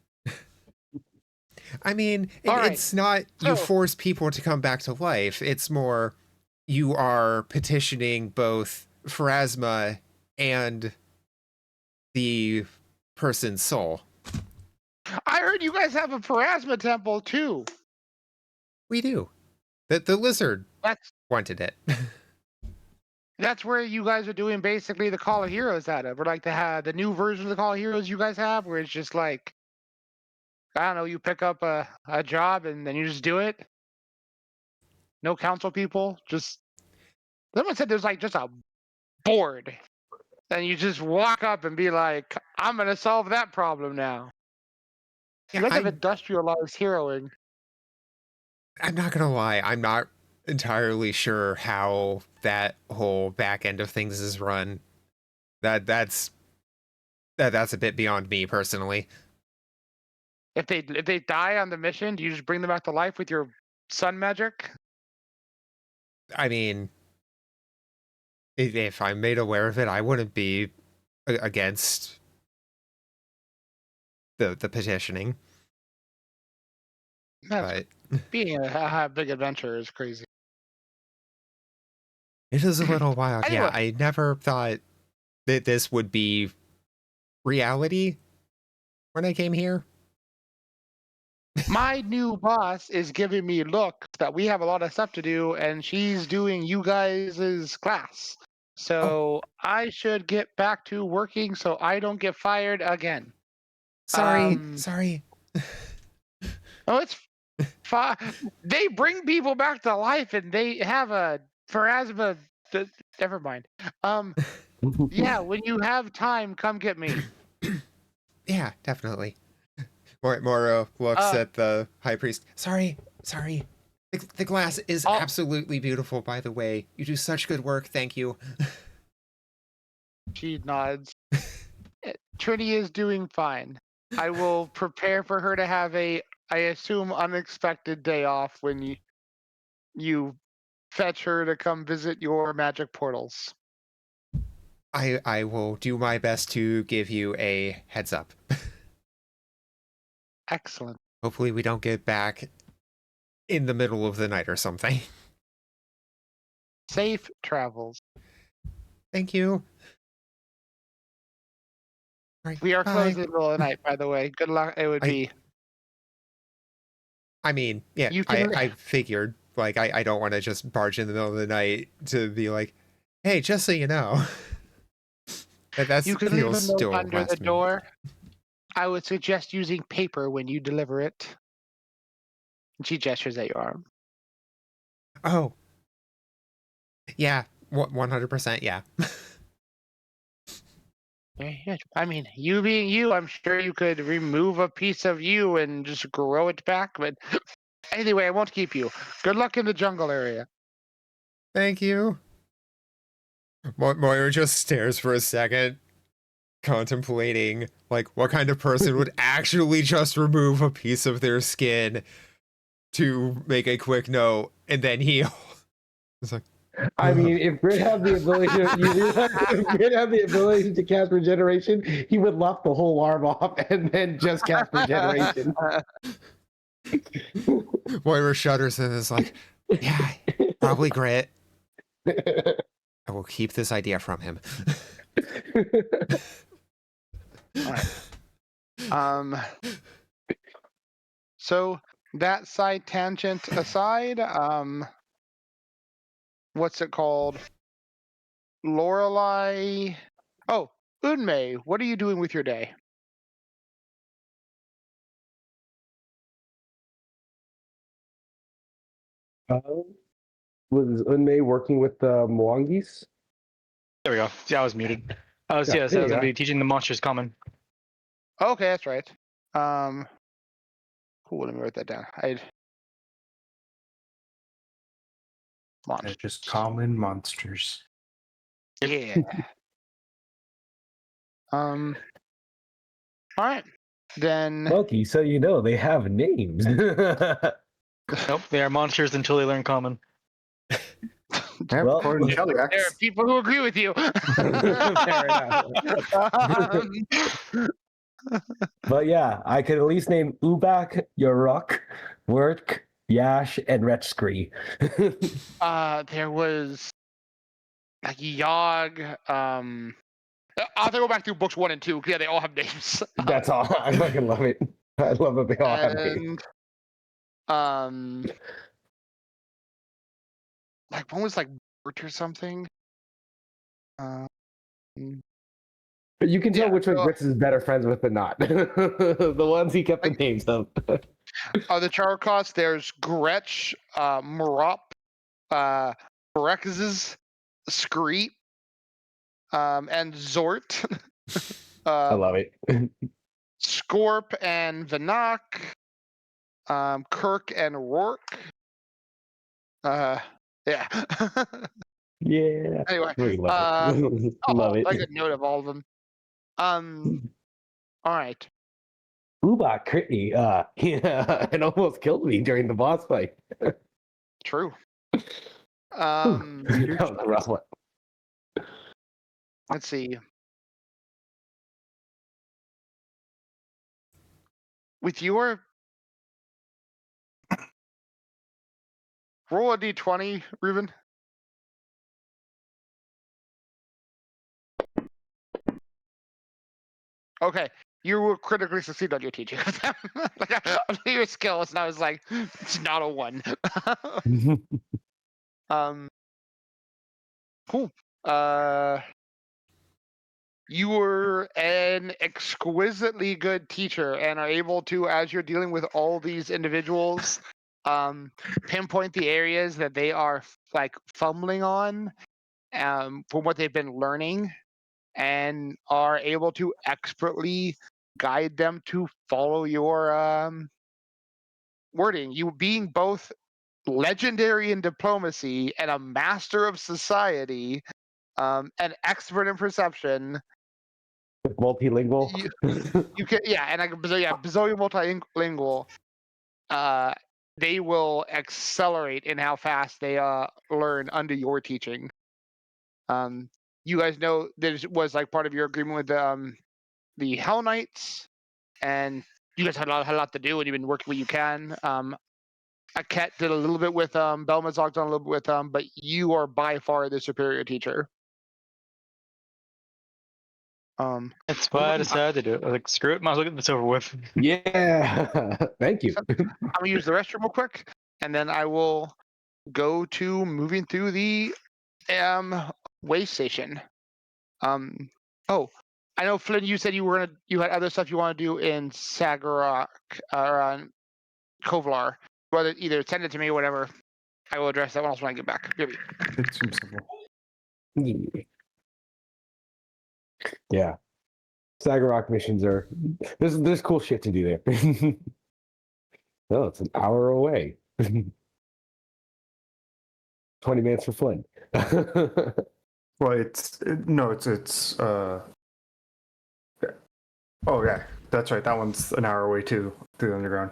I mean, All right, it's not so- you force people to come back to life. It's more you are petitioning both Pharasma and the person's soul. I heard you guys have a Pharasma temple too. We do. The lizard That's wanted it. that's where you guys are doing basically the Call of Heroes out of, or like the new version of the Call of Heroes you guys have, where it's just like, I don't know, you pick up a job and then you just do it. No council people, just someone said there's like just a board, and you just walk up and be like, I'm gonna solve that problem now. You guys have industrialized heroing. I'm not gonna lie, I'm not entirely sure how that whole back end of things is run. That's a bit beyond me personally. If they die on the mission, do you just bring them back to life with your sun magic? I mean, if I'm made aware of it, I wouldn't be against the petitioning. That's, But being a big adventure is crazy. it is a little wild. Anyway. Yeah, I never thought that this would be reality when I came here. My new boss is giving me looks that we have a lot of stuff to do, and she's doing you guys' class. So I should get back to working so I don't get fired again. Sorry. Oh, it's fine. They bring people back to life, and they have a Pharasma. Never mind. Yeah, when you have time, come get me. Yeah, definitely. Moro looks at the high priest. Sorry. The glass is absolutely beautiful, by the way. You do such good work. Thank you. She nods. Trini is doing fine. I will prepare for her to have I assume, unexpected day off when you fetch her to come visit your magic portals. I will do my best to give you a heads up. Excellent. Hopefully we don't get back in the middle of the night or something. Safe travels. Thank you. Right, We are bye. closed in the middle of the night, by the way. Good luck. It would be. I mean, yeah, You can- I figured, like, I don't want to just barge in the middle of the night to be like, hey, just so you know. That You can leave a feels note still under the last minute. door. I would suggest using paper when you deliver it. And she gestures at your arm. Oh. Yeah, 100%, yeah. Yeah, I mean, you being you, I'm sure you could remove a piece of you and just grow it back. But anyway, I won't keep you. Good luck in the jungle area. Thank you. Moira just stares for a second, contemplating, like, what kind of person would actually just remove a piece of their skin to make a quick note and then heal. It's like, I mean, if Grit had the ability to, you realize if Grit had the ability to cast regeneration, he would lop the whole arm off and then just cast regeneration. Moira shudders and is like, yeah, probably Grit. I will keep this idea from him. All right. So that side tangent aside, what's it called? Lorelei. Oh, Unmei, what are you doing with your day? Was Unmei working with the Mwangis? There we go. Yeah, I was muted. I was Yeah, I there was you gonna go. be teaching the monsters common. Okay, that's right. Cool. Let me write that down. They're just common monsters. Yeah. All right. Then. Monkey, so you know they have names. Nope, they are monsters until they learn common. Yeah, Well, according to There are Cheliax. people who agree with you. Fair enough. But yeah, I could at least name Ubak, Yoruk, Werk, Yash, and Retskri. There was like Yog. I'll have to go back through books 1 and 2. Yeah, they all have names. That's all. I fucking love it. I love that they all have names. And like one was like Bert or something. But you can tell yeah, which one so- Grits is better friends with than not. The ones he kept the names of. The Charcots, there's Gretch, Marop, Brexes, Screet, and Zort. I love it. Scorp and Vanak, Kirk and Rourke. Yeah. Yeah. Anyway, We love it. Love it. I got a note of all of them. All right. Ubak crit me. Yeah, and almost killed me during the boss fight. True. That was a rough one. Let's see. With your roll a d20, Ruben. Okay, you will critically succeed on your teaching of them. Like, I looked at your skills, and I was like, it's not a 1. Cool. You were an exquisitely good teacher and are able to, as you're dealing with all these individuals, pinpoint the areas that they are like fumbling on from what they've been learning, and are able to expertly guide them to follow your wording. You being both legendary in diplomacy and a master of society, an expert in perception. Multilingual. You can, yeah, and Bazillion multilingual. They will accelerate in how fast they learn under your teaching. You guys know that it was like part of your agreement with the Hell Knights, and you guys had a lot to do, and you've been working what you can. Aket did a little bit with Belmazog done a little bit with but you are by far the superior teacher. That's why I decided to do it. I was like, screw it, might as well get this over with. Yeah. Thank you. I'm gonna use the restroom real quick, and then I will go to moving through the way station. Oh, I know, Flynn. You said you had other stuff you want to do in Sagarok or on Kovlar. Whether either send it to me or whatever, I will address that one else when I get back. Maybe. It seems simple. Yeah. Sagarok missions are there's cool shit to do there. No, it's an hour away. 20 minutes for Flynn. Well, oh yeah, that's right. That one's an hour away too, through the underground.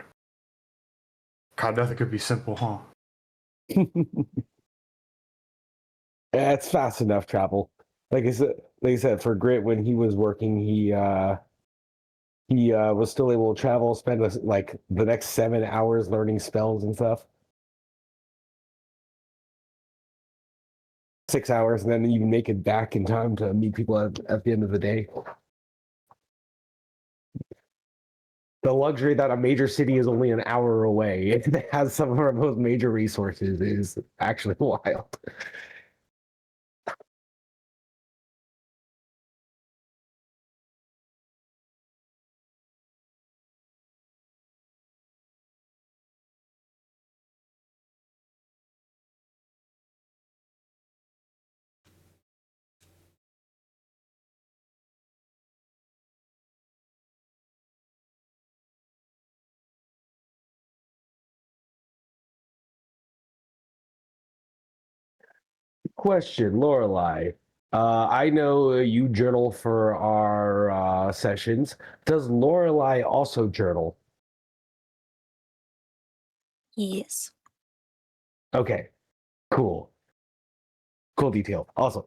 God, nothing could be simple, huh? Yeah, it's fast enough travel. Like I said, for Grit, when he was working, he was still able to travel, spend like the next 7 hours learning spells and stuff. 6 hours, and then you make it back in time to meet people at the end of the day. The luxury that a major city is only an hour away, it has some of our most major resources, is actually wild. Question, Lorelei. I know you journal for our sessions. Does Lorelei also journal? Yes. Okay, cool. Cool detail. Awesome.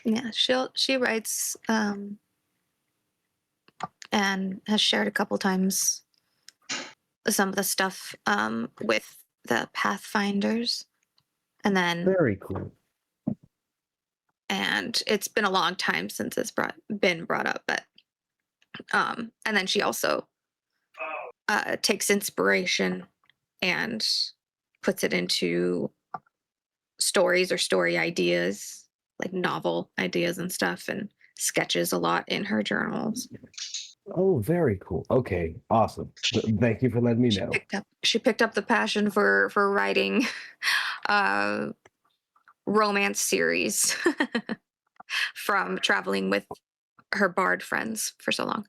Yeah, she writes and has shared a couple times some of the stuff with the Pathfinders. And then Very cool. and it's been a long time since it's been brought up, but and then she also takes inspiration and puts it into stories or story ideas, like novel ideas and stuff, and sketches a lot in her journals. Oh, very cool. Okay, awesome. Thank you for letting me know. She picked up the passion for writing romance series from traveling with her bard friends for so long.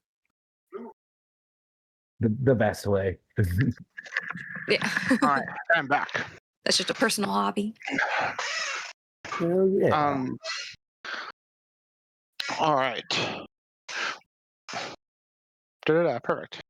The best way. Yeah. All right, I'm back. That's just a personal hobby. Well, yeah. All right. Perfect.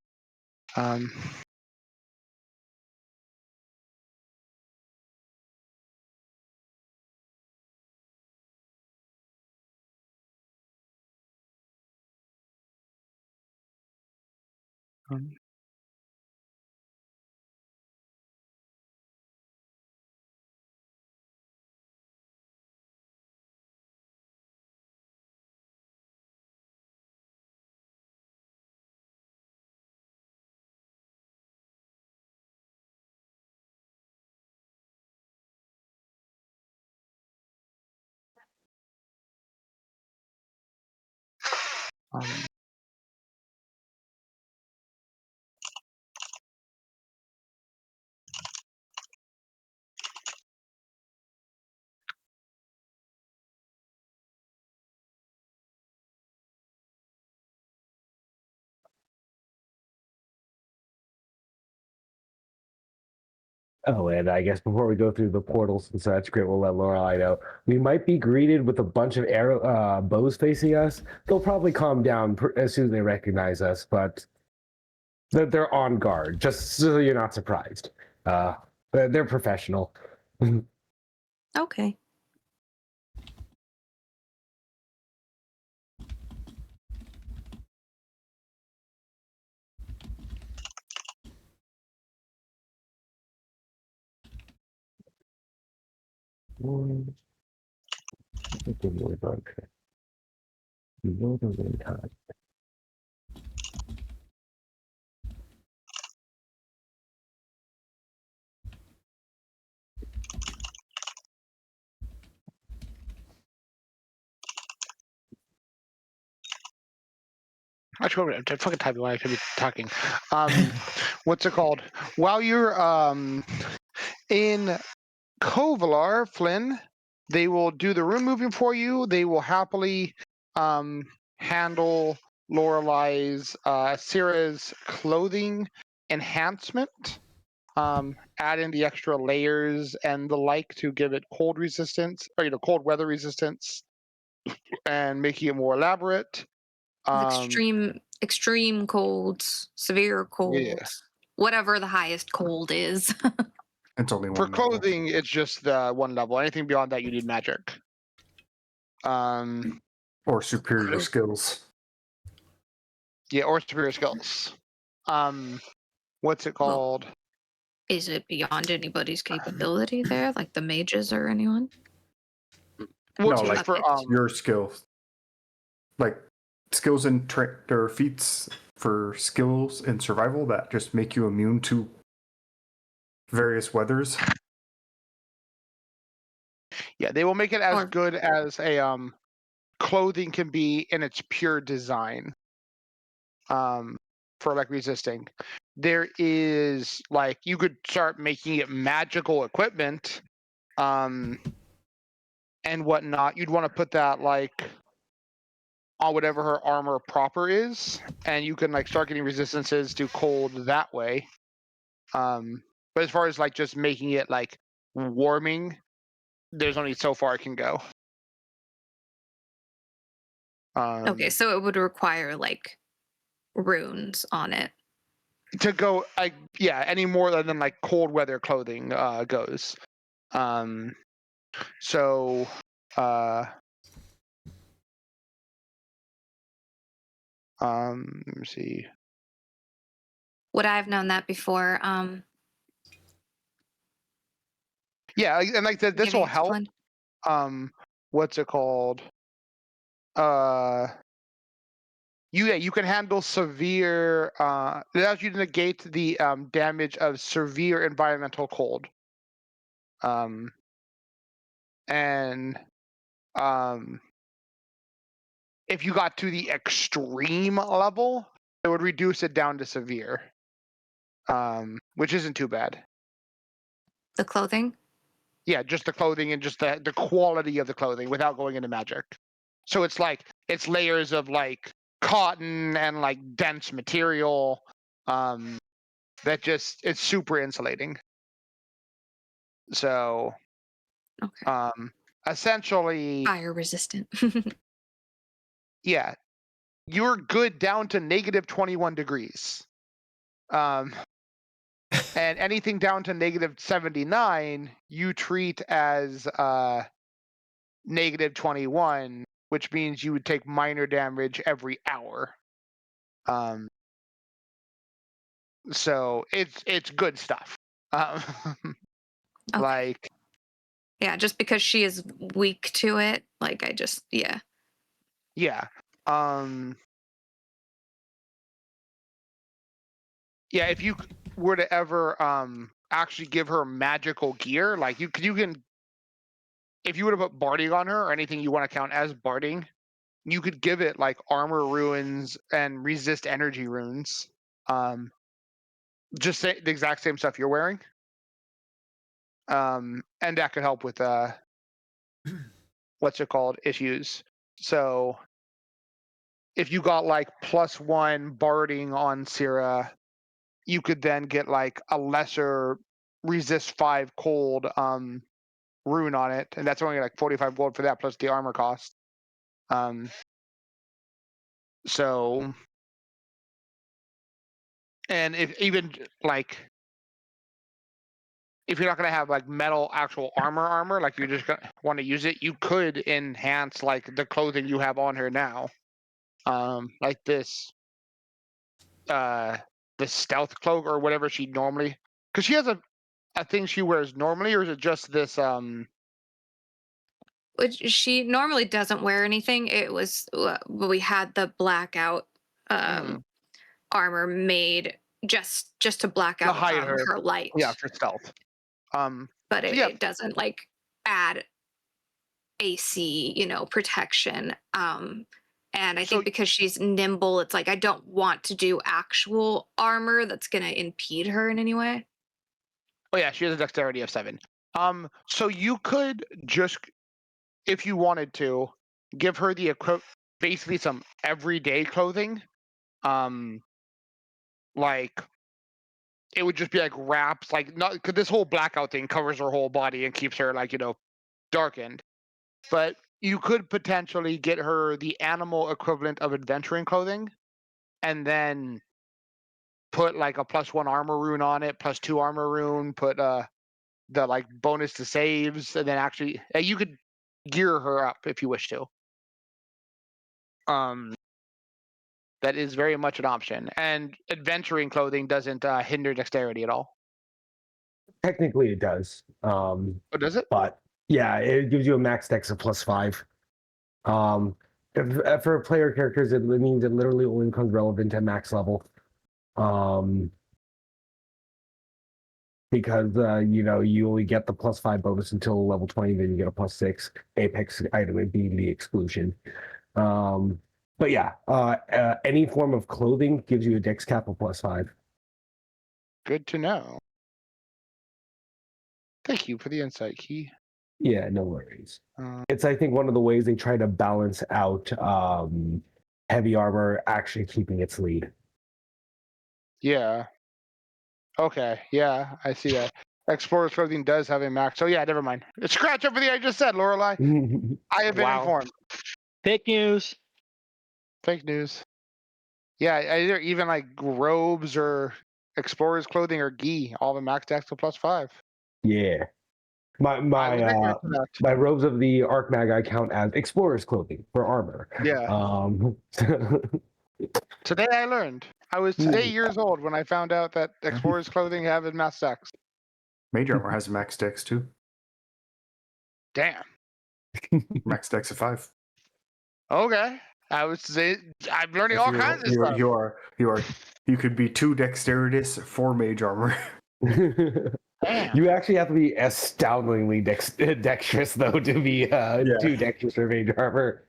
Oh, and I guess before we go through the portals and such, great, we'll let Lorelei know. We might be greeted with a bunch of bows facing us. They'll probably calm down as soon as they recognize us, but they're on guard, just so you're not surprised. They're professional. Okay. Actually, I'm fucking typing when I could be talking. What's it called? While you're in Kovalar, Flynn, they will do the room moving for you. They will happily handle Lorelai's Syrah's clothing enhancement. Add in the extra layers and the like to give it cold resistance, or cold weather resistance, and making it more elaborate. Extreme colds, severe colds, whatever the highest cold is. It's only one For level. clothing, it's just the one level. Anything beyond that, you need magic. Or superior skills. Yeah, or superior skills. What's it called? Well, is it beyond anybody's capability there, like the mages or anyone? Well, no, like for your skills, like skills and or feats for skills in survival that just make you immune to various weathers. Yeah, they will make it as good as a clothing can be in its pure design. For like resisting, there is like you could start making it magical equipment, and whatnot. You'd want to put that like on whatever her armor proper is, and you can like start getting resistances to cold that way. But as far as like just making it like warming, there's only so far it can go. Okay, so it would require like runes on it to go. Any more than like cold weather clothing goes. So. Let me see. Would I have known that before? Yeah, and like this will help. What's it called? You can handle severe. It allows you to negate the damage of severe environmental cold. And if you got to the extreme level, it would reduce it down to severe. Which isn't too bad. The clothing? Yeah, just the clothing and just the quality of the clothing without going into magic. So it's layers of like cotton and like dense material that just it's super insulating. So okay. Essentially fire resistant. Yeah. You're good down to negative 21 degrees. And anything down to negative 79 you treat as negative 21, which means you would take minor damage every hour. So it's good stuff. Okay. Like Yeah, just because she is weak to it, like yeah. Yeah, if you were to ever actually give her magical gear, like you can, if you were to put barding on her or anything you want to count as barding, you could give it like armor runes and resist energy runes. Just the exact same stuff you're wearing. And that could help with what's it called, issues. So if you got like +1 barding on Syrah, you could then get like a lesser resist 5 cold rune on it, and that's only like 45 gold for that plus the armor cost. So, and if even like if you're not gonna have like metal actual armor, like you're just gonna want to use it, you could enhance like the clothing you have on her now, like this, the stealth cloak or whatever she normally, because she has a thing she wears normally, or is it just this? Which she normally doesn't wear anything. It was we had the blackout armor made just to black out hide her light. Yeah, for stealth. But it doesn't like add AC, protection. And And I think because she's nimble, it's like I don't want to do actual armor that's going to impede her in any way. Oh yeah, she has a dexterity of 7. So you could just, if you wanted to, give her the basically some everyday clothing. Like it would just be like wraps, like not because this whole blackout thing covers her whole body and keeps her like darkened. But you could potentially get her the animal equivalent of adventuring clothing, and then put like a +1 armor rune on it, +2 armor rune, put the like bonus to saves, and then actually you could gear her up if you wish to. That is very much an option, and adventuring clothing doesn't hinder dexterity at all. Technically, it does. Oh, does it? But yeah, it gives you a max dex of +5. For player characters, it means it literally only becomes relevant at max level. Because you only get the +5 bonus until level 20, then you get a +6 apex item and being the exclusion. But yeah, any form of clothing gives you a dex cap of +5. Good to know. Thank you for the insight, Key. Yeah, no worries. It's, I think, one of the ways they try to balance out heavy armor actually keeping its lead. Yeah. Okay. Yeah, I see that. Explorer's clothing does have a max. So yeah, never mind. Scratch everything I just said, Lorelai. I have been informed. Fake news. Fake news. Yeah, either even like robes or explorer's clothing or gi, all the max dex to +5. Yeah. My robes of the Archmag I count as explorer's clothing for armor. Yeah. Today I learned. I was today years old when I found out that explorer's clothing have a max dex. Mage armor has a max dex too. Damn. Max dex of 5. Okay. I'm learning all kinds of stuff. You could be 2 dexterous for mage armor. Damn. You actually have to be astoundingly dexterous though to be 2 dexterous for mage armor.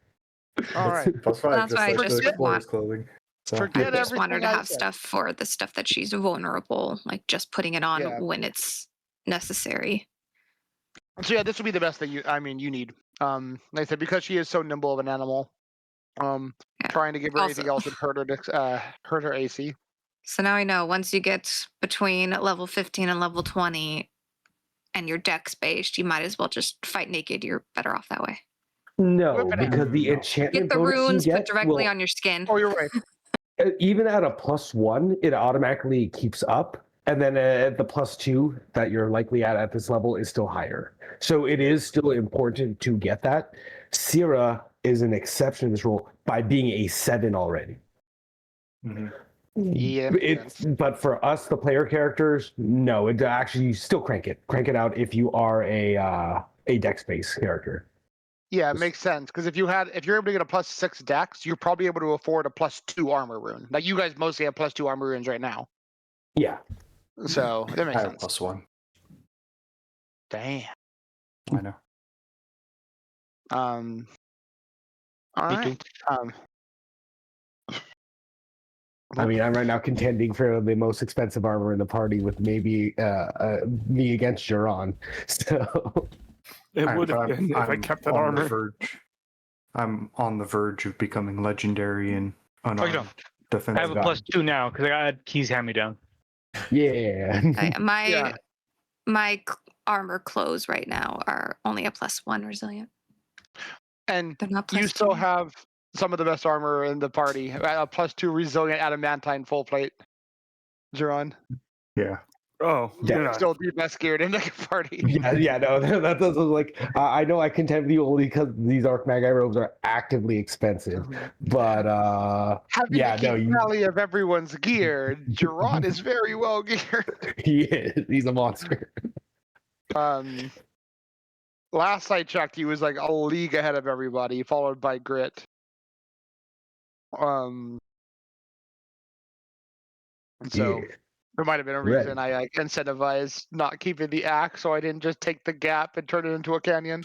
All right. +5, That's why I just like just the explorer's clothing. So, forget I just want her everything to I have said. stuff for the stuff that she's vulnerable, like just putting it on Yeah. when it's necessary. So yeah, this would be the best thing you need. Like I said, because she is so nimble of an animal. Trying to give her anything else would hurt her AC. So now I know once you get between level 15 and level 20 and you're dex based, you might as well just fight naked. You're better off that way. No, because the enchantment Get the bonus runes you put get directly on your skin. Oh, you're right. Even at a +1, it automatically keeps up. And then the +2 that you're likely at this level is still higher. So it is still important to get that. Syrah is an exception to this rule by being a 7 already. Mm-hmm. Yeah. But for us, the player characters, no, it actually still crank it out if you are a dex-based character. Yeah, it makes sense because if you're able to get a +6 dex, you're probably able to afford a +2 armor rune. Like you guys mostly have +2 armor runes right now. Yeah. So that makes I have sense. +1. Damn. I know. All right. I mean, I'm right now contending for the most expensive armor in the party with maybe me against Juron. So it would have been if I kept that armor. I'm on the verge of becoming legendary in unarmed defense. I have a +2 now because I got Key's hand-me-down. Yeah. My armor clothes right now are only a +1 resilient. And they're not you still +2. have some of the best armor in the party. A +2 resilient adamantine full plate. Juron. Yeah. Oh, yeah. Still the best geared in the party. Yeah, no, that doesn't like. I know I contend with you only because these Archmagi robes are actively expensive, but having the tally of everyone's gear, Juron is very well geared. He is. He's a monster. Last I checked, he was like a league ahead of everybody, followed by Grit. So there might have been a reason I incentivized not keeping the axe, so I didn't just take the gap and turn it into a canyon.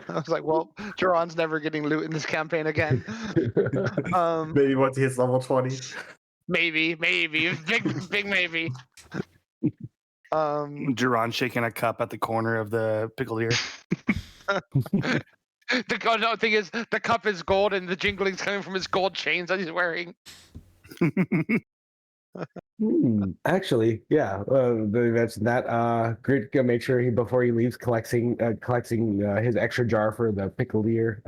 I was like, well, Duran's never getting loot in this campaign again. Maybe once he hits level 20. Maybe, big maybe. Duran shaking a cup at the corner of the pickled ear. The thing is, the cup is gold, and the jingling's coming from his gold chains that he's wearing. Actually, yeah, they mentioned that. Grit gonna make sure before he leaves collecting his extra jar for the pickled ear,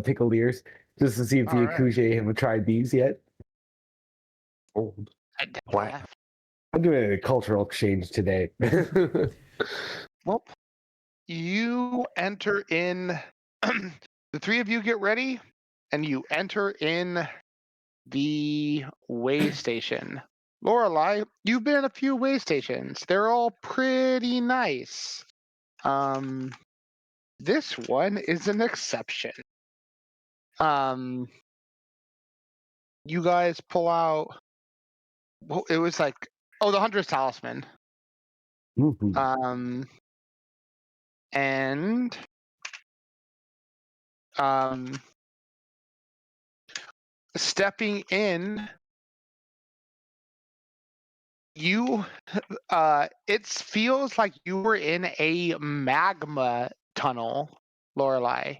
pickled ears, just to see if the All right. Akuji have tried these yet. Old. I definitely Black. have. I'm doing a cultural exchange today. Well, you enter in. The three of you get ready, and you enter in the way station. Lorelei, you've been in a few way stations. They're all pretty nice. This one is an exception. You guys pull out. Well, it was like, the Hunter's Talisman. And stepping in, it feels like you were in a magma tunnel, Lorelei.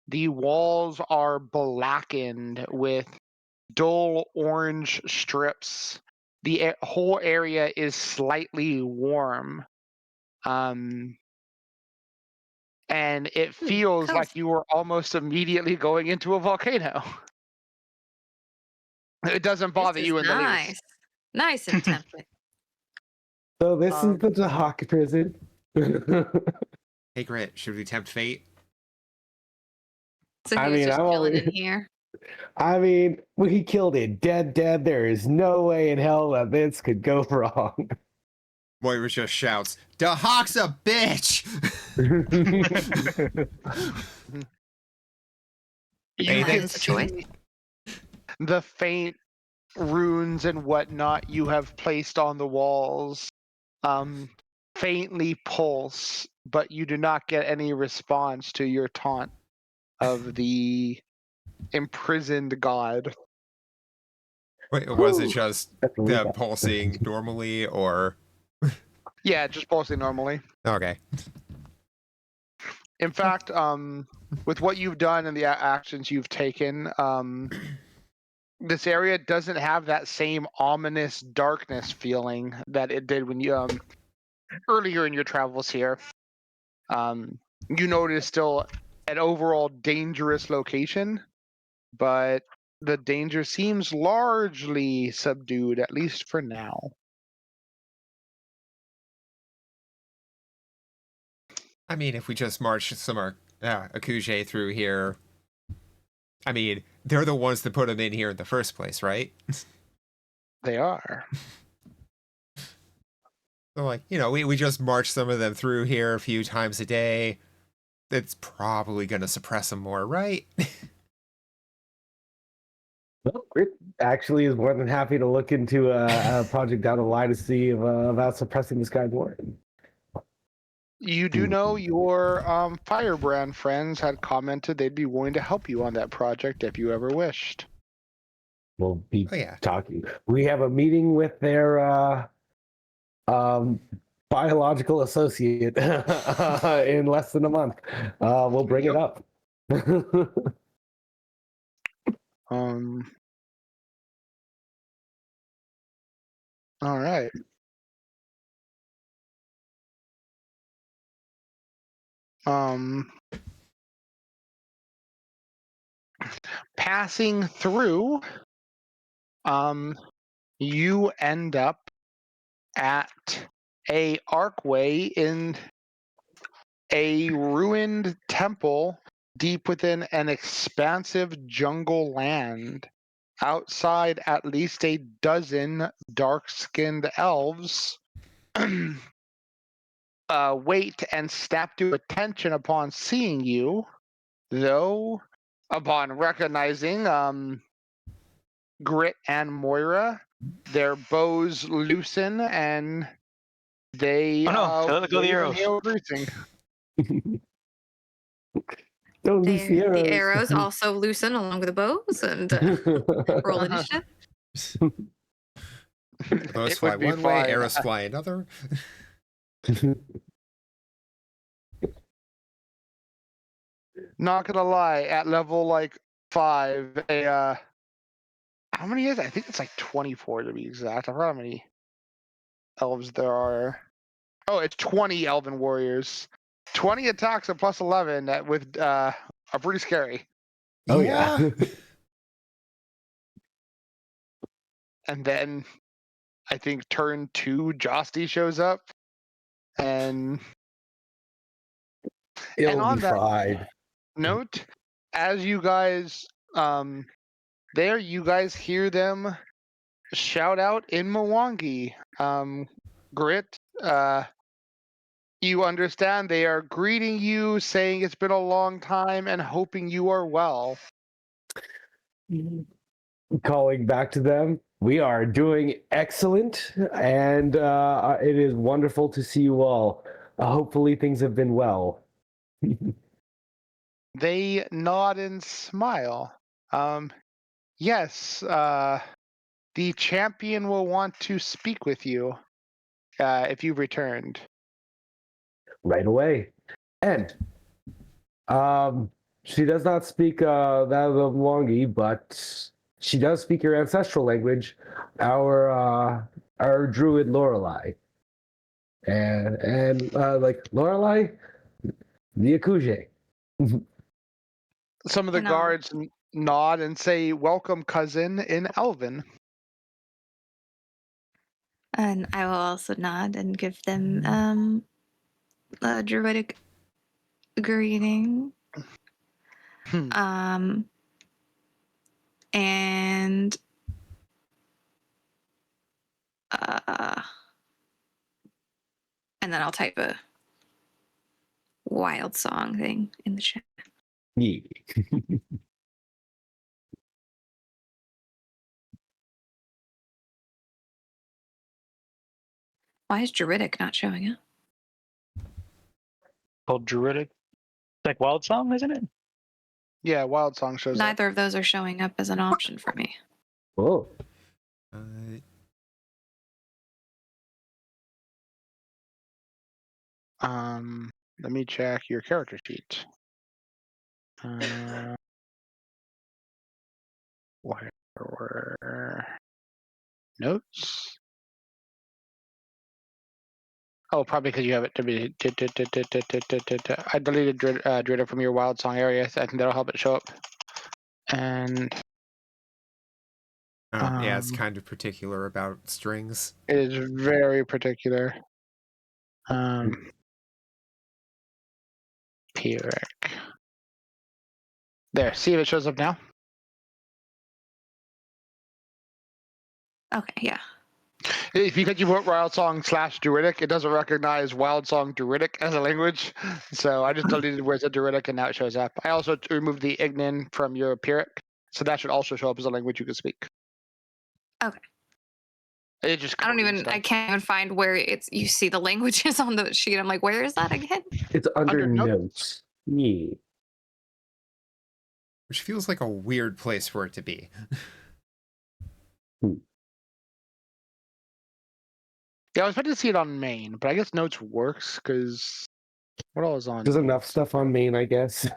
The walls are blackened with dull orange strips. The whole area is slightly warm. And it feels like you were almost immediately going into a volcano. It doesn't bother you in the least. Nice and tempting. So this is the Hawk prison. Hey, Grit, should we tempt fate? So he was just chilling in here. I mean, we killed it dead. There is no way in hell that this could go wrong. Moira just shouts, "The Hawk's a bitch!" You Anything? can see the faint runes and whatnot you have placed on the walls faintly pulse, but you do not get any response to your taunt of the imprisoned god. Wait, was it just the pulsing normally, or? Yeah, just pulsing normally. Okay. In fact, with what you've done and the actions you've taken, this area doesn't have that same ominous darkness feeling that it did when you earlier in your travels here. You notice still an overall dangerous location, but the danger seems largely subdued, at least for now. I mean, if we just march some Akuje through here, I mean, they're the ones that put them in here in the first place, right? They are. So, like, we just march some of them through here a few times a day. It's probably going to suppress them more, right? Well, Grit actually is more than happy to look into a project down the line to see about suppressing this guy more. You do know your Firebrand friends had commented they'd be willing to help you on that project if you ever wished. We'll be talking. We have a meeting with their biological associate in less than a month. We'll bring it up. All right. Passing through, you end up at a archway in a ruined temple deep within an expansive jungle land. Outside, at least a dozen dark-skinned elves wait and snap to attention upon seeing you, though upon recognizing Grit and Moira, their bows loosen and they Oh no, go the arrows. hail greeting. Don't lose the arrows. The arrows also loosen along with the bows and roll initiative. Bows It fly would be one way, fine. arrows fly another. Not gonna lie, at level like 5, how many is it? I think it's like 24 to be exact. I forgot how many elves there are. Oh, it's 20 elven warriors. 20 attacks at plus 11 that with are pretty scary. Oh, yeah. And then I think turn 2 Josty shows up. And It'll on be that fine. note, as you guys there you guys hear them shout out in Mwangi. Grit, you understand they are greeting you, saying it's been a long time and hoping you are well. Calling back to them, we are doing excellent, and it is wonderful to see you all. Hopefully, things have been well. They nod and smile. Yes, the champion will want to speak with you if you've returned. Right away. And she does not speak that of Longi, but she does speak your ancestral language, our druid Lorelei. And like Lorelei, the Akuje. Some of the And guards nod and say, "Welcome, cousin," in Elven. And I will also nod and give them a druidic greeting. Hmm. And then I'll type a wild song thing in the chat. Yeah. Why is druidic not showing up? Called Druidic. Like Wild Song, isn't it? Yeah, Wild Song shows up. Neither of those are showing up as an option for me. Oh. Let me check your character sheet. Where were notes? Oh, probably because you have it to be. I deleted Druida from your Wild Song area, so I think that'll help it show up. And Yeah, it's kind of particular about strings. it is very particular. Pyrrhic. There, see if it shows up now. Okay, yeah. If you put Wild Song / Druidic, it doesn't recognize Wild Song Druidic as a language. So I just deleted where it's a Druidic and now it shows up. I also removed the Ignin from your Pyrrhic, so that should also show up as a language you can speak. Okay. It just I can't even find where you see the languages on the sheet. I'm like, where is that again? It's under notes. notes. Yeah. Which feels like a weird place for it to be. Yeah, I was expecting to see it on main, but I guess notes works because what all is on? There's enough stuff on main, I guess.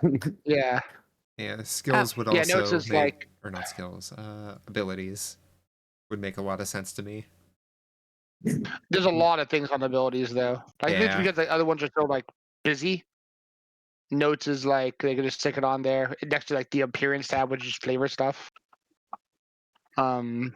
Yeah. Yeah, skills would Yeah, also notes is make, or not skills, abilities would make a lot of sense to me. There's a lot of things on abilities though. I think it's Yeah. because the other ones are so like busy. Notes is like they can just stick it on there next to like the appearance tab, which is flavor stuff. But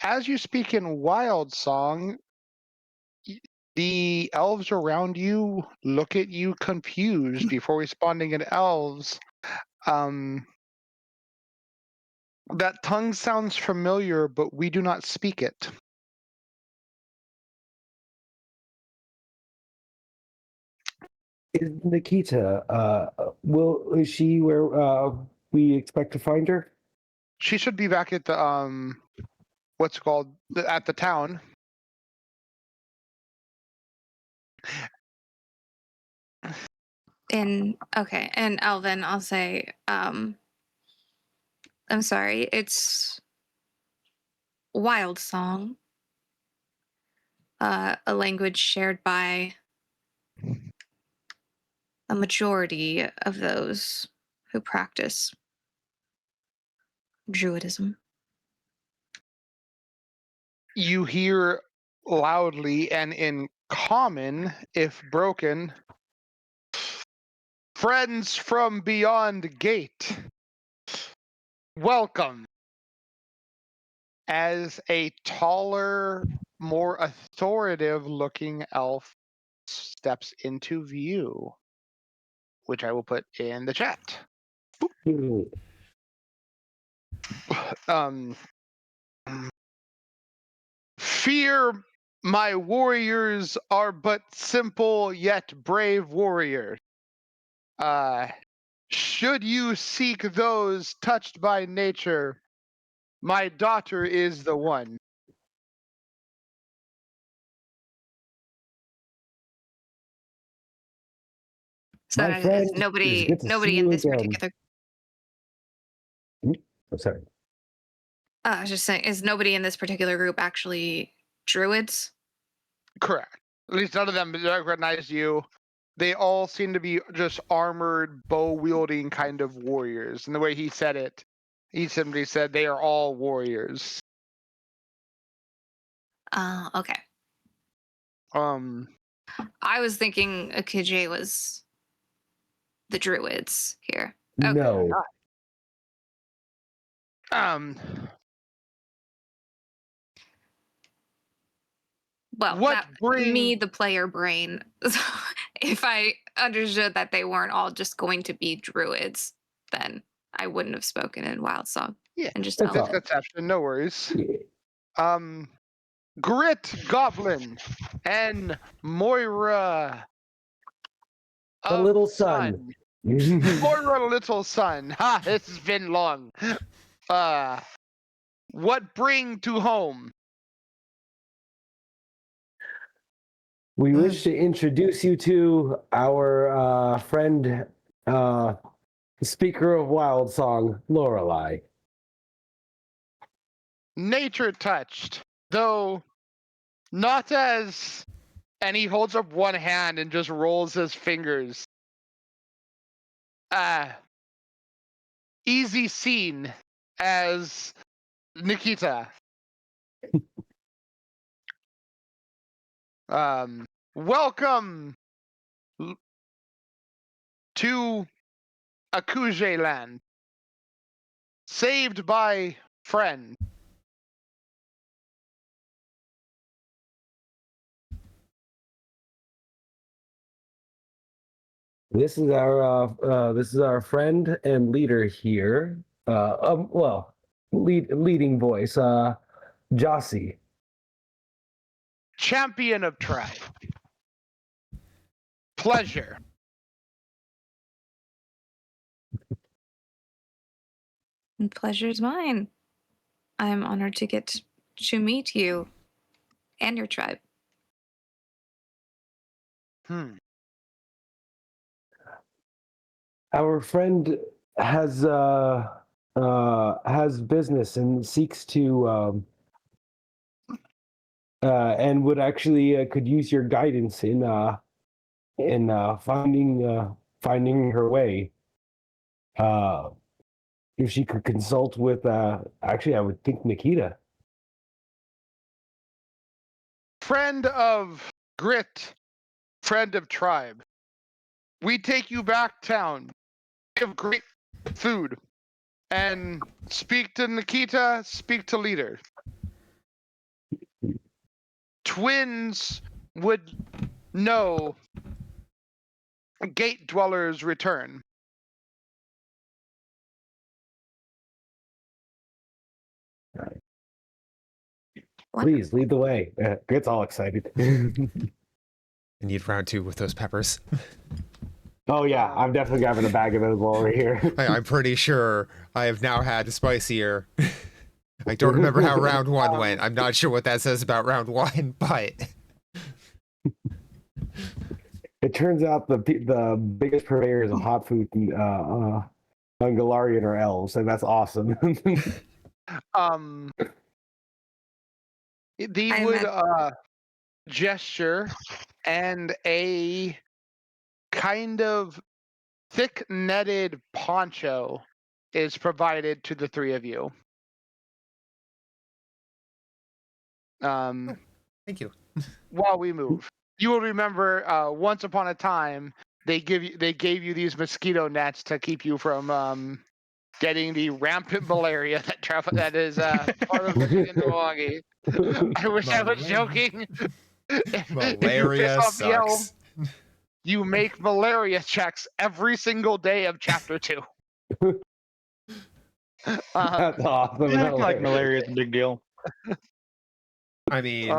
As you speak in Wild Song, the elves around you look at you confused before responding in elves. That tongue sounds familiar, but we do not speak it. Is Nikita, is she where we expect to find her? She should be back at the what's it called, at the town. And Alvin, I'll say, I'm sorry, it's Wild Song, a language shared by a majority of those who practice Druidism. You hear loudly and in common, if broken, friends from beyond gate, welcome. As a taller, more authoritative looking elf steps into view, which I will put in the chat. Fear my warriors are but simple yet brave warriors. Should you seek those touched by nature, my daughter is the one. So My that friend, is it's nobody good to see in you this again. particular. I'm sorry. I was just saying, is nobody in this particular group actually druids? Correct. At least none of them recognize you. They all seem to be just armored, bow-wielding kind of warriors. And the way he said it, he simply said they are all warriors. Okay. I was thinking Akije was the druids here. Okay. No. Well, what me, the player brain, if I understood that they weren't all just going to be druids, then I wouldn't have spoken in Wild Song. Yeah, and just that's tell all. Misconception, no worries. Yeah. Grit Goblin and Moira The of little son. Moira Little Son. Ha, this has been long. What bring to home? We wish to introduce you to our friend, speaker of Wild Song, Lorelei. Nature touched, though not as. And he holds up one hand and just rolls his fingers. Easy seen as Nikita. Welcome to Akuje land. Saved by friend. This is our friend and leader here. Leading voice, Jossie. Champion of tribe. Pleasure. And pleasure's mine. I'm honored to get to meet you and your tribe. Our friend has business and seeks to and would actually could use your guidance in finding her way. If she could consult with actually, I would think Nikita. Friend of grit, friend of tribe. We take you back town. We have great food. and speak to Nikita, speak to leader. Twins would know gate dwellers return. Please lead the way. Grit's all excited. I need round 2 with those peppers. Oh yeah, I'm definitely grabbing a bag of those while we're here. I'm pretty sure I have now had spicier. I don't remember how round 1 went. I'm not sure what that says about round 1, but It turns out the biggest purveyors of hot food on Galarian are elves, and that's awesome. They would gesture, and a kind of thick netted poncho is provided to the three of you. thank you. While we move, you will remember once upon a time they gave you these mosquito nets to keep you from getting the rampant malaria that is part of living in Milwaukee. I wish I was joking. Malaria sucks. You make malaria checks every single day of chapter 2. That's awesome. Yeah, like malaria is a big deal. I mean,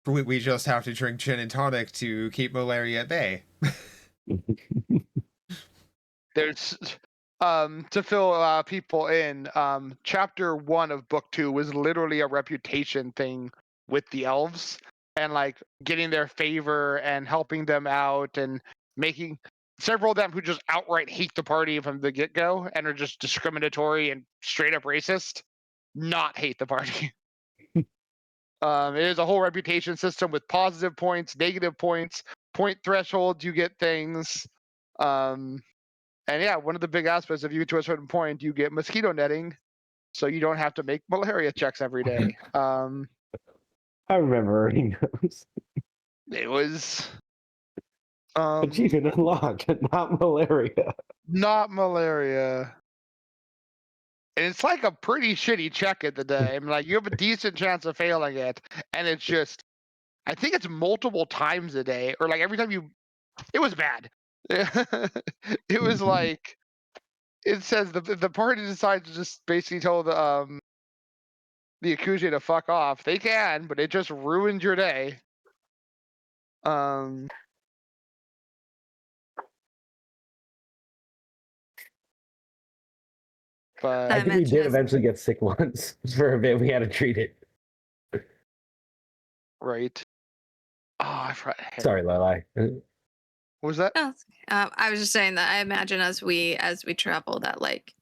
we just have to drink gin and tonic to keep malaria at bay. There's to fill people in. Chapter 1 of book 2 was literally a reputation thing with the elves, and like getting their favor and helping them out, and making several of them who just outright hate the party from the get-go and are just discriminatory and straight up racist, not hate the party. It is a whole reputation system with positive points, negative points, point thresholds. You get things. And yeah, one of the big aspects, if you get to a certain point, you get mosquito netting, so you don't have to make malaria checks every day. I remember reading those. It was Achievement unlocked, not malaria. not malaria. And it's like a pretty shitty check at the day. I mean, like, you have a decent chance of failing it, and it's just, I think it's multiple times a day, or like every time you, it was bad. It was like, it says the party decides to just basically tell the Akuji to fuck off. They can, but it just ruined your day. But I think we did eventually get sick once for a bit. We had to treat it. right. Oh, I forgot. Sorry, Lili. What was that? Oh, I was just saying that I imagine as we travel that like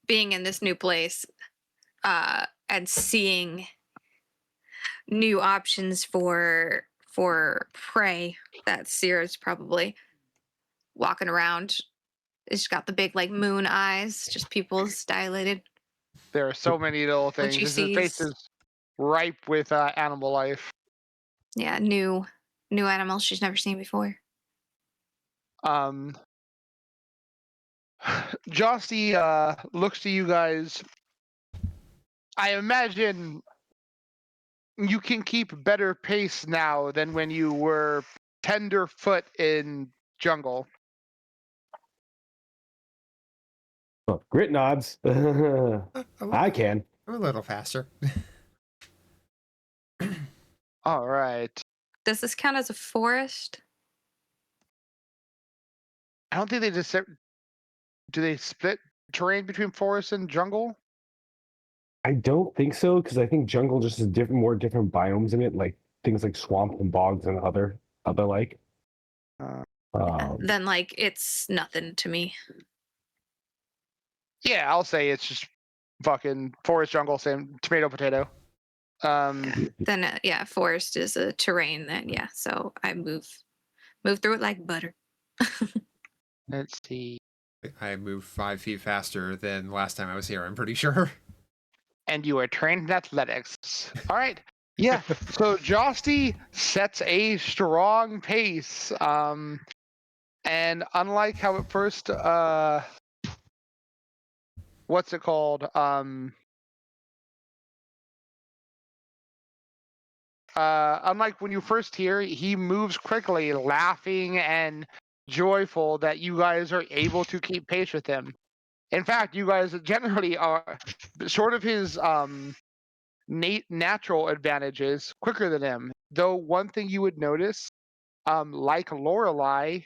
being in this new place and seeing new options for prey that Sierra's probably walking around. It's got the big like moon eyes, just pupils dilated. There are so many little When things. she This place sees- is ripe with animal life. Yeah, new animals she's never seen before. Josty looks to you guys. I imagine you can keep better pace now than when you were tenderfoot in jungle. Oh, Grit nods. I can. I'm a little faster. All right. Does this count as a forest? I don't think they just do they split terrain between forest and jungle? I don't think so, because I think jungle just has more different biomes in it, like things like swamp and bogs and other like. Then like it's nothing to me. Yeah, I'll say it's just fucking forest, jungle, same tomato, potato. Then yeah, forest is a terrain. Then yeah, so I move through it like butter. Let's see. I move 5 feet faster than last time I was here, I'm pretty sure. And you are trained in athletics. All right. Yeah. So Josty sets a strong pace. And unlike how it first what's it called? Unlike when you first hear, he moves quickly, laughing and joyful that you guys are able to keep pace with him. In fact, you guys generally are sort of his natural advantages quicker than him. Though one thing you would notice, like Lorelei,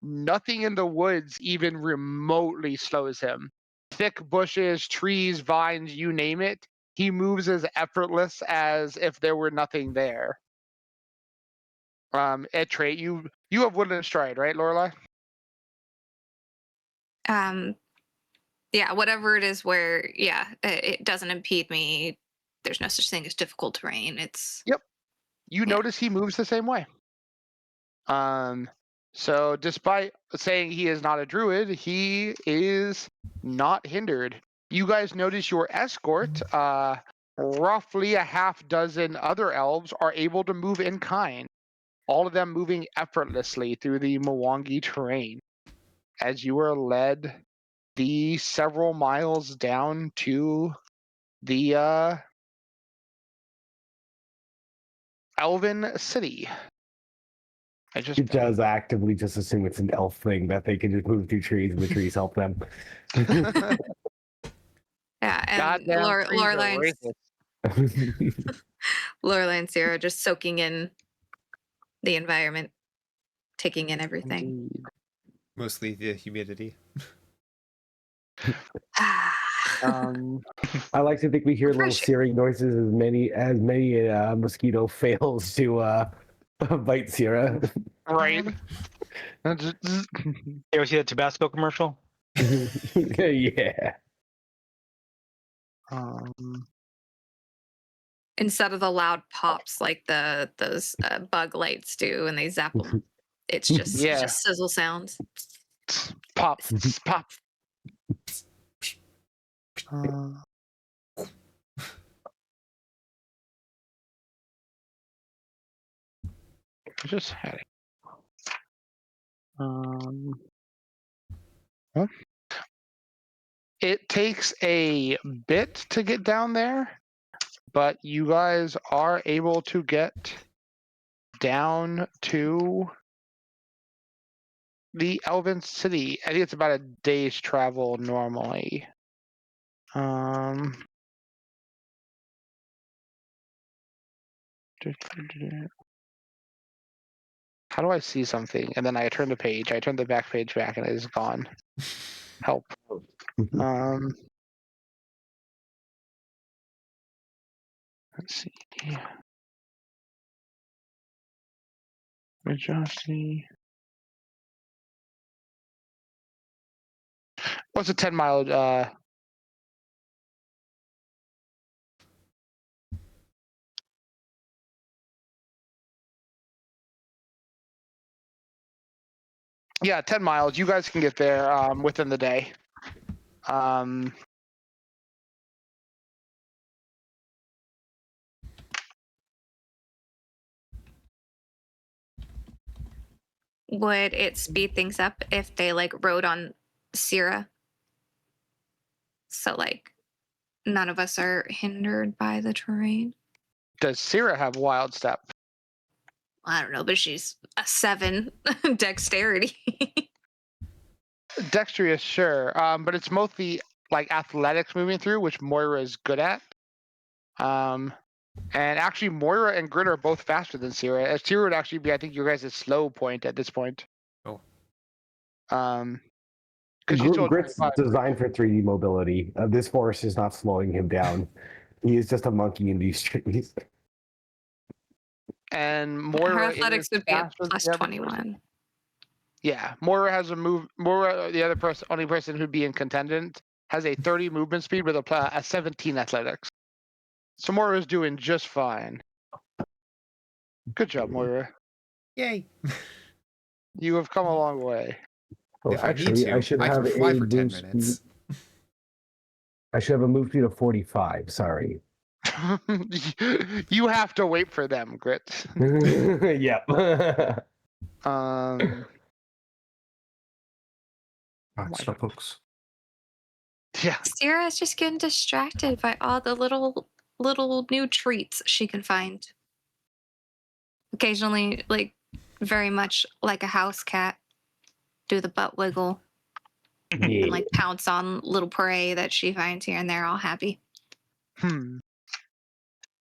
nothing in the woods even remotely slows him. Thick bushes, trees, vines, you name it, he moves as effortless as if there were nothing there. Ed trait, you have woodland stride, right, Lorelei? Yeah, whatever it is where, yeah, it doesn't impede me. There's no such thing as difficult terrain. It's Yep. You Yeah. notice he moves the same way. So despite saying he is not a druid, he is not hindered. You guys notice your escort, roughly a half dozen other elves are able to move in kind, all of them moving effortlessly through the Mwangi terrain as you are led the several miles down to the Elven City. It does actively just assume it's an elf thing that they can just move through trees and the trees help them. Yeah, and Goddamn trees are Lorelei racist. and Sarah just soaking in the environment, taking in everything. Indeed. Mostly the humidity. I like to think we hear little Fresh- searing noises as many mosquito fails to bite Sierra. Right. You ever see that Tabasco commercial? Yeah. Instead of the loud pops like those bug lights do, and they zap them, it's just sizzle sounds. Pop, pop. Just had it. It takes a bit to get down there, but you guys are able to get down to the Elven City. I think it's about a day's travel normally. How do I see something? And then I turn the page. I turn the back page back and it is gone. Help. Let's see. Majesty. What's a 10-mile yeah, 10 miles. You guys can get there within the day. Would it speed things up if they like rode on Syrah? So like none of us are hindered by the terrain. Does Syrah have wild step? I don't know, but she's a 7 dexterity. Dexterous, sure. But it's mostly like athletics moving through, which Moira is good at. And actually, Moira and Grit are both faster than Syrah. Syrah would actually be, I think, your guys' slow point at this point. Oh. Because Grit's designed for 3D mobility. This force is not slowing him down. He is just a monkey in these trees. And Moira, her athletics would be a plus 21. Person. Yeah, Moira has a move. Moira, the other person, only person who'd be in contendant, has a 30 movement speed with a 17 athletics. So Moira's doing just fine. Good job, Moira. Yay! You have come a long way. Oh, If actually, I need to, I should have can fly a for 10 move minutes. I should have a move speed of 45. Sorry. You have to wait for them, Grit. Yep. Slowpokes. Yeah. Sierra's just getting distracted by all the little new treats she can find. Occasionally, like very much like a house cat, do the butt wiggle Yeah. and like pounce on little prey that she finds here and there, all happy.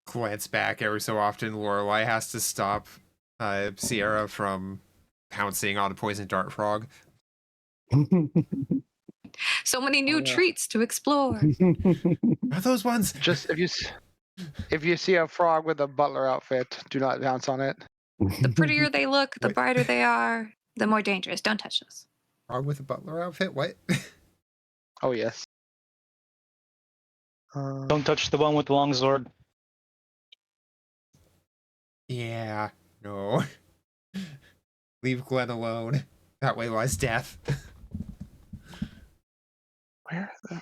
Glance back every so often. Lorelai has to stop Sierra from pouncing on a poison dart frog. So many new yeah. treats to explore. Are those ones? Just if you see a frog with a butler outfit, do not pounce on it. The prettier they look, the Wait. brighter they are, the more dangerous. Don't touch those. Frog with a butler outfit? What? Oh yes. Don't touch the one with the long sword. Yeah. No. Leave Glenn alone. That way lies death. Where the?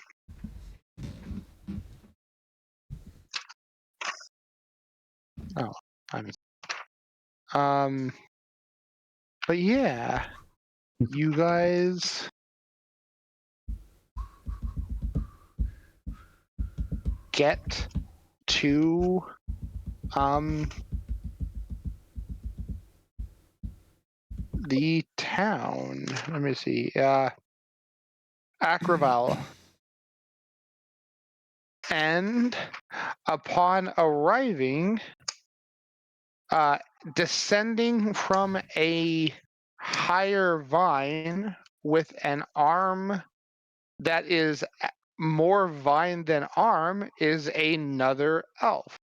Oh, but yeah, you guys get to the town. Let me see. Akraval. And upon arriving, descending from a higher vine with an arm that is more vine than arm is another elf.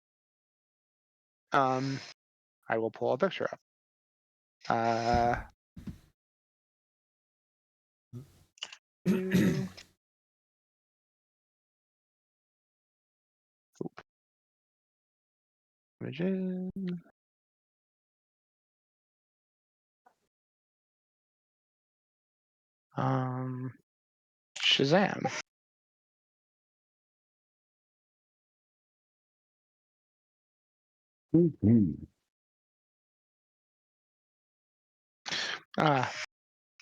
I will pull a picture up. Images. Shazam.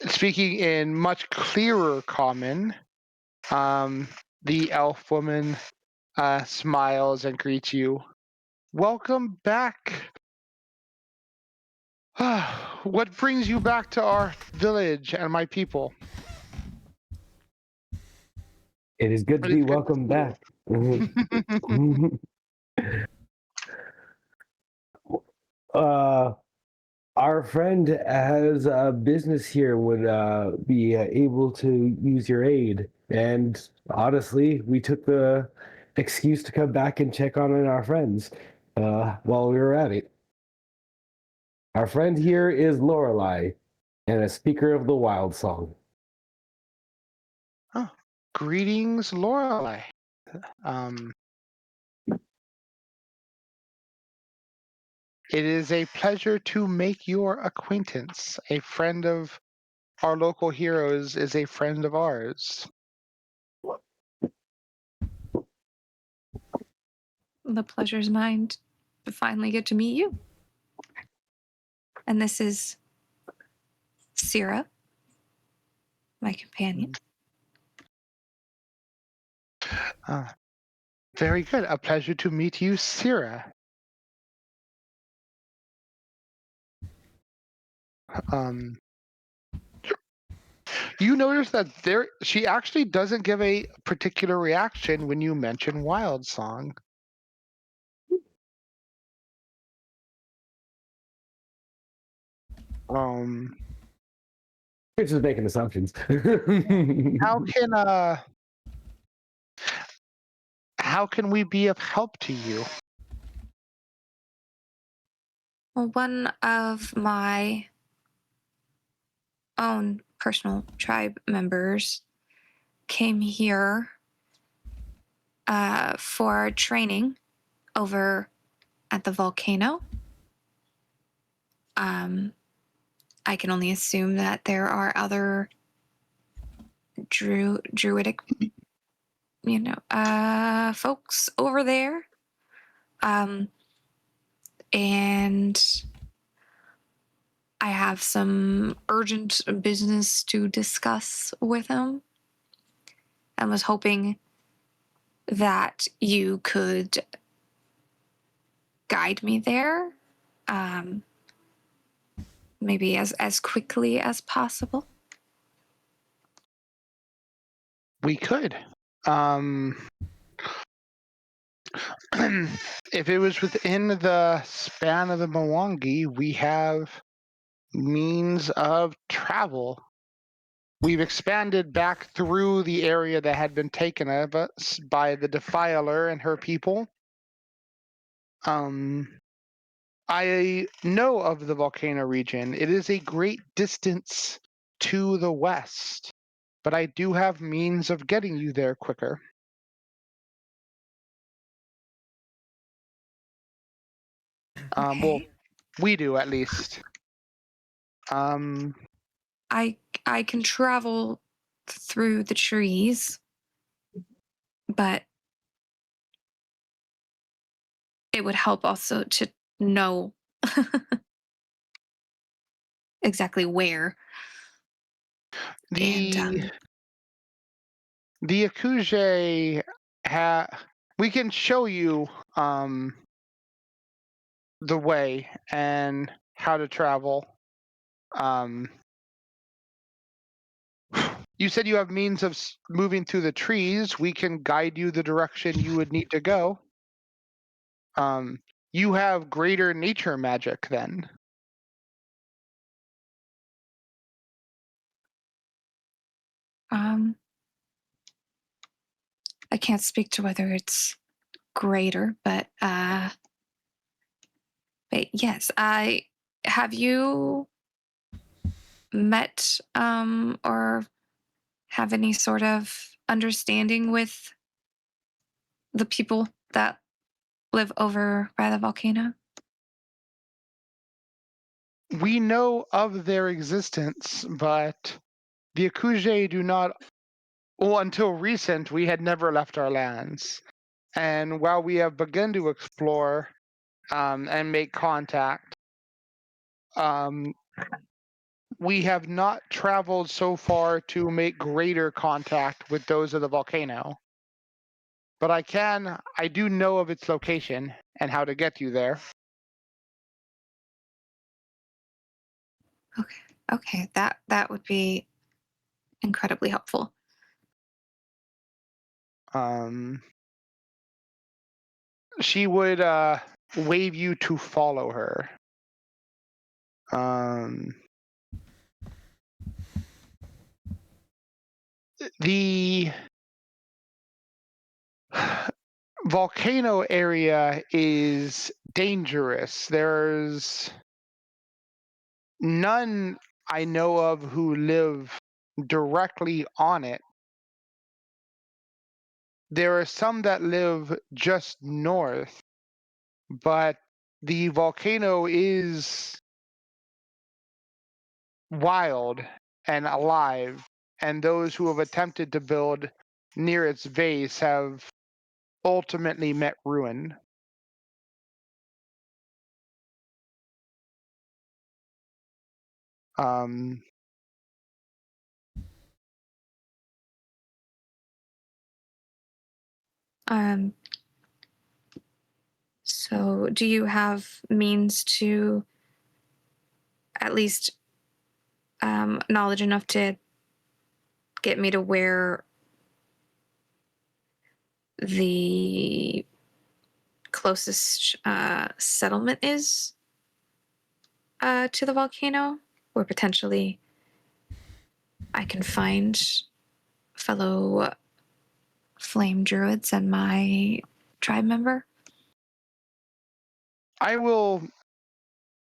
Speaking in much clearer common, the elf woman smiles and greets you. Welcome back. What brings you back to our village and my people? It is good to be welcome back. Our friend has a business here, would be able to use your aid. And honestly, we took the excuse to come back and check on our friends while we were at it. Our friend here is Lorelai, and a speaker of the wild song. Oh, greetings, Lorelai. It is a pleasure to make your acquaintance. A friend of our local heroes is a friend of ours. The pleasure's mine to finally get to meet you. And this is Sierra, my companion. Very good. A pleasure to meet you, Sierra. You notice that she actually doesn't give a particular reaction when you mention Wild Song. You're just making assumptions. How can we be of help to you? Well, one of my own personal tribe members came here for training over at the volcano. I can only assume that there are other druidic, folks over there. And I have some urgent business to discuss with him and was hoping that you could guide me there, maybe as quickly as possible? We could. If it was within the span of the Mwangi, we have means of travel. We've expanded back through the area that had been taken of us by the Defiler and her people. I know of the volcano region. It is a great distance to the west, but I do have means of getting you there quicker. Okay. Well, we do at least. I can travel through the trees, but it would help also to know exactly where. The Akuje we can show you the way and how to travel. You said you have means of moving through the trees. We can guide you the direction you would need to go. You have greater nature magic then. I can't speak to whether it's greater, but yes, have you met or have any sort of understanding with the people that live over by the volcano? We know of their existence, but the Akuje do not. Well, until recent, we had never left our lands. And while we have begun to explore and make contact, we have not traveled so far to make greater contact with those of the volcano. But I do know of its location and how to get you there. Okay, that would be incredibly helpful. She would wave you to follow her. The volcano area is dangerous. There's none I know of who live directly on it. There are some that live just north, but the volcano is wild and alive, and those who have attempted to build near its base have ultimately met ruin. So do you have means to at least knowledge enough to get me to where the closest settlement is to the volcano, where potentially I can find fellow flame druids and my tribe member?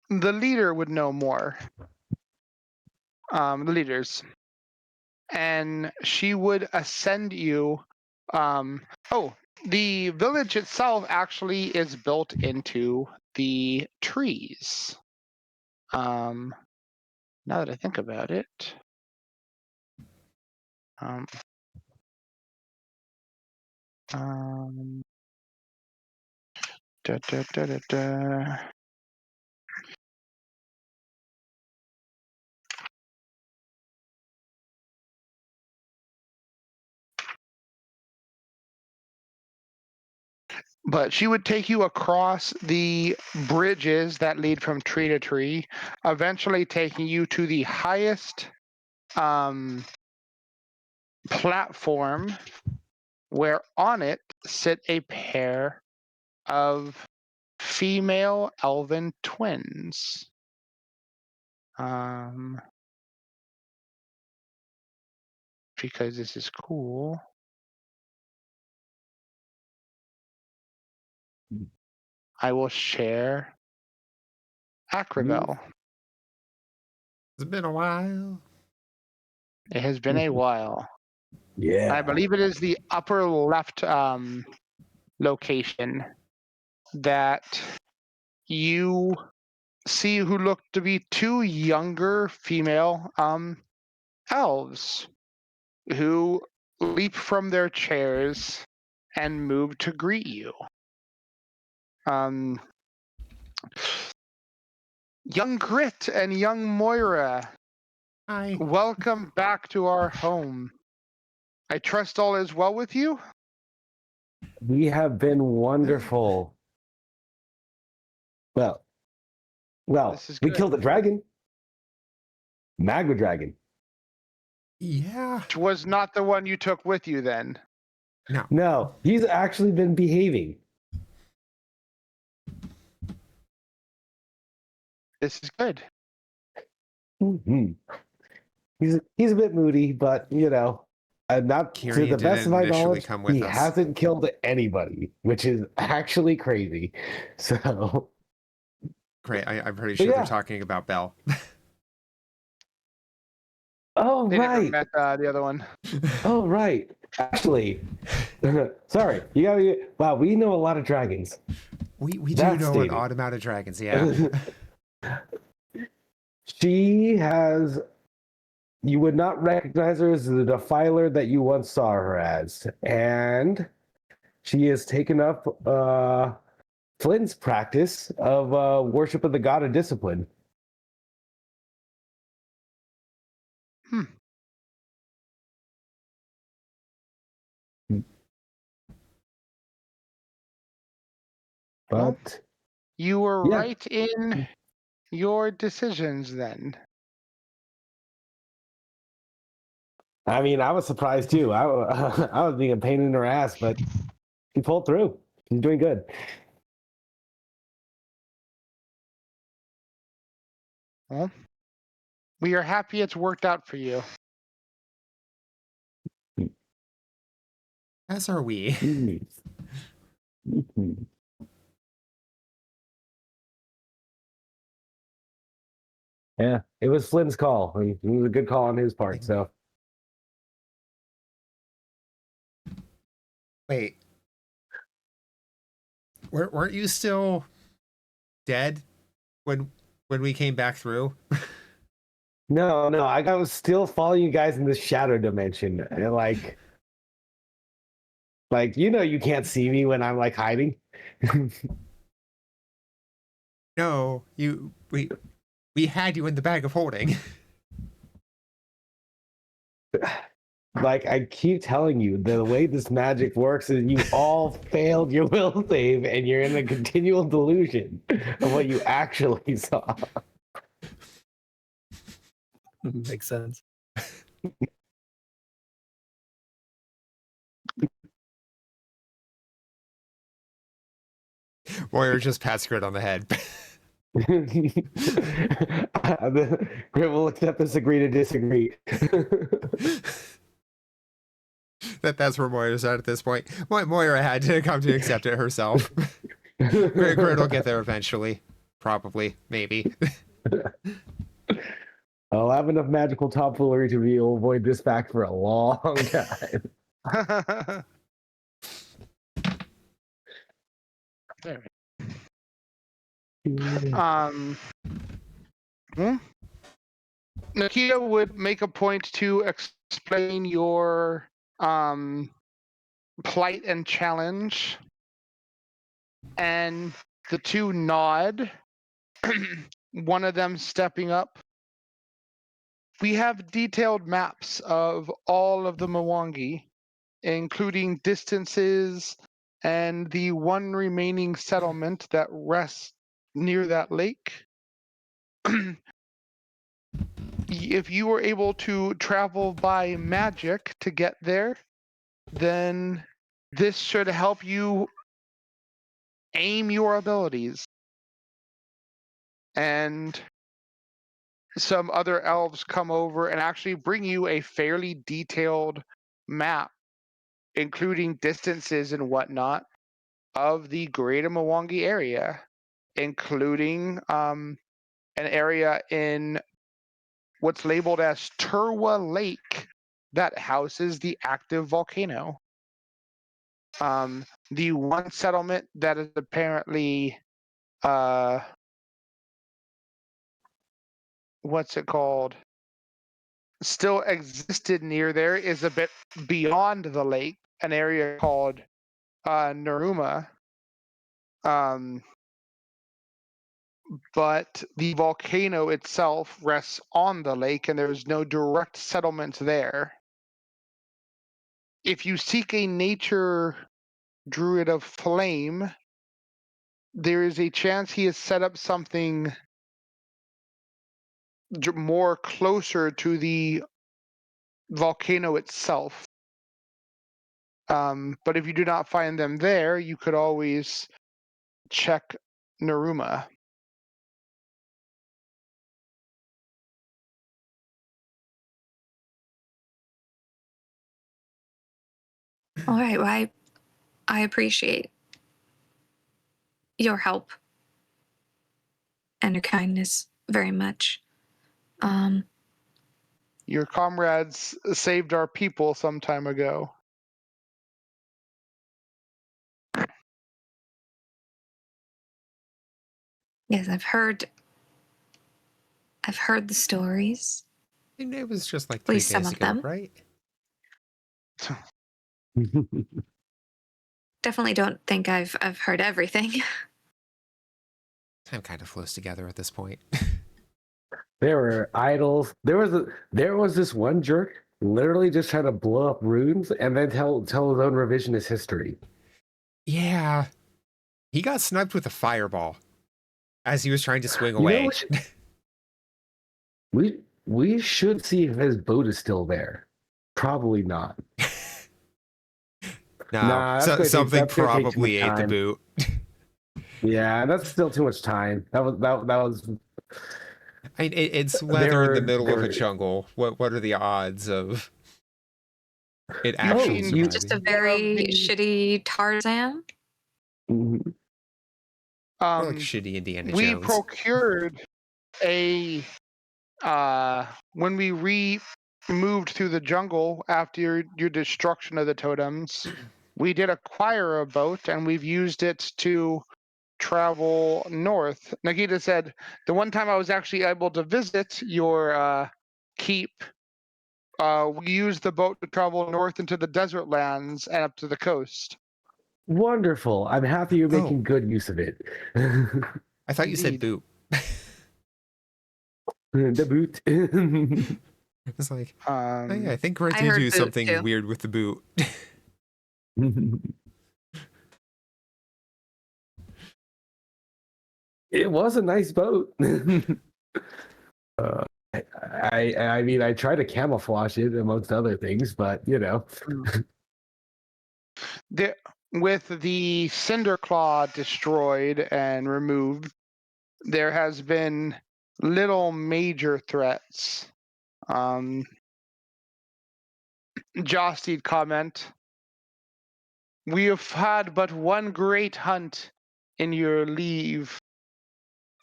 The leader would know more. The leaders. And she would ascend you. The village itself actually is built into the trees. Now that I think about it. Da, da, da, da, da. But she would take you across the bridges that lead from tree to tree, eventually taking you to the highest platform, where on it sit a pair of female elven twins. Because this is cool. I will share Acrivel. It's been a while. It has been a while. Yeah. I believe it is the upper left location that you see who look to be two younger female elves who leap from their chairs and move to greet you. Young Grit and young Moira, Hi. welcome back to our home. I trust all is well with you? We have been wonderful. Well, This is we good. killed a dragon. Magma dragon. Yeah. Which was not the one you took with you then. No. No, he's actually been behaving. This is good. Mm-hmm. He's a bit moody, but not to Kiri the best of didn't my initially knowledge, come with he us. hasn't killed anybody, which is actually crazy. So Great. I'm pretty But sure yeah. they're talking about Belle. Oh They never right. met the other one. Oh right. Actually, sorry. Wow, we know a lot of dragons. We do That's know an stated. odd amount of dragons, yeah. She has. You would not recognize her as the defiler that you once saw her as, and she has taken up Flynn's practice of worship of the god of discipline. Well, But you were yeah. right in your decisions then. I mean, I was surprised too. I was being a pain in her ass, but she pulled through. She's doing good. Well, we are happy it's worked out for you. As are we. Mm-hmm. Yeah, it was Flynn's call. It was a good call on his part. So Wait. Weren't you still dead when we came back through? no, I was still following you guys in this shadow dimension, and like you can't see me when I'm like hiding. No, we had you in the bag of holding. Like I keep telling you, the way this magic works is you all failed your will save, and you're in a continual delusion of what you actually saw. Makes sense. Moira just pats Grit on the head. Grit will accept this, agree to disagree. That's where Moira's at this point. Moira had to come to accept it herself. Grit will get there eventually. Probably. Maybe. I'll have enough magical tomfoolery to be able to avoid this fact for a long time. There. Nakia would make a point to explain your plight and challenge, and the two nod. One of them stepping up. We have detailed maps of all of the Mwangi, including distances and the one remaining settlement that rests near that lake. If you were able to travel by magic to get there, then this should help you aim your abilities. And some other elves come over and actually bring you a fairly detailed map, including distances and whatnot, of the Greater Mwangi area, including an area in what's labeled as Turwa Lake that houses the active volcano. The one settlement that is apparently what's it called? Still existed near there is a bit beyond the lake, an area called Naruma. But the volcano itself rests on the lake, and there's no direct settlement there. If you seek a nature druid of flame, there is a chance he has set up something more closer to the volcano itself. But if you do not find them there, you could always check Naruma. All right. Well, I appreciate your help and your kindness very much. Your comrades saved our people some time ago. Yes, I've heard the stories. And it was just like At 3 least some days of ago, them. right? Definitely don't think I've heard everything. Time kind of flows together at this point. There were idols. There was this one jerk literally just trying to blow up runes and then tell his own revisionist history. Yeah. He got sniped with a fireball as he was trying to swing You know away. we should see if his boat is still there. Probably not. No, Nah, something that's gonna take too probably much ate the time. boot. Yeah, that's still too much time. That was. I mean, it's weather in the middle of a were- jungle. What are the odds of it You've actually seen- It's just a surviving? very shitty Tarzan. Mhm. More like shitty Indiana We Jones. procured a when we moved through the jungle after your destruction of the totems, we did acquire a boat and we've used it to travel north. Nagita said the one time I was actually able to visit your keep, we used the boat to travel north into the desert lands and up to the coast. Wonderful. I'm happy you're making good use of it. I thought you said Indeed. boot. The boot. It's like, oh yeah, I think Greg I did heard do boot, something too. weird with the boot. It was a nice boat. I mean, I tried to camouflage it amongst other things, but you know. With the Cinder Claw destroyed and removed, there has been little major threats. Jostied comment. We have had but one great hunt in your leave,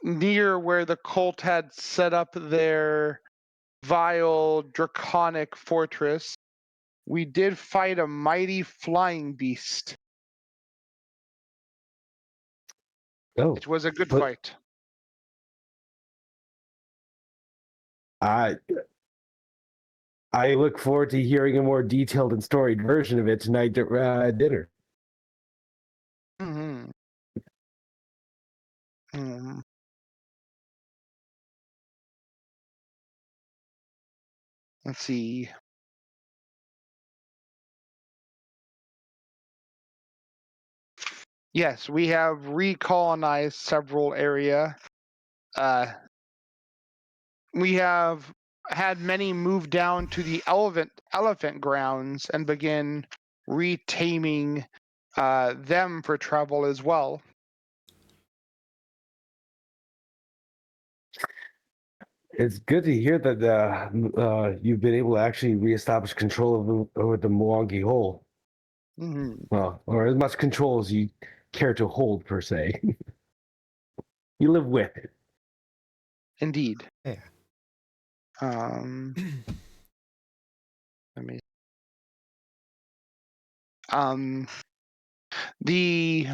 near where the cult had set up their vile draconic fortress. We did fight a mighty flying beast. Oh, It was a good but- fight. I look forward to hearing a more detailed and storied version of it tonight at dinner. Mm-hmm. Mm-hmm. Let's see. Yes, we have recolonized several area. We have had many move down to the elephant grounds and begin retaming them for travel as well. It's good to hear that you've been able to actually reestablish control over the Mwangi Hole. Mm-hmm. Well, or as much control as you care to hold, per se. You live with it. Indeed. Yeah. Let me. The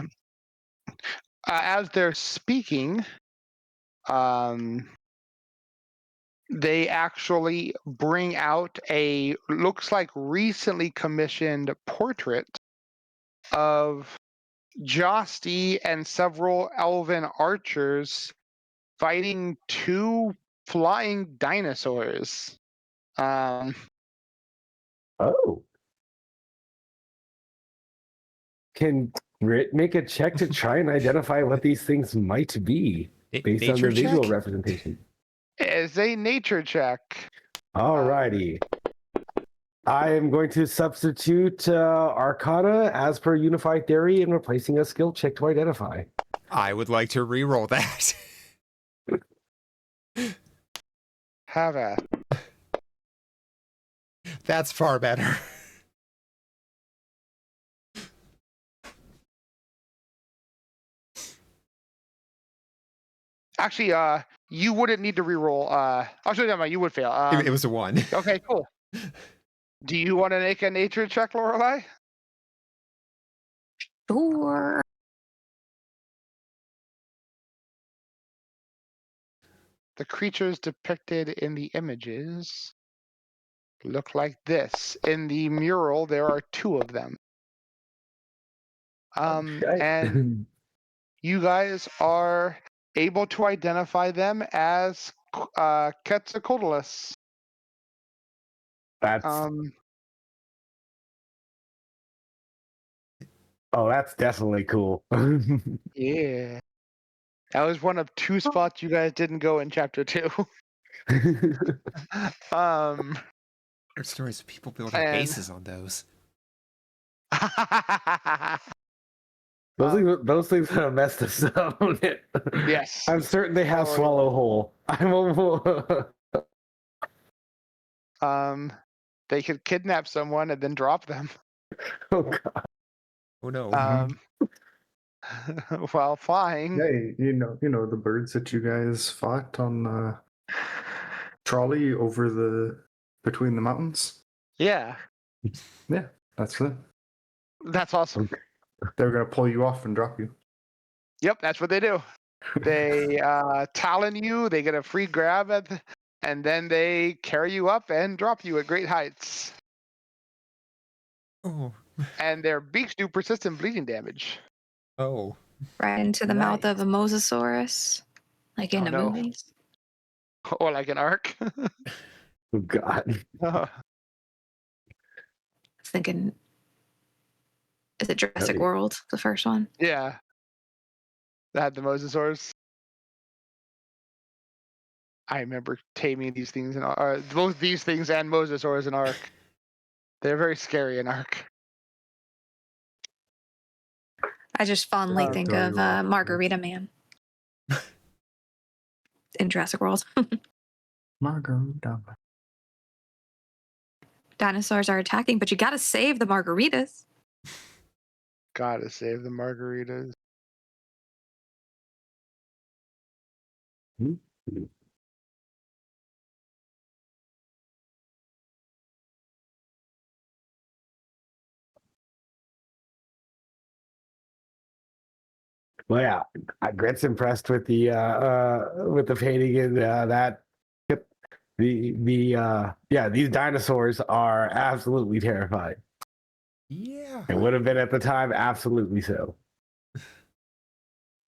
as they're speaking, they actually bring out a looks like recently commissioned portrait of Josti and several elven archers fighting two flying dinosaurs. Oh. Can Grit make a check to try and identify what these things might be based on Nature the visual check? representation? Is a nature check. Alrighty. I am going to substitute Arcana as per Unified Theory and replacing a skill check to identify. I would like to re-roll that. Have a. That's far better. Actually, you wouldn't need to reroll. Actually, no, you would fail. It was a 1. Okay, cool. Do you want to make a nature check, Lorelei? Sure. The creatures depicted in the images look like this. In the mural, there are 2 of them. And you guys are able to identify them as Quetzalcoatlus. That's that's definitely cool. Yeah. That was one of 2 spots you guys didn't go in chapter 2. There's stories of people building bases on those. Those things have messed us up. Yes. I'm certain they have Swallow Hole. They could kidnap someone and then drop them. Oh god. Oh no. While flying. Yeah, you know the birds that you guys fought on trolley over between the mountains. Yeah. Yeah, that's it. That's awesome. They're gonna pull you off and drop you. Yep, that's what they do. They talon you, they get a free grab and then they carry you up and drop you at great heights. Oh. And their beaks do persistent bleeding damage. Oh. Right into the mouth of a Mosasaurus, like in the movies. Or like an arc. Oh god. I was thinking, is it Jurassic World, the first one? Yeah. That had the Mosasaurs. I remember taming these things, both these things and Mosasaurs in Ark. They're very scary in Ark. I just fondly think of Margarita Man in Jurassic World. Margarita. Dinosaurs are attacking, but you gotta save the margaritas. Gotta save the margaritas. Well, yeah, Gret's impressed with the painting and that. These dinosaurs are absolutely terrifying. Yeah. It would have been at the time, absolutely so.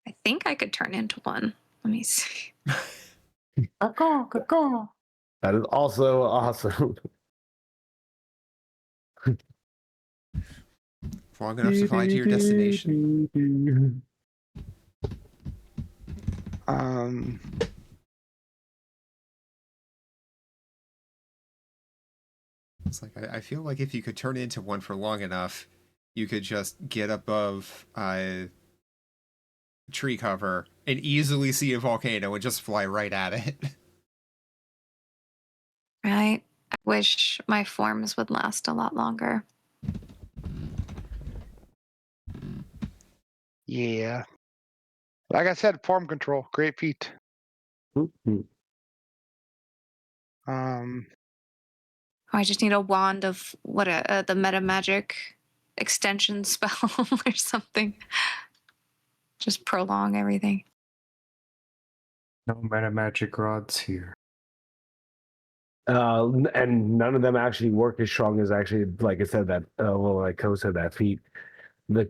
I think I could turn into one. Let me see. That is also awesome. long enough to fly to your destination. It's like I feel like if you could turn into one for long enough, you could just get above tree cover and easily see a volcano and just fly right at it. Right? I wish my forms would last a lot longer. Yeah. Like I said, form control, great feat. I just need a wand of the meta magic extension spell or something. Just prolong everything. No meta magic rods here. And none of them actually work as strong as actually, like I said, that like Ko said, that feat. The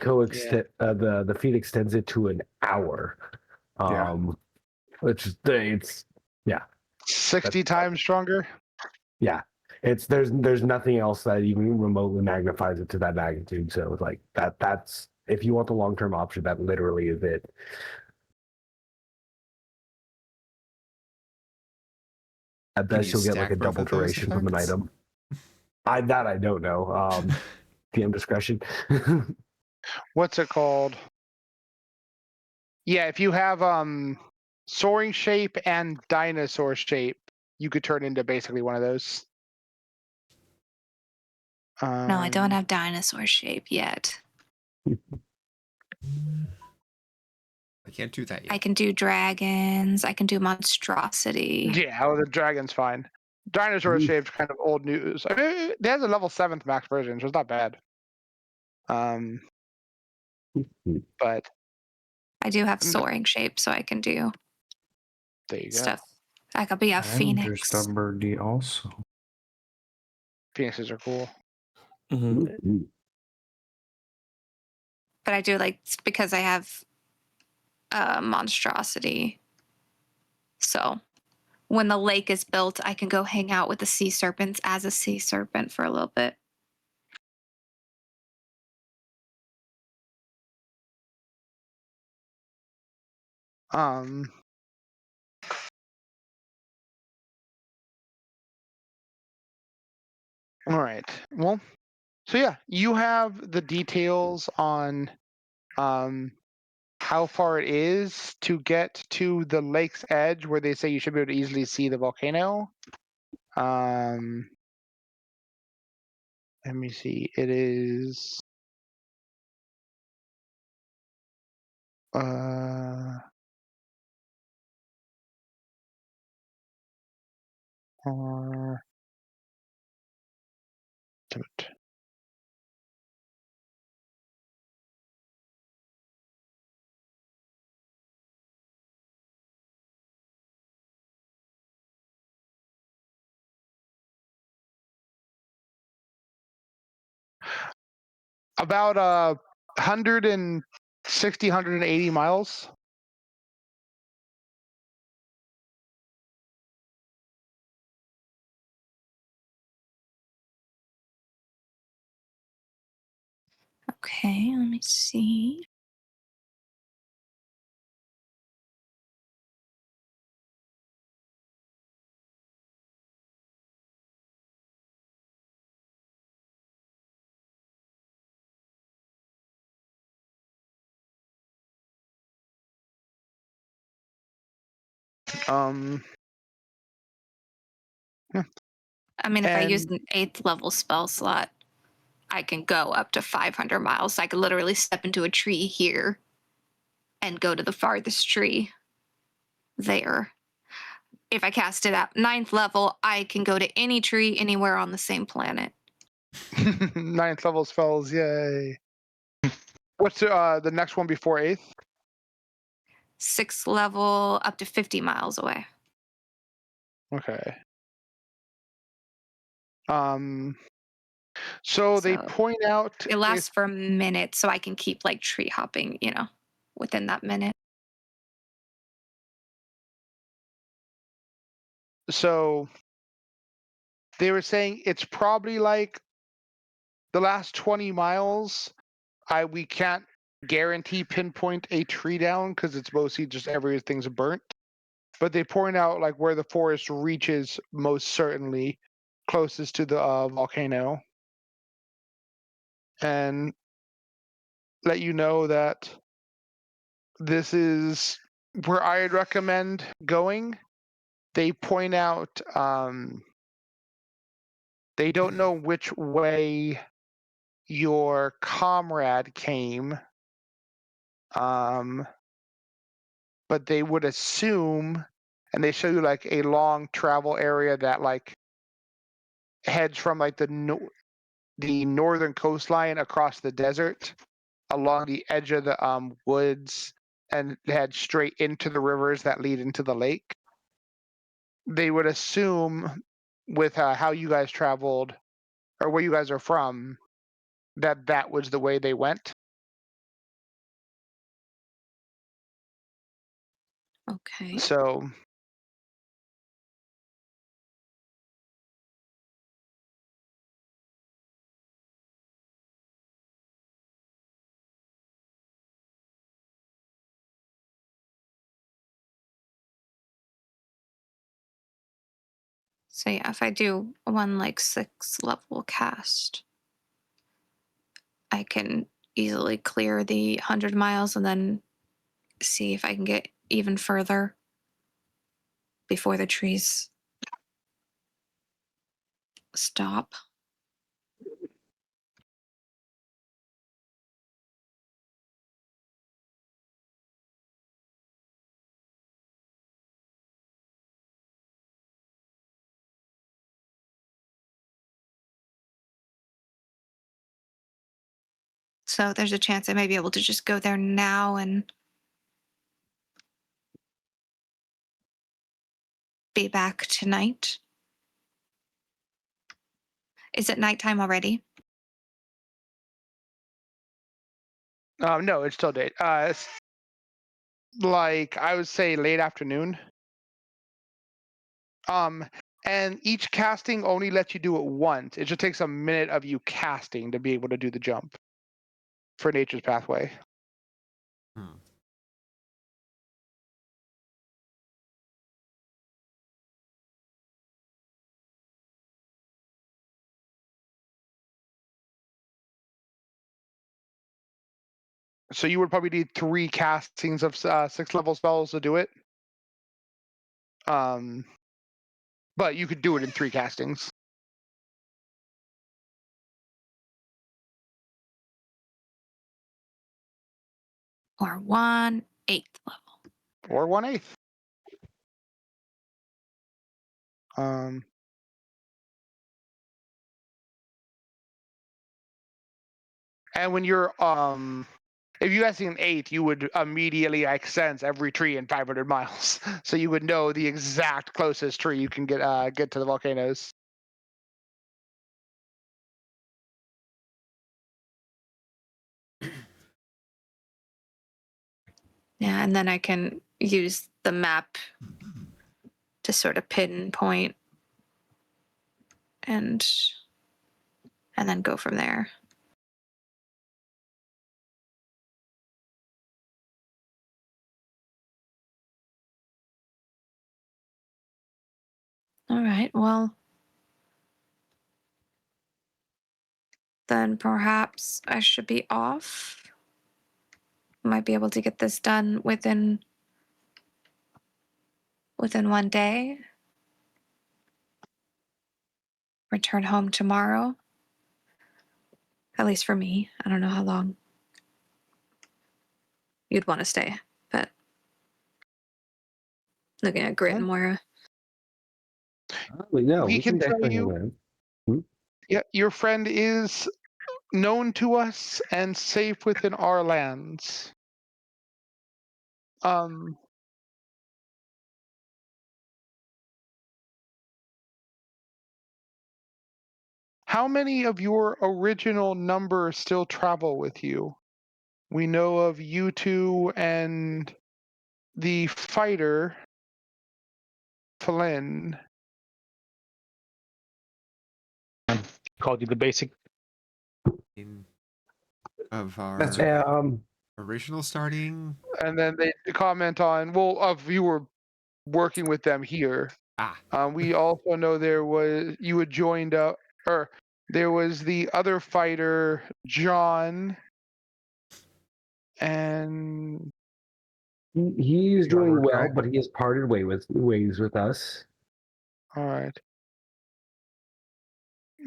the feat extends it to an hour. Which it's 60 times stronger. Yeah. There's nothing else that even remotely magnifies it to that magnitude. So like that's if you want the long-term option, that literally is it. At Can best, you you'll get like a stack both double of those duration from an effects? item. I don't know. DM discretion. What's it called? Yeah, if you have soaring shape and dinosaur shape, you could turn into basically one of those. No, I don't have dinosaur shape yet. I can't do that yet. I can do dragons. I can do monstrosity. Yeah, oh, the dragon's fine. Dinosaur shape's kind of old news. I mean, it has a level 7th max version, so it's not bad. But I do have soaring shape, so I can do there you stuff. I could be a And phoenix. there's Birdie also. Phoenixes are cool. But I do like because I have monstrosity. So when the lake is built, I can go hang out with the sea serpents as a sea serpent for a little bit. All right. Well, so yeah, you have the details on how far it is to get to the lake's edge where they say you should be able to easily see the volcano. Let me see. It is about 160, 180 miles. Okay, let me see. I mean, if I use an 8th level spell slot, I can go up to 500 miles. I could literally step into a tree here and go to the farthest tree there. If I cast it at 9th level, I can go to any tree anywhere on the same planet. 9th level spells, yay. What's the next one before 8th? 6th level up to 50 miles away. Okay. So they point out it lasts for a minute, so I can keep like tree hopping, within that minute. So they were saying it's probably like the last 20 miles we can't guarantee pinpoint a tree down because it's mostly just everything's burnt. But they point out like where the forest reaches most certainly closest to the volcano, and let you know that this is where I'd recommend going. They point out they don't know which way your comrade came, but they would assume, and they show you like a long travel area that like heads from like the northern coastline across the desert along the edge of the woods and head straight into the rivers that lead into the lake. They would assume with how you guys traveled or where you guys are from that was the way they went. Okay. So So yeah, if I do one like 6 level cast, I can easily clear the 100 miles and then see if I can get even further before the trees stop. So there's a chance I may be able to just go there now and be back tonight. Is it nighttime already? no, it's still day. It's like I would say late afternoon. And each casting only lets you do it once. It just takes a minute of you casting to be able to do the jump for Nature's Pathway. So you would probably need 3 castings of 6 level spells to do it. But you could do it in 3 castings. Or 1/8 level. Or 1/8. And when you're if you guys see an 8, you would immediately like sense every tree in 500 miles, so you would know the exact closest tree you can get to the volcanoes. Yeah, and then I can use the map to sort of pinpoint and then go from there. All right, well, then perhaps I should be off. Might be able to get this done within 1 day. Return home tomorrow. At least for me. I don't know how long you'd want to stay, but looking at Grit and Moira. No, We can tell definitely you- learn. Yeah, your friend is known to us and safe within our lands. How many of your original number still travel with you? We know of you two and the fighter, Flynn. Called you the basic. of our That's okay. original starting. And then they comment on, well, if you were working with them here. We also know you had joined up, or there was the other fighter, John, and he's The doing armored well, guy. but he has parted ways with us. all right.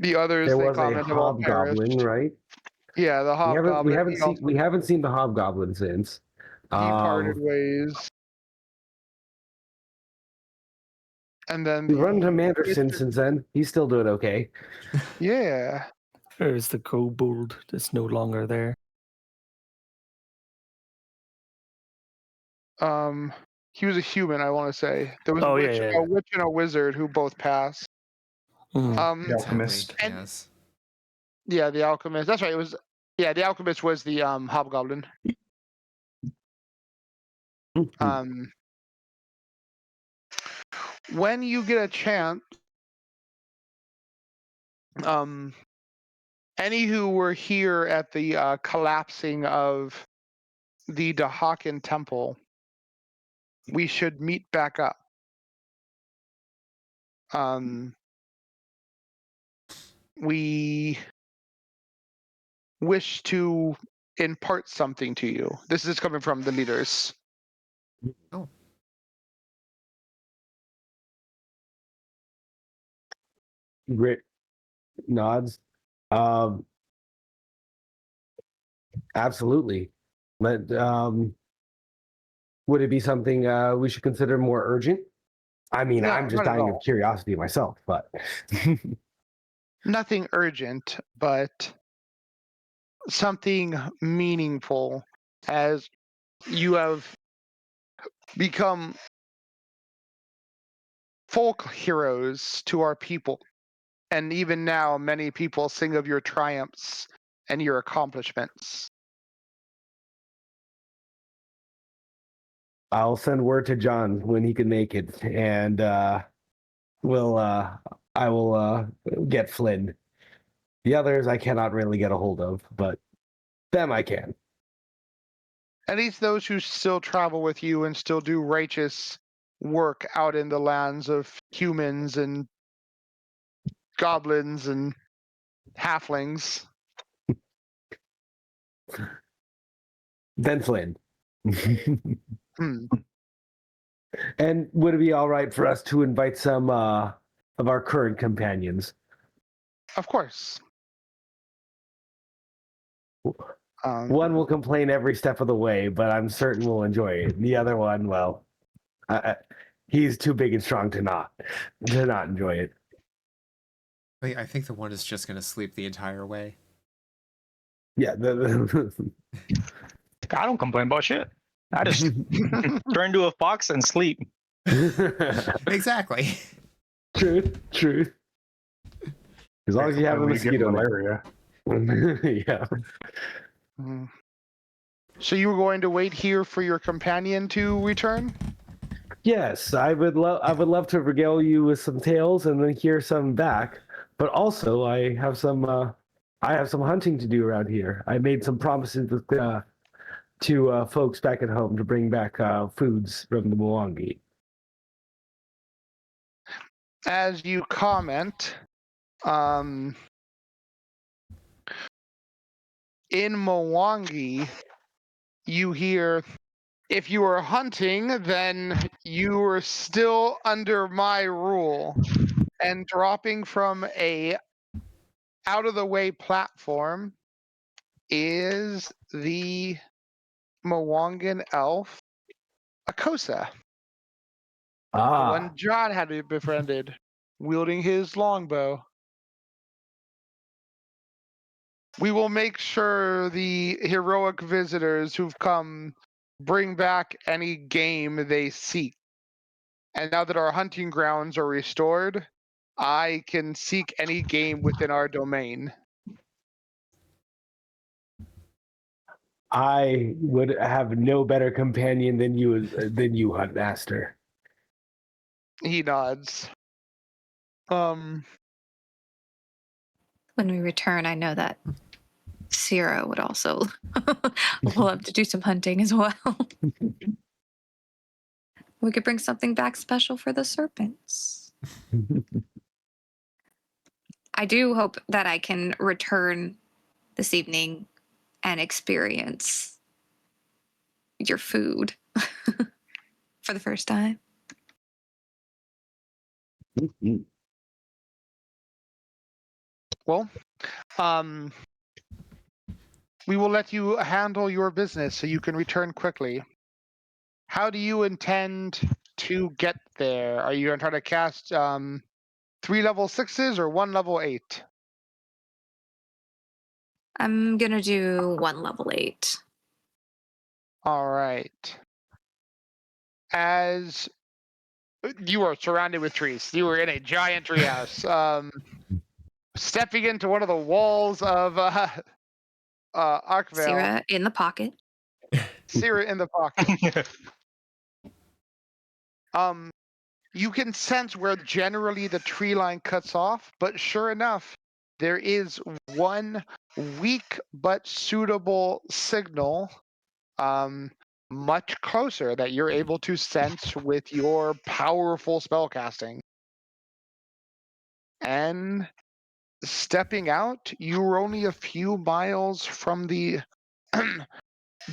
The others There they was a comment have all hobgoblin, perished. right? Yeah, the We hobgoblin. haven't seen the hobgoblin since. He parted ways. And then We've run into Manderson since then. He's still doing okay. Yeah. There's the kobold that's no longer there. He was a human, I want to say. There was Oh, a yeah. witch and a wizard who both passed. Mhm. The alchemist. and- Yes. Yeah, the alchemist. That's right. The alchemist was the hobgoblin. When you get a chance, any who were here at the collapsing of the Dahakan temple, we should meet back up. We wish to impart something to you. This is coming from the leaders. Oh. Grit nods. Absolutely. But would it be something we should consider more urgent? I mean, No, I'm just not at dying all. of curiosity myself, but Nothing urgent, but something meaningful, as you have become folk heroes to our people. And even now, many people sing of your triumphs and your accomplishments. I'll send word to John when he can make it, and I will get Flynn. The others I cannot really get a hold of, but them I can. At least those who still travel with you and still do righteous work out in the lands of humans and goblins and halflings. Then Flynn. Hmm. And would it be all right for us to invite some of our current companions? Of course. One will complain every step of the way, but I'm certain we'll enjoy it. The other one, well, he's too big and strong to not enjoy it. Wait, I think the one is just gonna sleep the entire way. Yeah. I don't complain about shit. I just turn into a fox and sleep. Exactly. Truth. As long as you have a We get mosquito net. malaria. Yeah. Mhm. So you were going to wait here for your companion to return? Yes, I would love to regale you with some tales and then hear some back. But also, I have some hunting to do around here. I made some promises with, to folks back at home to bring back foods from the Mwangi. As you comment, in Mwangi, you hear, if you are hunting, then you are still under my rule. And dropping from a out of the way platform is the Mwangan elf, Akosa. The one John had befriended, wielding his longbow. We will make sure the heroic visitors who've come bring back any game they seek. And now that our hunting grounds are restored, I can seek any game within our domain. I would have no better companion than you, Hunt Master. He nods. When we return, I know that Sierra would also love to do some hunting as well. We could bring something back special for the serpents. I do hope that I can return this evening and experience your food for the first time. Well, we will let you handle your business so you can return quickly. How do you intend to get there? Are you going to try to cast 3 level 6s or 1 level 8? I'm going to do 1 level 8. All right. As you are surrounded with trees, you are in a giant treehouse. Stepping into one of the walls of Arkvale. Sierra in the pocket. Sierra in the pocket. You can sense where generally the tree line cuts off, but sure enough, there is one weak but suitable signal, much closer, that you're able to sense with your powerful spellcasting. And stepping out, you were only a few miles from the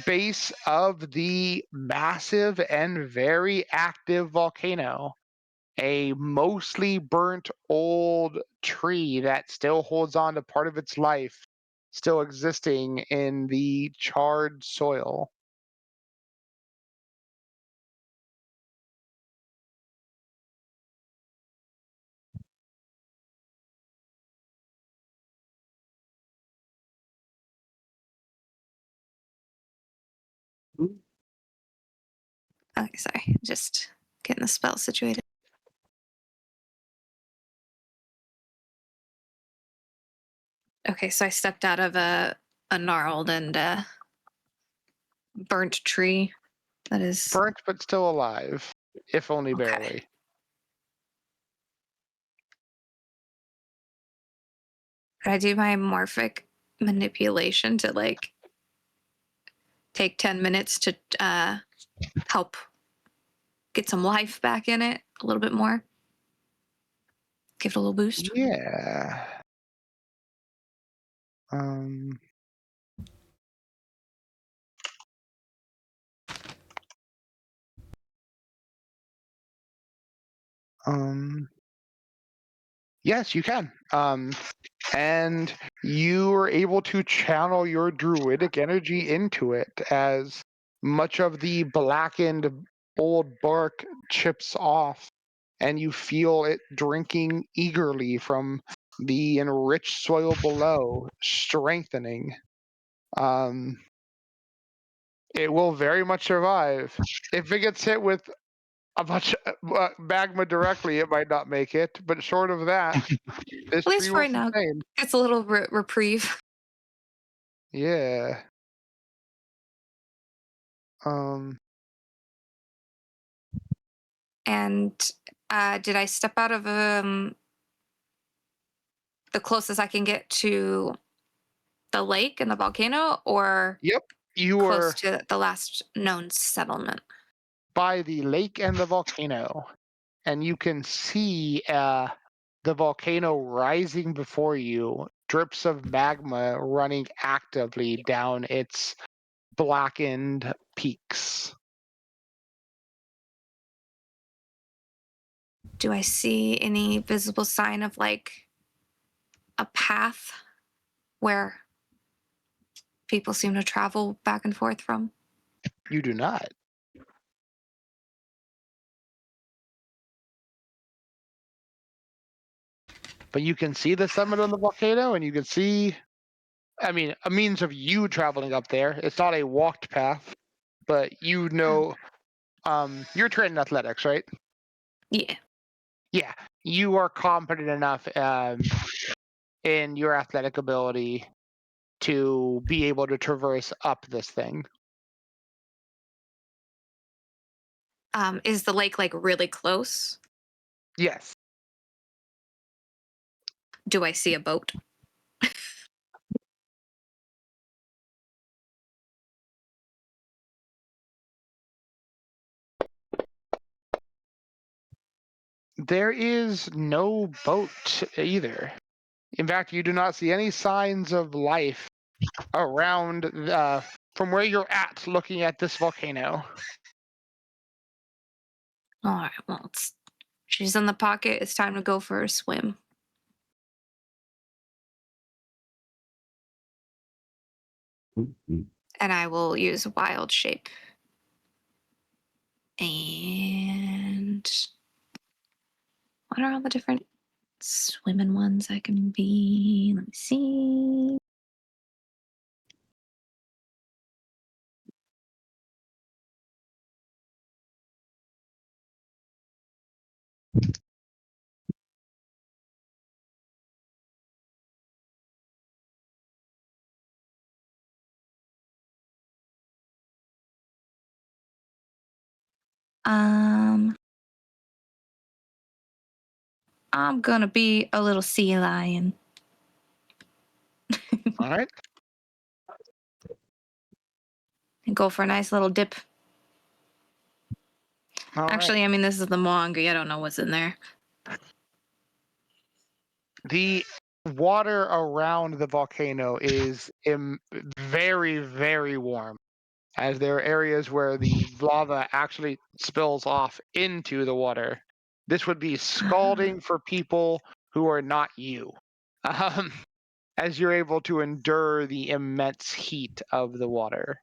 base of the massive and very active volcano. A mostly burnt old tree that still holds on to part of its life, still existing in the charred soil. Okay, sorry. Just getting the spell situated. Okay, so I stepped out of a gnarled and burnt tree. That is Burnt but still alive, if only Okay. barely. Could I do my morphic manipulation to like take 10 minutes to help get some life back in it a little bit more? Give it a little boost. Yeah. Yes, you can. And you are able to channel your druidic energy into it as much of the blackened old bark chips off, and you feel it drinking eagerly from the enriched soil below, strengthening. It will very much survive. If it gets hit with a bunch of magma directly, it might not make it, but short of that, this At tree least will right now, sustain. it's a little reprieve. Yeah. And did I step out of the closest I can get to the lake and the volcano, or Yep. You close are to the last known settlement? by the lake and the volcano, and you can see the volcano rising before you, drips of magma running actively down its blackened peaks. Do I see any visible sign of like a path where people seem to travel back and forth from? You do not. But you can see the summit of the volcano, and you can see, I mean, a means of you traveling up there. It's not a walked path, but you know, you're trained in athletics, right? Yeah. Yeah, you are confident enough in your athletic ability to be able to traverse up this thing. Is the lake like really close? Yes. Do I see a boat? There is no boat either. In fact, you do not see any signs of life around from where you're at looking at this volcano. All right, well, she's in the pocket. It's time to go for a swim. And I will use wild shape. And what are all the different swimming ones I can be? Let me see. I'm gonna be a little sea lion. All right. And go for a nice little dip. Actually, I mean, this is the Moangi. I don't know what's in there. The water around the volcano is very, very warm, as there are areas where the lava actually spills off into the water. This would be scalding for people who are not you, as you're able to endure the immense heat of the water.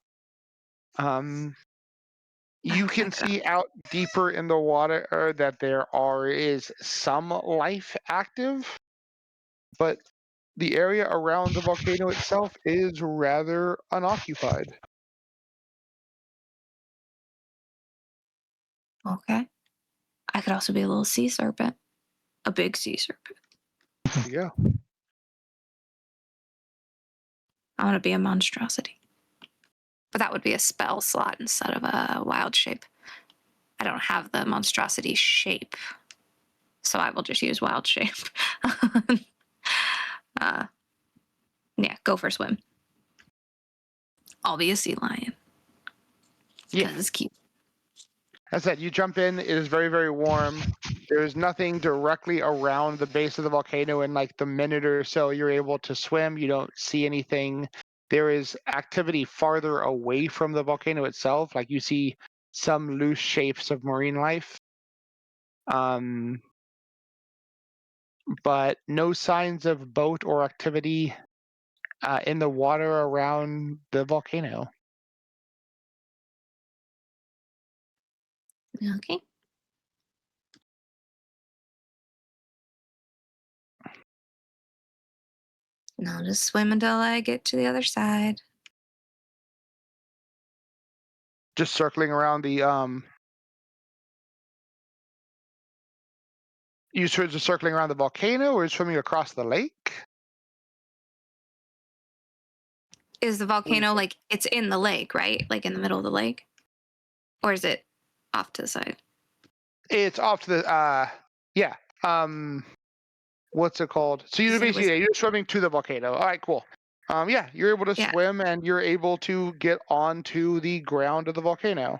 You can see out deeper in the water that there is some life active, but the area around the volcano itself is rather unoccupied. Okay. I could also be a little sea serpent. A big sea serpent. Yeah. I want to be a monstrosity. But that would be a spell slot instead of a wild shape. I don't have the monstrosity shape. So I will just use wild shape. Yeah, go for a swim. I'll be a sea lion. Yeah. Because it's cute. As I said, you jump in, it is very, very warm. There's nothing directly around the base of the volcano. In like the minute or so you're able to swim, you don't see anything. There is activity farther away from the volcano itself. Like you see some loose shapes of marine life. But no signs of boat or activity in the water around the volcano. Okay. And I'll just swim until I get to the other side. Just circling around the you sort of just circling around the volcano or swimming across the lake? Is the volcano like it's in the lake, right? Like in the middle of the lake? Or is it off to the side? It's off to the yeah. What's it called? So you're basically you're swimming to the volcano. All right, cool. Yeah, you're able to swim and you're able to get onto the ground of the volcano.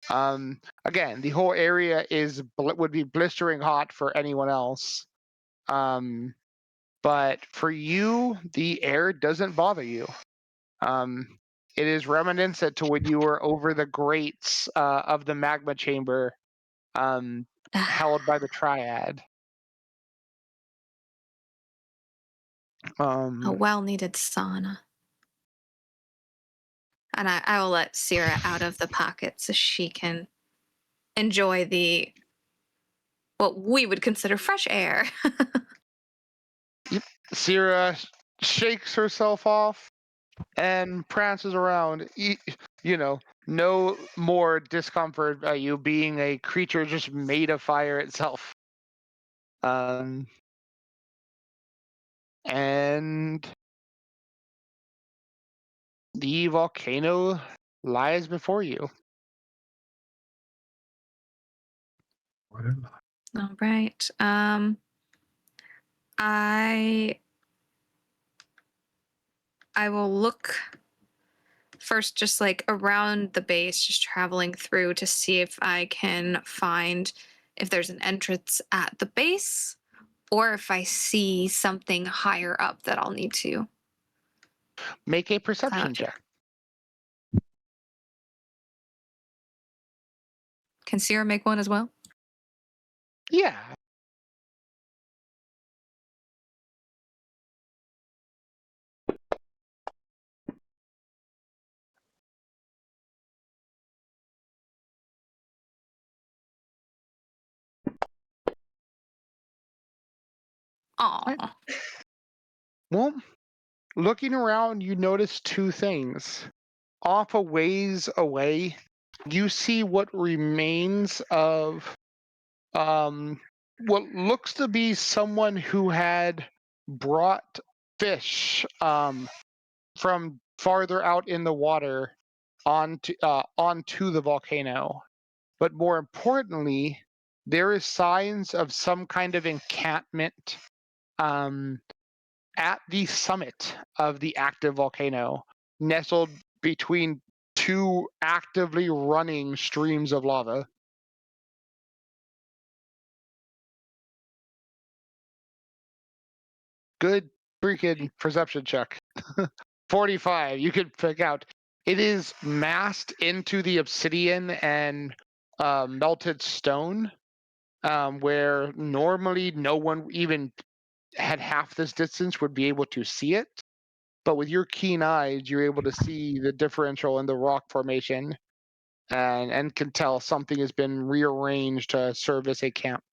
Again, the whole area would be blistering hot for anyone else. But for you, the air doesn't bother you. It is reminiscent to when you were over the grates of the magma chamber held by the triad. A well-needed sauna. And I will let Sierra out of the pocket so she can enjoy what we would consider fresh air. Sierra shakes herself off and prances around. No more discomfort by you being a creature just made of fire itself. And the volcano lies before you. All right. I will look first just like around the base, just traveling through to see if I can find if there's an entrance at the base, or if I see something higher up that I'll need to. Make a perception Cloud. check. Can Sierra make one as well? Yeah. Aw. Well, looking around, you notice two things. Off a ways away, you see what remains of what looks to be someone who had brought fish from farther out in the water onto the volcano. But more importantly, there is signs of some kind of encampment at the summit of the active volcano, nestled between two actively running streams of lava. Good freaking perception check. 45. You could pick out. It is masked into the obsidian and melted stone, where normally no one even had half this distance would be able to see it. But with your keen eyes, you're able to see the differential in the rock formation and can tell something has been rearranged to serve as a camp.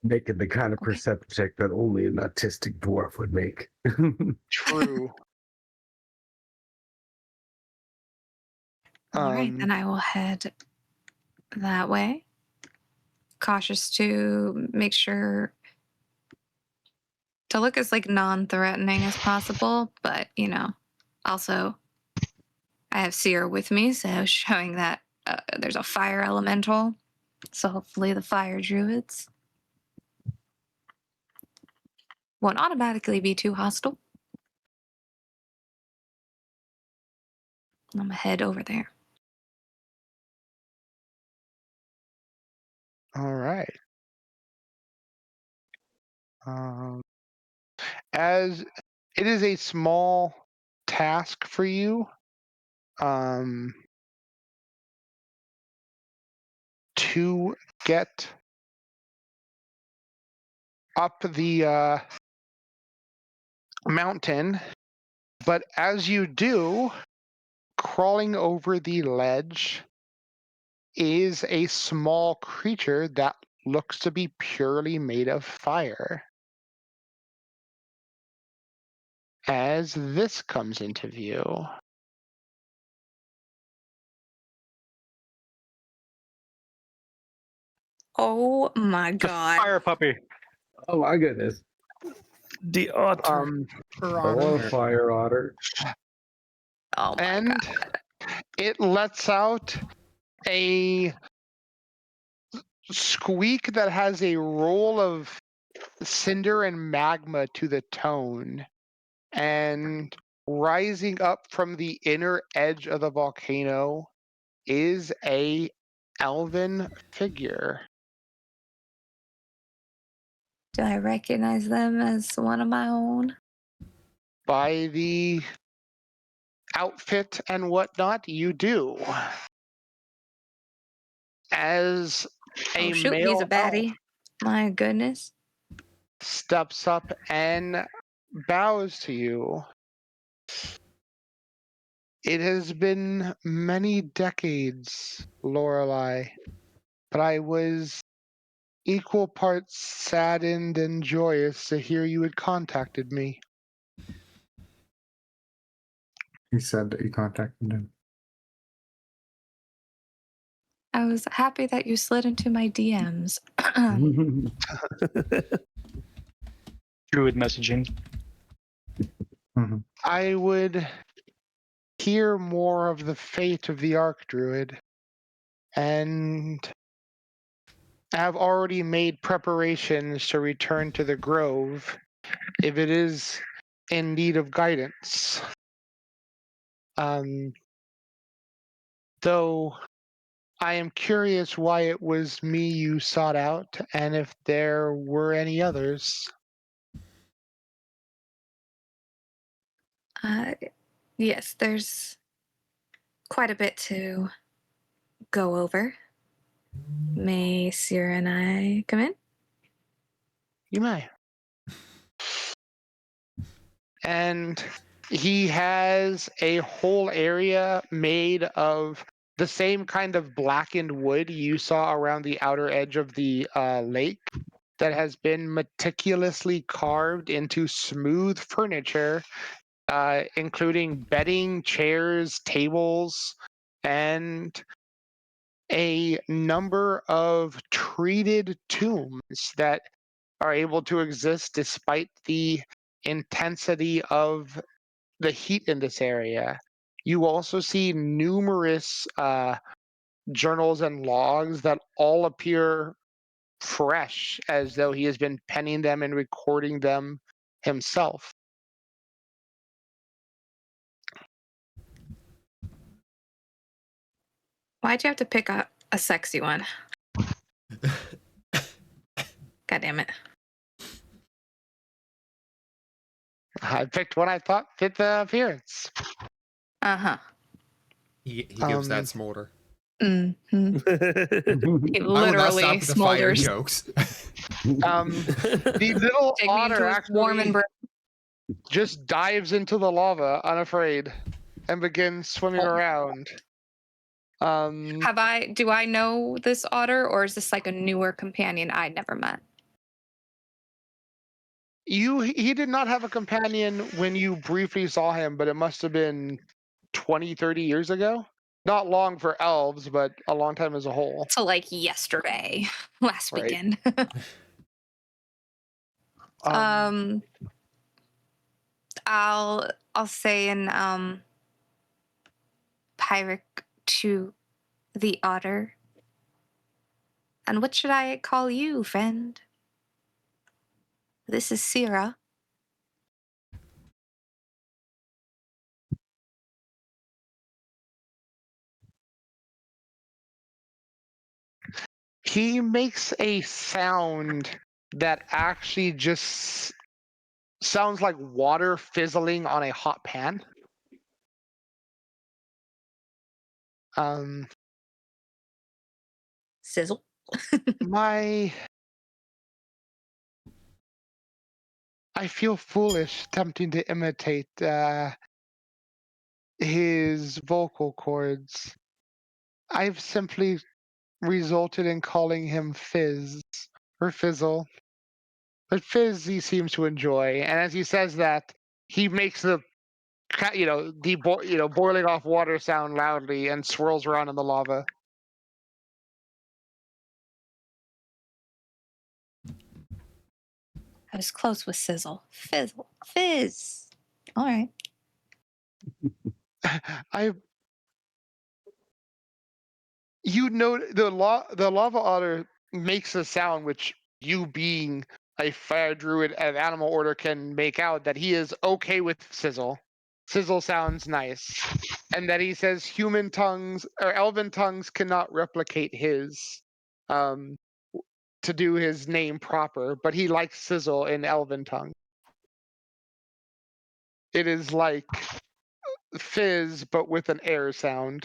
Making the kind of perception check that only an autistic dwarf would make. True. All right, then I will head that way. Cautious to make sure to look as like non-threatening as possible, but also I have Seer with me, so showing that there's a fire elemental. So hopefully the fire druids won't automatically be too hostile. I'm gonna head over there. All right. As it is a small task for you, to get up the mountain, but as you do, crawling over the ledge is a small creature that looks to be purely made of fire. As this comes into view. Oh my god. Fire puppy. Oh my goodness. The otter. Hello, fire otter. Oh my and god. it lets out a squeak that has a roll of cinder and magma to the tone, and rising up from the inner edge of the volcano is a elven figure. Do I recognize them as one of my own? By the outfit and whatnot, you do. As a Oh shoot, male he's a elf baddie. My goodness. steps up and bows to you. It has been many decades, Lorelei, but I was equal parts saddened and joyous to hear you had contacted me. He said that you contacted him. I was happy that you slid into my DMs. Druid messaging. I would hear more of the fate of the Archdruid, and have already made preparations to return to the Grove if it is in need of guidance. Though I am curious why it was me you sought out, and if there were any others. Yes, there's quite a bit to go over. May Sierra and I come in? You may. And he has a whole area made of the same kind of blackened wood you saw around the outer edge of the lake that has been meticulously carved into smooth furniture, including bedding, chairs, tables, and a number of treated tombs that are able to exist despite the intensity of the heat in this area. You also see numerous journals and logs that all appear fresh, as though he has been penning them and recording them himself. Why'd you have to pick a sexy one? God damn it. I picked one I thought fit the appearance. Uh-huh. He gives that smolder. Mm-hmm. It I will not literally stop with the fire smolders. jokes. The little Take me otter into warm and actually just dives into the lava, unafraid, and begins swimming around. do I know this otter, or is this like a newer companion I never met? He did not have a companion when you briefly saw him, but it must have been 20, 30 years ago. Not long for elves, but a long time as a whole. So like yesterday, last Right. weekend. I'll say in Pyric to the otter. And what should I call you, friend? This is Sierra. He makes a sound that actually just sounds like water fizzling on a hot pan. Sizzle. I feel foolish attempting to imitate his vocal cords. I've simply resulted in calling him Fizz or Fizzle. But Fizz he seems to enjoy, and as he says that, he makes the boiling off water sound loudly and swirls around in the lava. I was close with Sizzle. Fizzle. Fizz. All right. The lava otter makes a sound which you, being a fire druid of animal order, can make out that he is okay with Sizzle. Sizzle sounds nice, and that he says human tongues or elven tongues cannot replicate his to do his name proper, but he likes Sizzle in elven tongue. It is like Fizz, but with an air sound.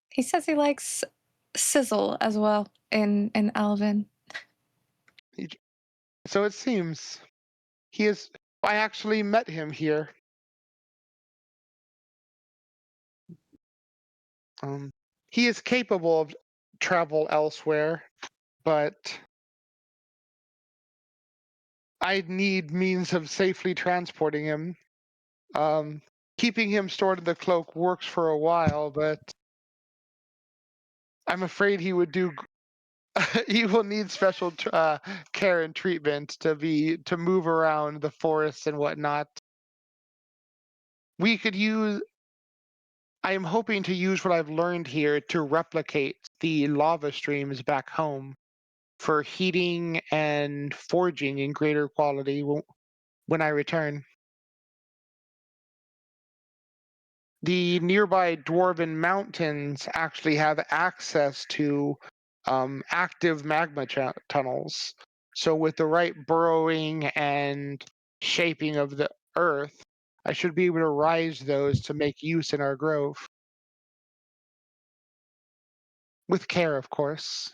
He says he likes Sizzle as well in Elven. So it seems. I actually met him here. He is capable of travel elsewhere, but I need means of safely transporting him. Keeping him stored in the cloak works for a while, but I'm afraid he would do. He will need special care and treatment to move around the forests and whatnot. I am hoping to use what I've learned here to replicate the lava streams back home for heating and forging in greater quality when I return. the nearby dwarven mountains actually have access to active magma tunnels. So with the right burrowing and shaping of the earth, I should be able to rise those to make use in our grove. With care, of course.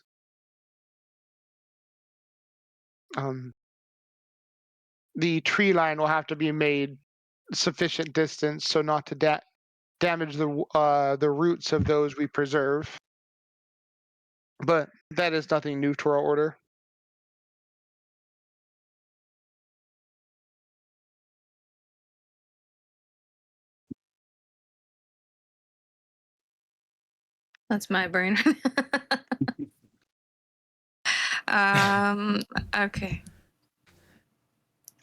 The tree line will have to be made sufficient distance so not to damage the roots of those we preserve. But that is nothing new to our order. That's my brain. Okay.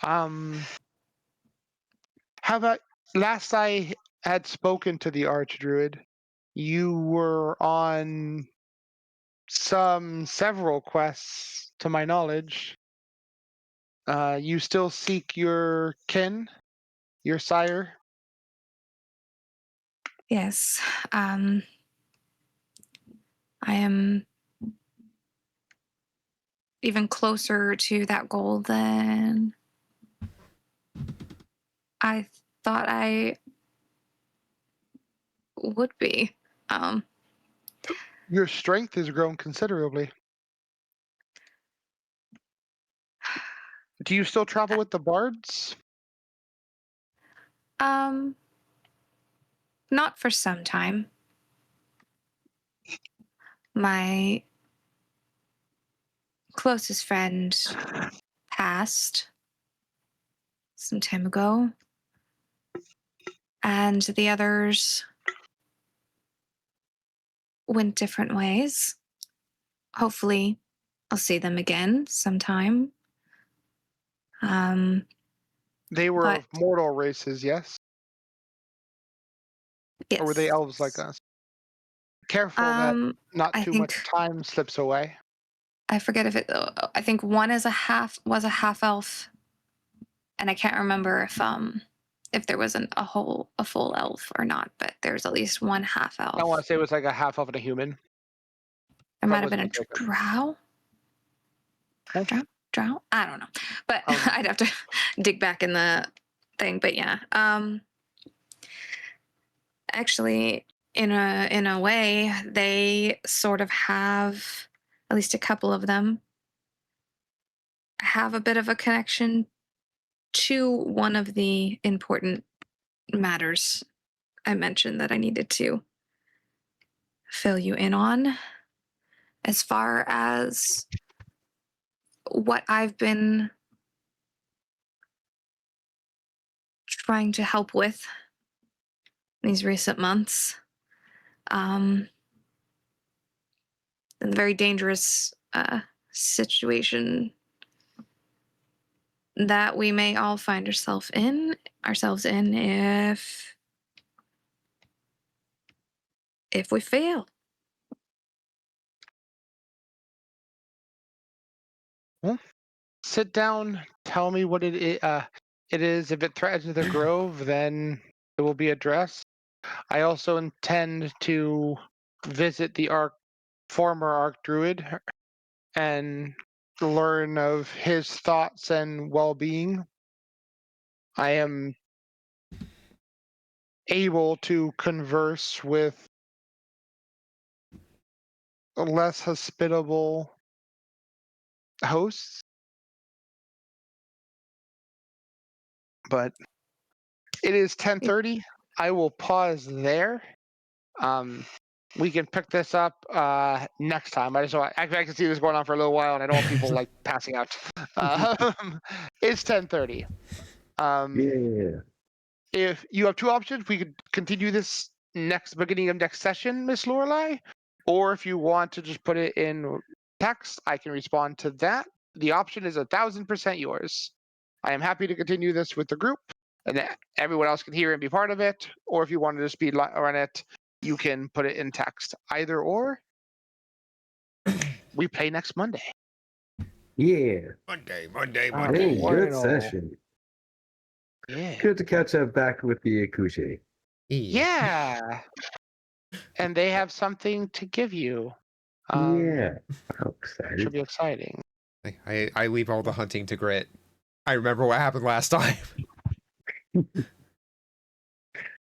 How about last I had spoken to the Archdruid, you were on several quests, to my knowledge. You still seek your kin, your sire? Yes. I am even closer to that goal than I thought I would be. Your strength has grown considerably. Do you still travel with the bards? Not for some time. My closest friend passed some time ago, and the others went different ways. Hopefully, I'll see them again sometime. They were But of mortal races, yes? yes. Or were they elves like us? Careful that not I too think, much time slips away. I forget if it. I think one was a half elf, and I can't remember if there was a full elf or not. But there's at least one half elf. I want to say it was like a half elf and a human. There If I might have been a wasn't mistaken. drow. Drow? I don't know, but I'd have to dig back in the thing. But yeah, actually, in a way, they sort of have, at least a couple of them, have a bit of a connection to one of the important matters I mentioned that I needed to fill you in on. As far as what I've been trying to help with these recent months, the very dangerous situation that we may all find ourselves in if we fail. Well, sit down. Tell me what it is. If it threatens the grove, then it will be addressed. I also intend to visit the former Archdruid and learn of his thoughts and well-being. I am able to converse with less hospitable hosts, but it is 10:30. I will pause there. We can pick this up next time. I can see this going on for a little while, and I don't want people like passing out. It's 10:30. Yeah. If you have two options, we could continue this beginning of next session, Miss Lorelei, or if you want to just put it in text, I can respond to that. The option is 1,000% yours. I am happy to continue this with the group, and everyone else can hear and be part of it. Or if you wanted to speed run it, you can put it in text. Either or. We play next Monday. Yeah. Monday. Hey, good session. Yeah. Good to catch up back with the Akushi. Yeah. And they have something to give you. Yeah. I'm excited. Should be exciting. I leave all the hunting to Grit. I remember what happened last time.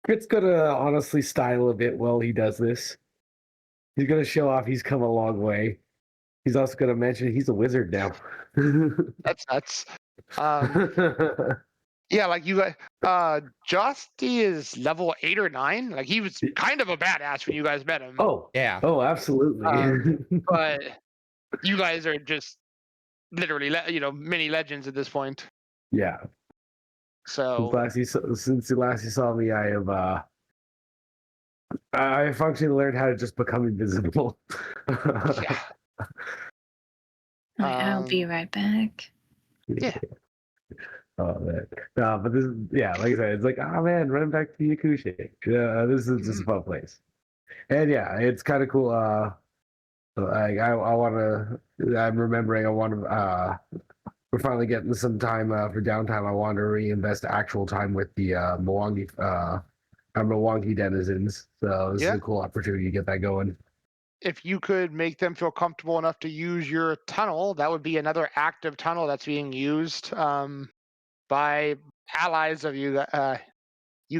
Grit's gonna honestly style a bit while he does this. He's gonna show off he's come a long way. He's also gonna mention he's a wizard now. That's nuts. Yeah, like you guys, Justy is level 8 or 9. Like he was kind of a badass when you guys met him. Oh Yeah. Oh, absolutely. But you guys are just literally, mini legends at this point. Yeah. So Since last you saw me, I have I functionally learned how to just become invisible. yeah. I'll be right back. Yeah. Oh man. No, but this is, yeah, like I said, it's like, oh man, running back to Yakushi. This is just a fun place. And yeah, it's kind of cool. I want to. I'm remembering. I want to. We're finally getting some time for downtime. I want to reinvest actual time with the Milwaukee denizens. So this is a cool opportunity to get that going. If you could make them feel comfortable enough to use your tunnel, that would be another active tunnel that's being used by allies of you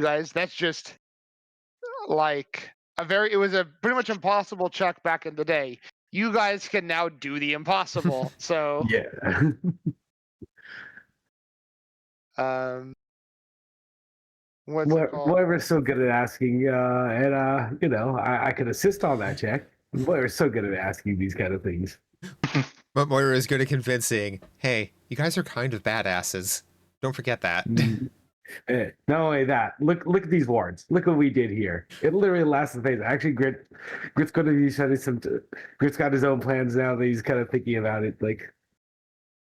guys. That's just like it was a pretty much impossible check back in the day. You guys can now do the impossible. So yeah. Whatever's so good at asking, and I could assist on that check. Moira's so good at asking these kind of things. But Moira is good at convincing, hey, you guys are kind of badasses. Don't forget that. Not only that, look at these wards. Look what we did here. It literally lasts the phase. Actually, Grit's going to be setting Grit's got his own plans now that he's kind of thinking about it, like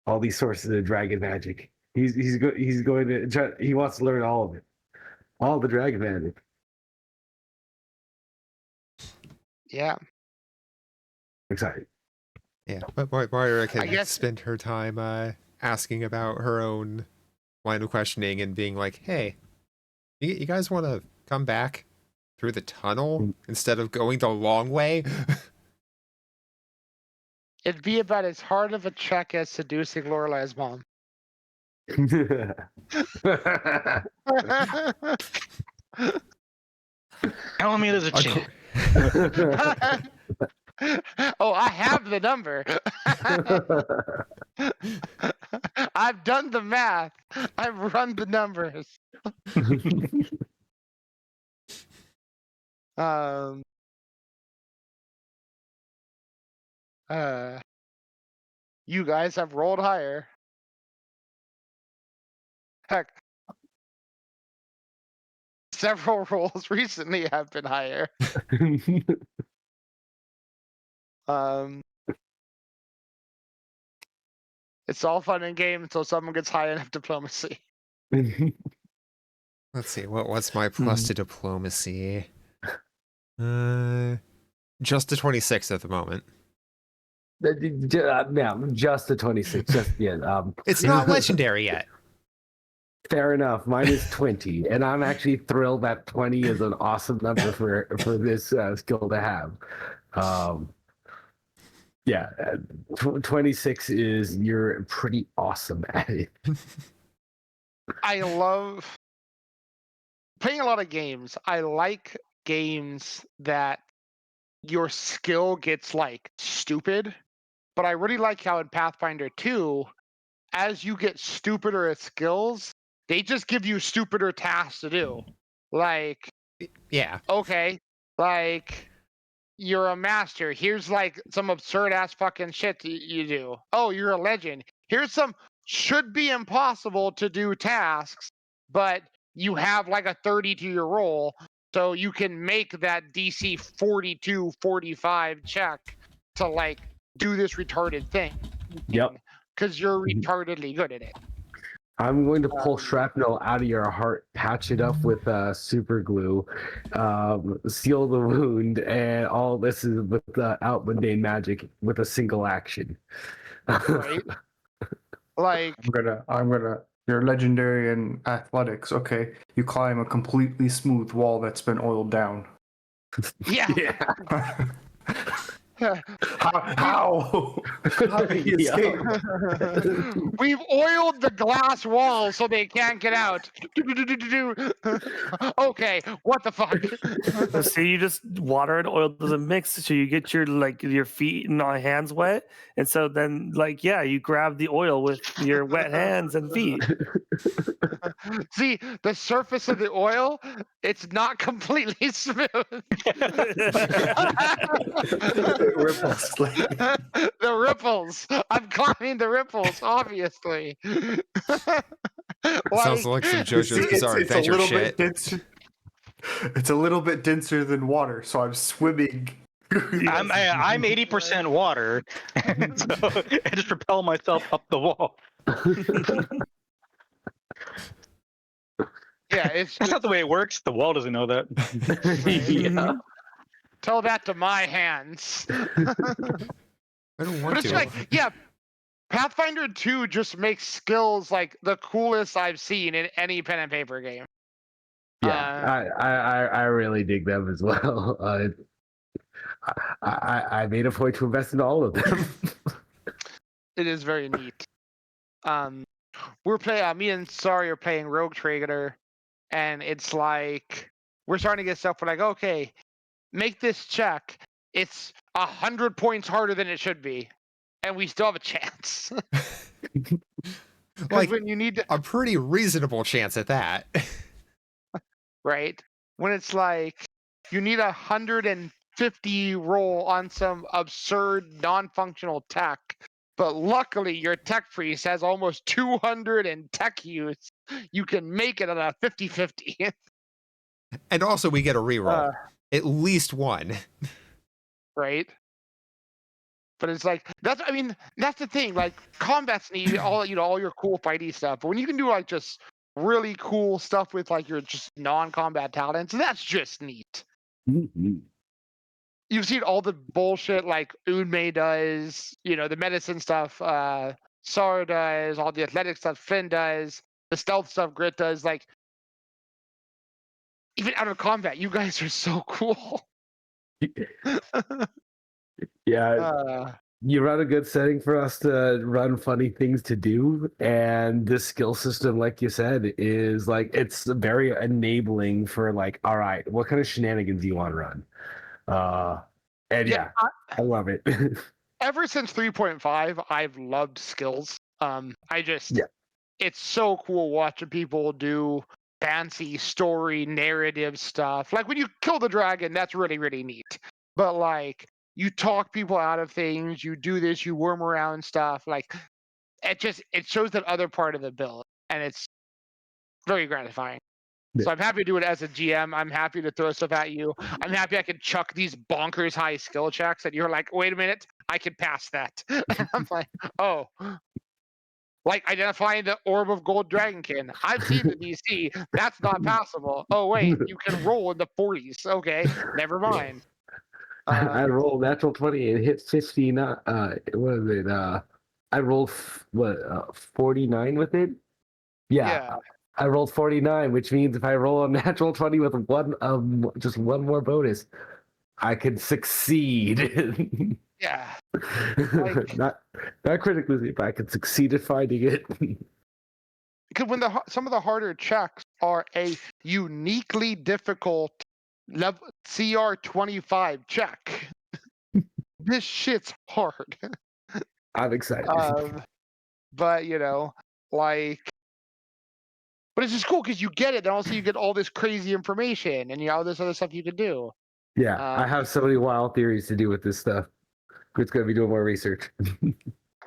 all these sources of dragon magic. He's going to try, he wants to learn all of it, all the dragon magic. Yeah. Excited. Yeah, but Moira can spend her time asking about her own line of questioning and being like, hey, you guys want to come back through the tunnel instead of going the long way? It'd be about as hard of a check as seducing Lorelai's mom. Tell me there's a chance. Oh, I have the number. I've done the math. I've run the numbers. You guys have rolled higher. Heck, several rolls recently have been higher. It's all fun and game until someone gets high enough diplomacy. Let's see, what's my plus to diplomacy? Just a 26 at the moment. Yeah, just a 26. Just it's not legendary yet. Fair enough. Mine is 20, and I'm actually thrilled that 20 is an awesome number for this skill to have. 26 is you're pretty awesome at it. I love playing a lot of games. I like games that your skill gets like stupid, but I really like how in Pathfinder 2, as you get stupider at skills, they just give you stupider tasks to do. Like, yeah, okay, like you're a master. Here's like some absurd ass fucking shit you do. Oh, you're a legend. Here's some should be impossible to do tasks, but you have like a 30 to your roll, so you can make that DC 42, 45 check to like do this retarded thing. Yep. Because you're retardedly good at it. I'm going to pull shrapnel out of your heart, patch it up with super glue, seal the wound, and all this is with out mundane magic with a single action. Right? Like I'm gonna You're legendary in athletics. Okay, you climb a completely smooth wall that's been oiled down. Yeah. How? How did he Yeah. escape? We've oiled the glass walls so they can't get out. Okay, what the fuck? See, you just water and oil doesn't mix, so you get your feet and hands wet, and so then you grab the oil with your wet hands and feet. See, the surface of the oil, it's not completely smooth. It ripples slightly. The ripples. I'm climbing the ripples, obviously. Sounds like some You see, JoJo's Bizarre it's a Adventure little shit. bit denser. It's a little bit denser than water, so I'm swimming. I'm 80% water, and so I just propel myself up the wall. Yeah, it's That's not the way it works. The wall doesn't know that. Yeah. tell that to my hands. I don't want But it's to. like, yeah, Pathfinder 2 just makes skills like the coolest I've seen in any pen and paper game. Yeah, I really dig them as well. I made a point to invest in all of them. It is very neat. We're playing. Me and Sari are playing Rogue Trader, and it's like we're starting to get stuff. We're like, okay, make this check. It's 100 points harder than it should be, and we still have a chance. Like when you need to, a pretty reasonable chance at that. right? When it's like you need 150 roll on some absurd non-functional tech, but luckily your tech priest has almost 200 in tech use. You can make it on a 50-50. And also we get a reroll. At least one. Right? But it's like that's the thing. Like combats need all all your cool fighty stuff. But when you can do like just really cool stuff with like your just non-combat talents, that's just neat. Mhm. You've seen all the bullshit like Unmei does, the medicine stuff, Sara does, all the athletic stuff Finn does, the stealth stuff Grit does. Like even out of combat, you guys are so cool. Yeah, you run a good setting for us to run funny things to do, and this skill system, like you said, is like it's very enabling for like, all right, what kind of shenanigans do you want to run? And yeah, I love it. Ever since 3.5, I've loved skills. It's so cool watching people do fancy story narrative stuff. Like when you kill the dragon, that's really, really neat. But like you talk people out of things, you do this, you worm around stuff. Like it shows that other part of the build, and it's very gratifying. Yeah. So I'm happy to do it as a GM. I'm happy to throw stuff at you. I'm happy I can chuck these bonkers high skill checks, and you're like, wait a minute, I can pass that. And I'm like, oh. Like identifying the orb of gold dragonkin. I've seen the DC. That's not passable. Oh wait, you can roll in the 40s. Okay, never mind. I rolled natural 20 and hit 59. What is it? I rolled 49 with it. Yeah. I rolled 49, which means if I roll a natural 20 with just one more bonus, I can succeed. Yeah. not critically, but I can succeed at finding it. Because when some of the harder checks are a uniquely difficult level CR 25 check. This shit's hard. I'm excited. But but it's just cool because you get it, and also you get all this crazy information and all this other stuff you can do. Yeah, I have so many wild theories to do with this stuff. It's gonna be doing more research.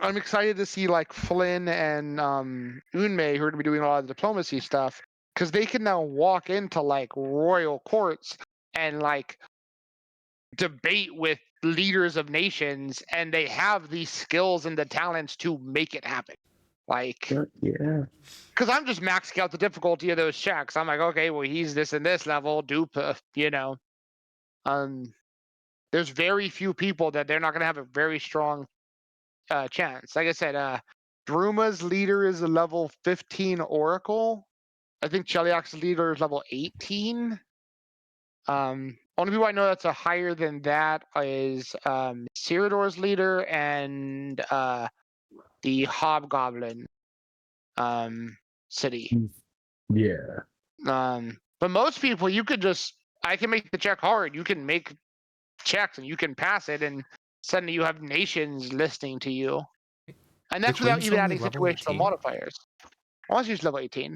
I'm excited to see like Flynn and Unmei, who are going to be doing a lot of diplomacy stuff, because they can now walk into like royal courts and like debate with leaders of nations, and they have the skills and the talents to make it happen. Like, yeah, because I'm just maxing out the difficulty of those checks. I'm like, okay, well, he's this and this level, dupe, There's very few people that they're not going to have a very strong chance. Like I said, Druma's leader is a level 15 Oracle. I think Cheliak's leader is level 18. Only people I know that's a higher than that is Cyrodiil's leader and the Hobgoblin city. Yeah. But most people, I can make the check hard. You can make checks and you can pass it, and suddenly you have nations listening to you. And that's without Queen's even only adding level situational 18? modifiers. Unless she's level 18.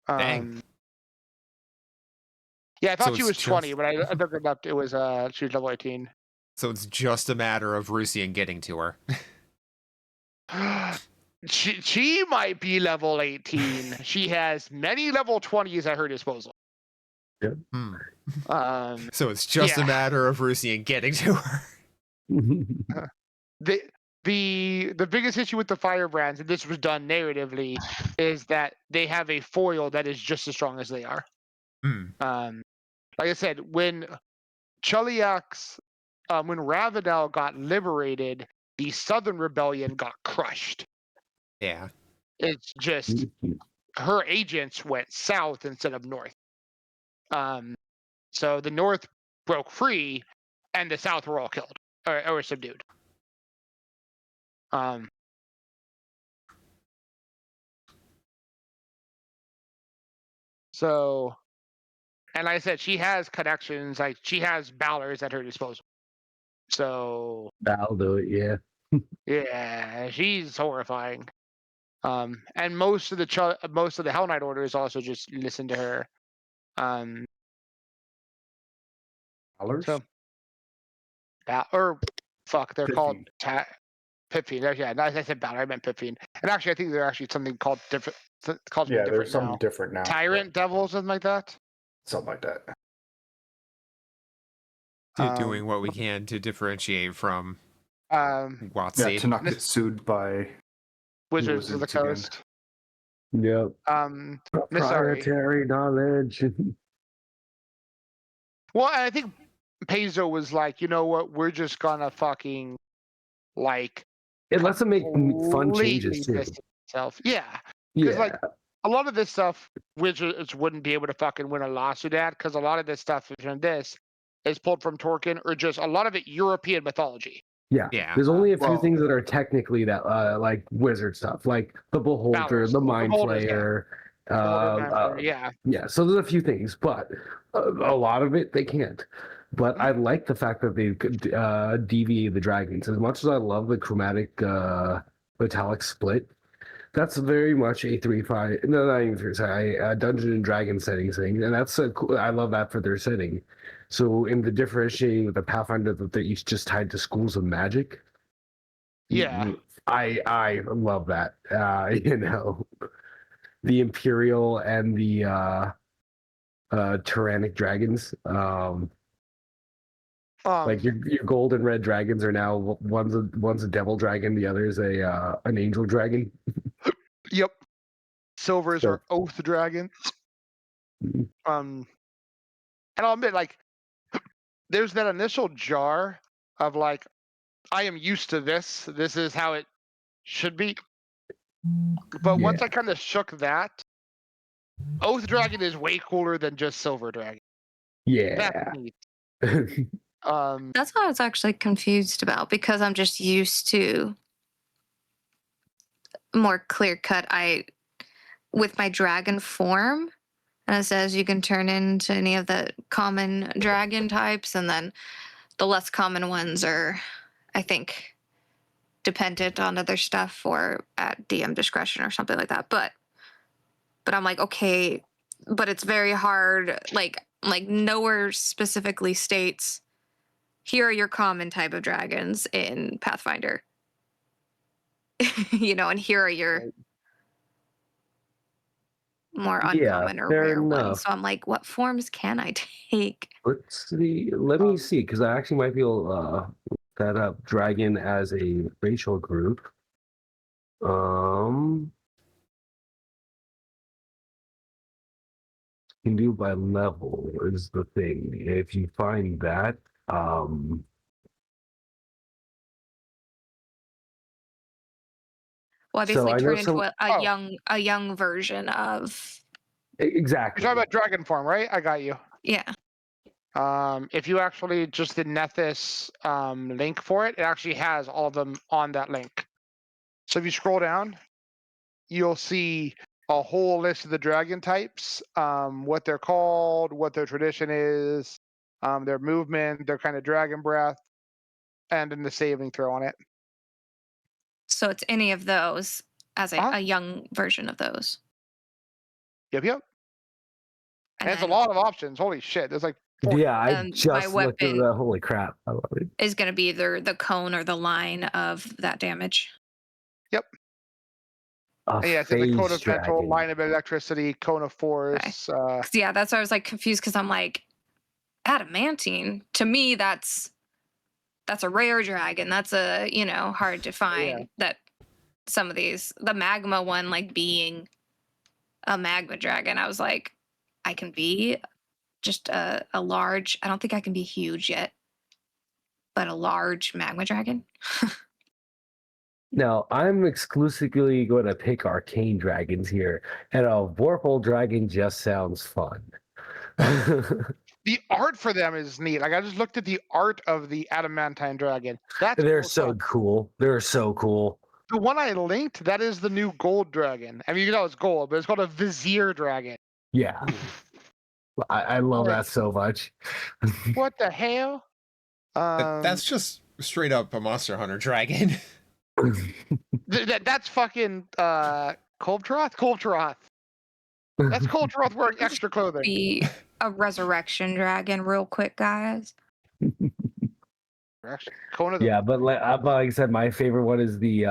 Dang. Yeah, I thought So she it's was 20, just- but I looked it up. It was she was level 18. So it's just a matter of Rusian getting to her. She might be level 18. She has many level 20s at her disposal. Hmm. Um, So it's just a yeah. matter of Rusian getting to her. the biggest issue with the firebrands, and this was done narratively, is that they have a foil that is just as strong as they are. Hmm. Like I said, when Cheliak's, when Ravenel got liberated, the Southern Rebellion got crushed. Yeah. It's just her agents went south instead of north. So the north broke free, and the south were all killed or subdued. So, and like I said, she has connections. Like she has Balors at her disposal. So That'll do it. Yeah. yeah, she's horrifying. And most of the Hell Knight orders also just listen to her. So or fuck, they're called Pipfine. Yeah, I said Balor, I meant Pipfine. And actually, I think they're actually something called different. Called Yeah, different there's something now. different now. Tyrant Devil, something like that. Something like that. Doing what we can to differentiate from Yeah, WotC. to not get sued by Wizards of the Wizards again. Coast. Yep. Sorry. Proprietary knowledge. Well, I think Paizo was like, you know what, we're just gonna fucking like It lets them make fun changes completely too. distance itself. Yeah. Because Yeah. like a lot of this stuff Wizards wouldn't be able to fucking win a lawsuit at, because a lot of this stuff from this is pulled from Tolkien or just a lot of it European mythology. Yeah. Yeah. There's only a few Well- things that are technically that like wizard stuff, like the Beholder, Balors. the The Mind Beholders, yeah. Flayer. Yeah. Yeah, so there's a few things, but a lot of it they can't. But I like the fact that they could deviate the dragons. As much as I love the chromatic metallic split, that's very much a 3-5. No, not even 3. Sorry, a Dungeon and Dragon setting thing, and that's cool. I love that for their setting. So in the differentiating with the Pathfinder that they're each just tied to schools of magic. Yeah. I love that. You know, the Imperial and the tyrannic dragons. Like your gold and red dragons are now one's a devil dragon, the other is a an angel dragon. Yep. Silvers So- are oath dragons. Mhm. And I'll admit, like, there's that initial jar of like, I am used to this. This is how it should be. But once Yeah. I kind of shook that, Oath Dragon is way cooler than just Silver Dragon. Yeah. That's neat. That's what I was actually confused about, because I'm just used to more clear cut. With my dragon form, and it says you can turn into any of the common dragon types, and then the less common ones are, I think, dependent on other stuff or at DM discretion or something like that. But I'm like, okay, but it's very hard. Like nowhere specifically states here are your common type of dragons in Pathfinder. And here are your more uncommon or fair rare enough. ones. So I'm like, what forms can I take? Let's see. Let me see, because I actually might be able to look that up. Dragon as a racial group. Can do by level is the thing. If you find that, Well, I So basically I know turn into some- a young version of. Exactly. You're talking about dragon form, right? I got you. Yeah. If you actually just the Nethys link for it, it actually has all of them on that link. So if you scroll down, you'll see a whole list of the dragon types, what they're called, what their tradition is, their movement, their kind of dragon breath, and then the saving throw on it. So it's any of those as a young version of those. Yep. And it's a then, lot of options. Holy shit. There's like 40. Yeah, I my just looked at weapon the holy crap. I love it. is going to be either the cone or the line of that damage. A Yeah, it's the cone phase of mental, dragon. line of electricity, cone of force. 'Cause, yeah, that's why I was like confused because I'm like, adamantine. To me, that's a rare dragon. That's a hard to find. That some of these, the magma one, like being a magma dragon, I was like, I can be just a large. I don't think I can be huge yet, but a large magma dragon. Now, I'm exclusively going to pick arcane dragons here, and a Vorpal dragon just sounds fun. The art for them is neat. Like I just looked at the art of the adamantine dragon. They're Cool so stuff. cool. They're so cool. The one I linked, that is the new gold dragon. I mean, you know it's gold, but it's called a vizier dragon. Yeah. I love Yeah. that so much. What the hell? That's just straight up a Monster Hunter dragon. That's fucking Koltroth? Koltroth. That's Koltroth wearing extra clothing. Be a resurrection dragon, real quick, guys. Cone of the Yeah, but like I said, my favorite one is the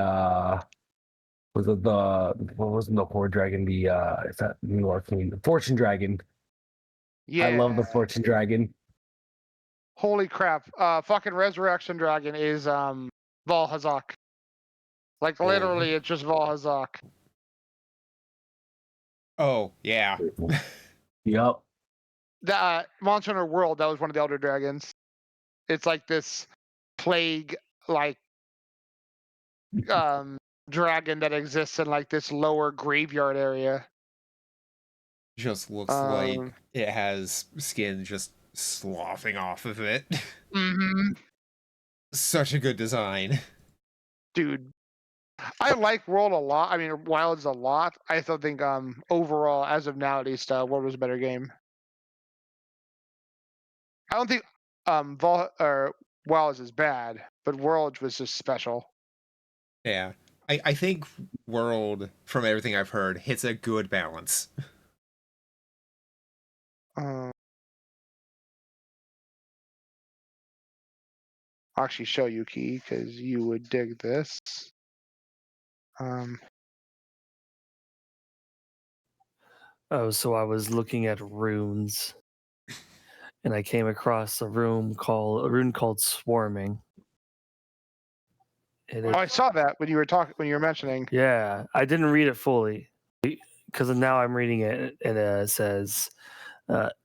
was it the what wasn't the horde dragon? The is that new arcane? The fortune dragon. Yeah. I love the fortune dragon. Holy crap. Fucking resurrection dragon is Valhazak. Like literally it's just Valhazak. Oh, yeah. Yup. The Monster Hunter World, that was one of the elder dragons. It's like this plague like dragon that exists in like this lower graveyard area. Just looks like it has skin just sloughing off of it. Mm-hmm. Such a good design. Dude. I like World a lot. I mean Wilds a lot. I still think overall, as of now at least, World was a better game. I don't think Wilds is bad, but World was just special. Yeah. I think World, from everything I've heard, hits a good balance. I'll actually show you, Key, because you would dig this. Oh, so I was looking at runes, and I came across a rune called Swarming. I saw that when you were mentioning. Yeah, I didn't read it fully because now I'm reading it, and it says,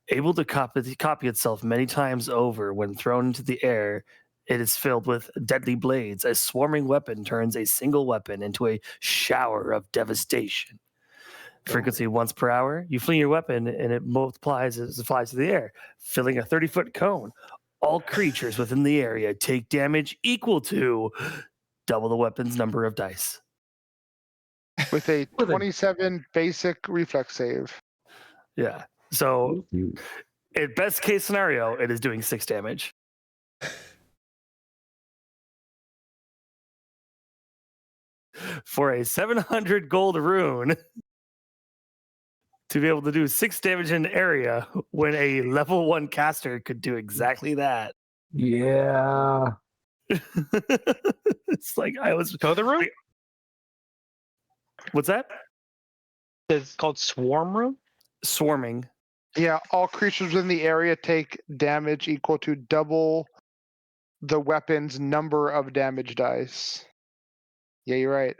able to copy itself many times over when thrown into the air. It is filled with deadly blades. A swarming weapon turns a single weapon into a shower of devastation. Frequency once per hour. You fling your weapon, and it multiplies as it flies through the air, filling a 30-foot cone. All creatures within the area take damage equal to double the weapon's number of dice. With a 27 basic reflex save. Yeah. So, in best case scenario, it is doing 6 damage. For a 700 gold rune, to be able to do 6 damage in an area when a level 1 caster could do exactly that. Yeah. It's like I was. Go the room? What's that? It's called Swarm Room? Swarming. Yeah, all creatures in the area take damage equal to double the weapon's number of damage dice. Yeah, you're right.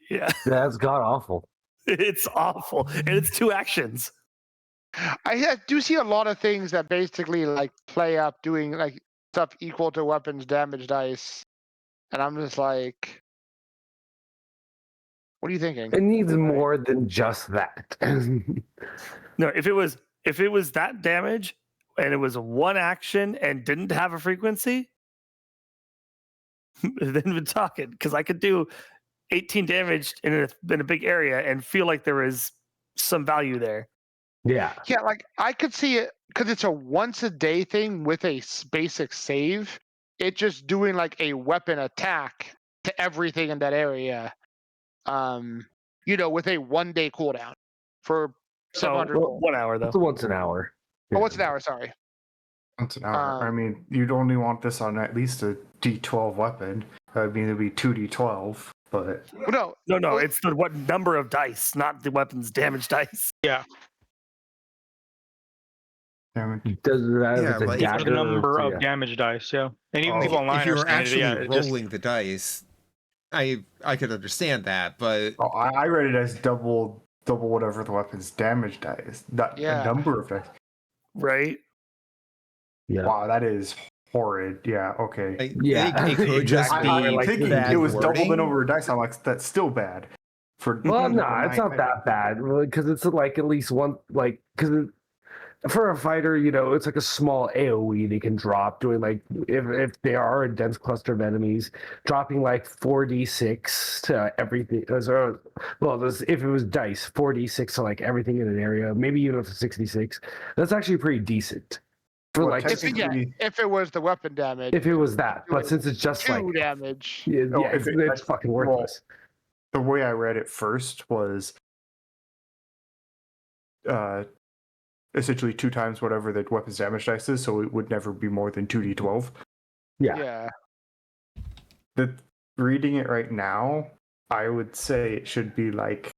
Yeah. That's god awful. It's awful. And it's 2 actions. I do see a lot of things that basically like play up doing like stuff equal to weapons damage dice. And I'm just like, What are you thinking? It needs more than just that. No, if it was that damage and it was one action and didn't have a frequency, then we're talking, because I could do 18 damage in a big area and feel like there is some value there. Yeah. Yeah, like I could see it because it's a once a day thing with a basic save. It just doing like a weapon attack to everything in that area. With a 1 day cooldown for 700 gold. 1 hour though. It's once an hour. Oh, what's an hour? Sorry. Once an hour. I mean, you'd only want this on at least a D12 weapon. I mean, it'd be 2D12, but... No. It's the what number of dice, not the weapon's damage dice. Yeah. Does that Yeah, with a like- Equal to the dagger? number Yeah. of damage dice, yeah. And even people online if you are were saying actually it, yeah, rolling the dice, I could understand that, but Oh, I read it as double whatever the weapon's damage dice. Not Yeah. a number of dice. Right? Yeah. Wow, that is horrid. Yeah, okay. it could just Exactly. be I'm like thinking bad it was double the wording. number of dice. I'm like, that's still bad. Well, no, it's not that bad because it's like at least one, like, because for a fighter, it's like a small AoE they can drop, doing like, if they are a dense cluster of enemies, dropping like 4d6 to everything. If it was dice, 4d6 to like everything in an area, maybe even if it's 66. That's actually pretty decent. For Well, like, technically- If it was the weapon damage. if it was that, but since it's just 2 like, damage. it's fucking worthless. The way I read it first was essentially 2 times whatever the weapon's damage dice is, so it would never be more than 2d12. Yeah. Reading it right now, I would say it should be like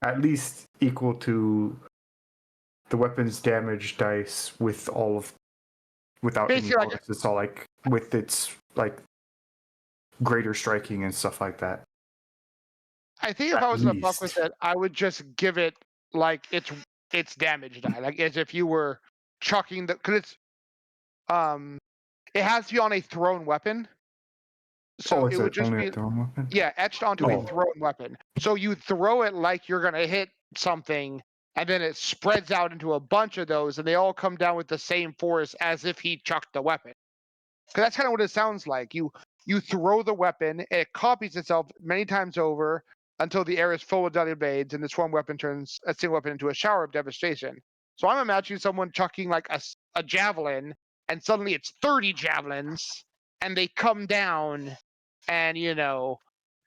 at least equal to the weapon's damage dice without any Basically, like- bonuses. It's all like with its like greater striking and stuff like that. I think if At I was gonna fuck least. with it, I would just give it like its damage die, like as if you were chucking because it's it has to be on a thrown weapon. So is it would just only be a thrown weapon? etched onto Oh. a thrown weapon. So you throw it like you're gonna hit something, and then it spreads out into a bunch of those, and they all come down with the same force as if he chucked the weapon. Because that's kind of what it sounds like. You throw the weapon, it copies itself many times over until the air is full of deadly blades, and the swarm weapon turns a single weapon into a shower of devastation. So I'm imagining someone chucking like a javelin, and suddenly it's 30 javelins, and they come down, and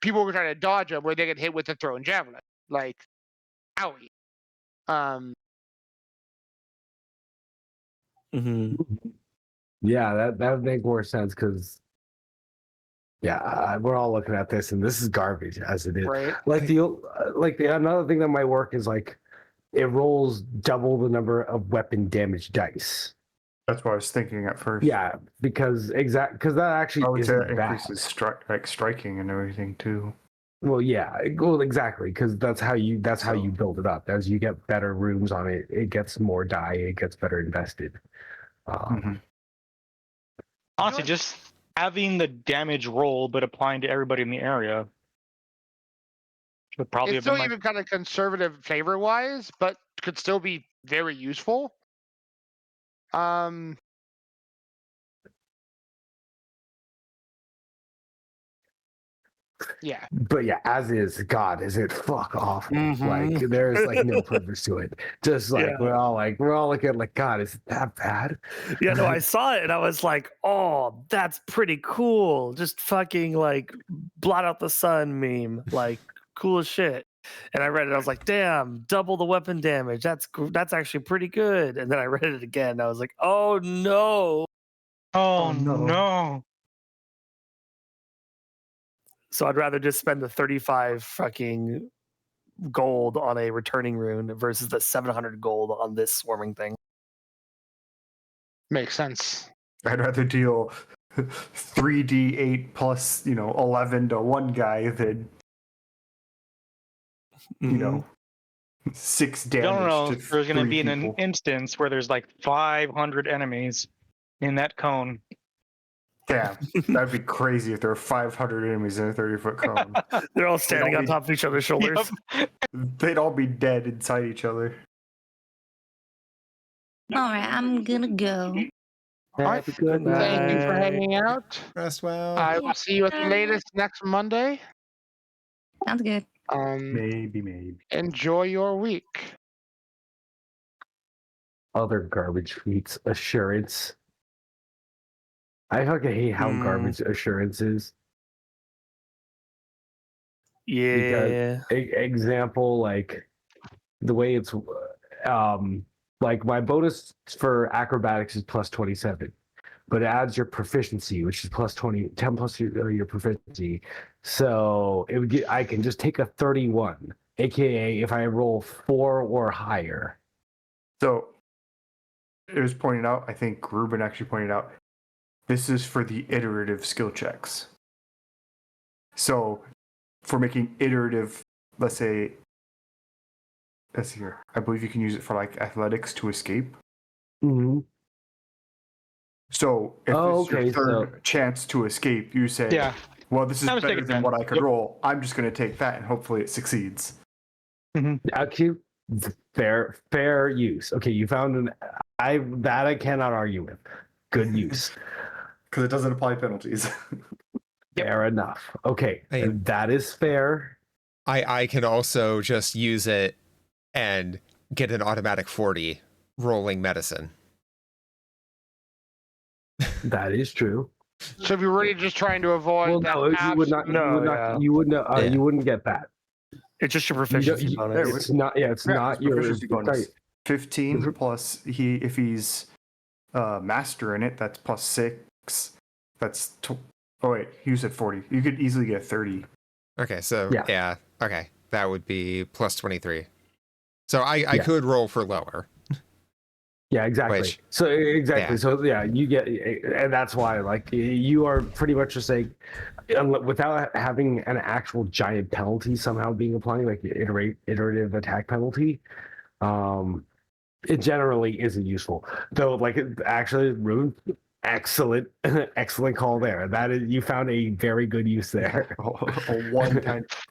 people are trying to dodge them where they get hit with a thrown javelin. Like, owie. Mm-hmm. Yeah, that would make more sense because, we're all looking at this and this is garbage as it is. Right. Like the another thing that might work is like it rolls double the number of weapon damage dice. That's what I was thinking at first. Yeah, because that I actually would say that isn't bad. increases striking and everything too. Well, exactly, because that's how you build it up. As you get better rooms on it, it gets more die, it gets better invested. Honestly, just having the damage roll but applying to everybody in the area would probably It's have still been even kind of conservative flavor wise, but could still be very useful. Yeah. But yeah, as is, God, is it fuck off? Mhm. Like there's like no purpose to it. Just like Yeah. we're all looking at like, God, is it that bad? Yeah, no, I saw it and I was like, oh, that's pretty cool. Just fucking like blot out the sun meme. Like cool as shit. And I read it, I was like, damn, double the weapon damage. That's actually pretty good. And then I read it again. And I was like, oh no. Oh no. So I'd rather just spend the 35 fucking gold on a returning rune versus the 700 gold on this swarming thing. Makes sense. I'd rather deal 3d8 plus 11 to one guy than 6 damage. I don't know to if there's going to 3 be an people. instance where there's like 500 enemies in that cone. Damn, that'd be crazy if there were 500 enemies in a 30-foot cone. They're all standing on top of each other's shoulders. Yep. They'd all be dead inside each other. All right, I'm gonna go. Alright, Have a good Thank you for night. hanging out. Rest well. I will see you at the latest next Monday. Sounds good. Maybe. Enjoy your week. Other garbage feats. Assurance. I fucking hate how garbage assurance is. Yeah. Example, like the way it's like my bonus for acrobatics is plus 27, but it adds your proficiency, which is plus 10 plus your proficiency. So it would get, I can just take a 31, aka if I roll 4 or higher. So it was pointed out, I think Ruben actually pointed out, this is for the iterative skill checks. So for making iterative, let's see here, I believe you can use it for like athletics to escape. Mm-hmm. So if it's your third chance to escape, you say, Yeah. well, this is I was better thinking than that. what I could roll. I'm just going to take that and hopefully it succeeds. Actually, fair use. Okay, you found I cannot argue with. Good use. Because it doesn't apply penalties. Fair enough. Okay, that is fair. I can also just use it and get an automatic 40 rolling medicine. That is true. So if you're really just trying to avoid Well, that, no, you would not. You wouldn't get that. It's just your proficiency bonus. It's not. Yeah, it's not your proficiency bonus. 15 plus if he's master in it, that's plus 6. That's oh wait, you said 40. You could easily get 30. Okay, so yeah, okay, that would be plus 23. So I could roll for lower. Yeah, exactly. So you get, and that's why like you are pretty much just saying, without having an actual giant penalty somehow being applying, like the iterative attack penalty, it generally isn't useful. Though, like actually, Ruben, excellent call there. That is, you found a very good use there.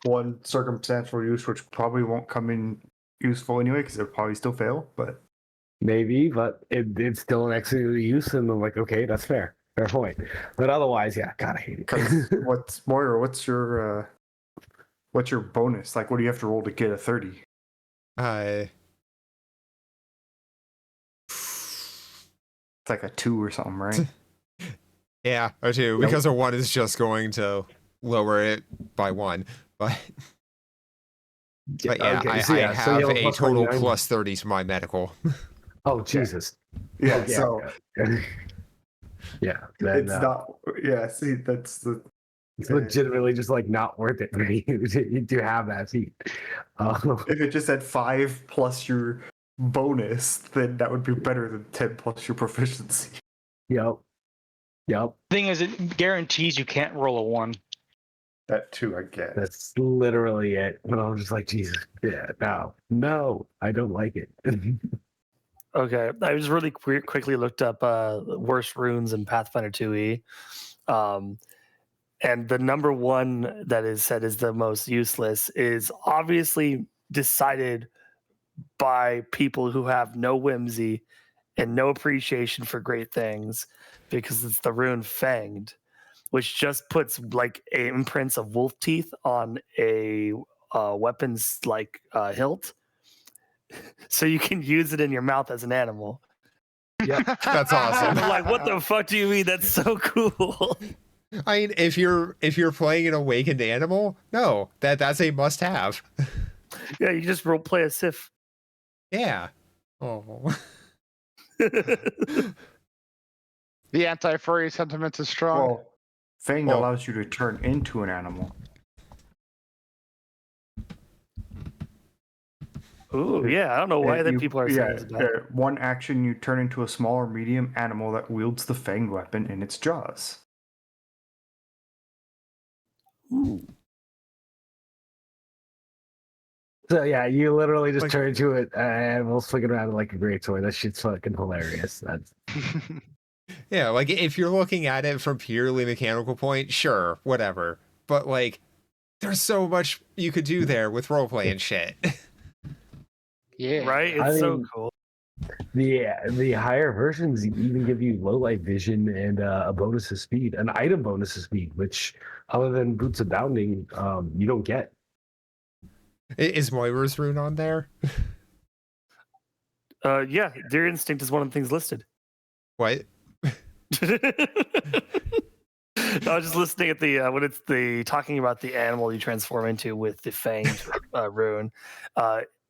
one circumstantial use, which probably won't come in useful anyway, because it'll probably still fail, but. Maybe, but it's still an excellent use, and I'm like, okay, that's fair point. But otherwise, yeah, God, I hate it. What's your bonus? Like, what do you have to roll to get a 30? It's like a 2 or something, right? Yeah, a 2, because a 1 is just going to lower it by 1. But yeah, okay, I have a total plus 30 to my medical. Oh, Jesus. Yeah, so... Yeah. Then, it's not... Yeah, see, that's the... It's legitimately just, like, not worth it for you to have that feat. If it just had 5 plus your bonus, then that would be better than 10 plus your proficiency. Yep. Thing is, it guarantees you can't roll a 1. That too, I guess. That's literally it. But I'm just like, Jesus, yeah, no, I don't like it. Okay, I just really quickly looked up worst runes in Pathfinder 2e, and the number one that is said is the most useless is obviously decided by people who have no whimsy and no appreciation for great things, because it's the rune Fanged, which just puts like imprints of wolf teeth on a weapon's like hilt. So you can use it in your mouth as an animal. Yeah, that's awesome. I'm like, what the fuck do you mean? That's so cool. I mean, if you're playing an awakened animal, no, that's a must-have. Yeah, you just role play a Sif. Yeah. Oh. The anti-furry sentiment is strong. Well, Fang allows you to turn into an animal. Ooh, yeah. I don't know why people are saying this about. One action, you turn into a small or medium animal that wields the fanged weapon in its jaws. Ooh. So yeah, you literally just turn into it and we'll swing it around like a great sword. That shit's fucking hilarious. That's Yeah, like if you're looking at it from purely mechanical point, sure, whatever. But like, there's so much you could do there with roleplay and shit. Yeah. Right? It's I so mean, cool. the higher versions even give you low light vision and a bonus of speed, an item bonus of speed, which other than boots of bounding, you don't get. Is Moira's rune on there? Yeah, Deer Instinct is one of the things listed. What? I was just listening at the when it's the talking about the animal you transform into with the fanged rune.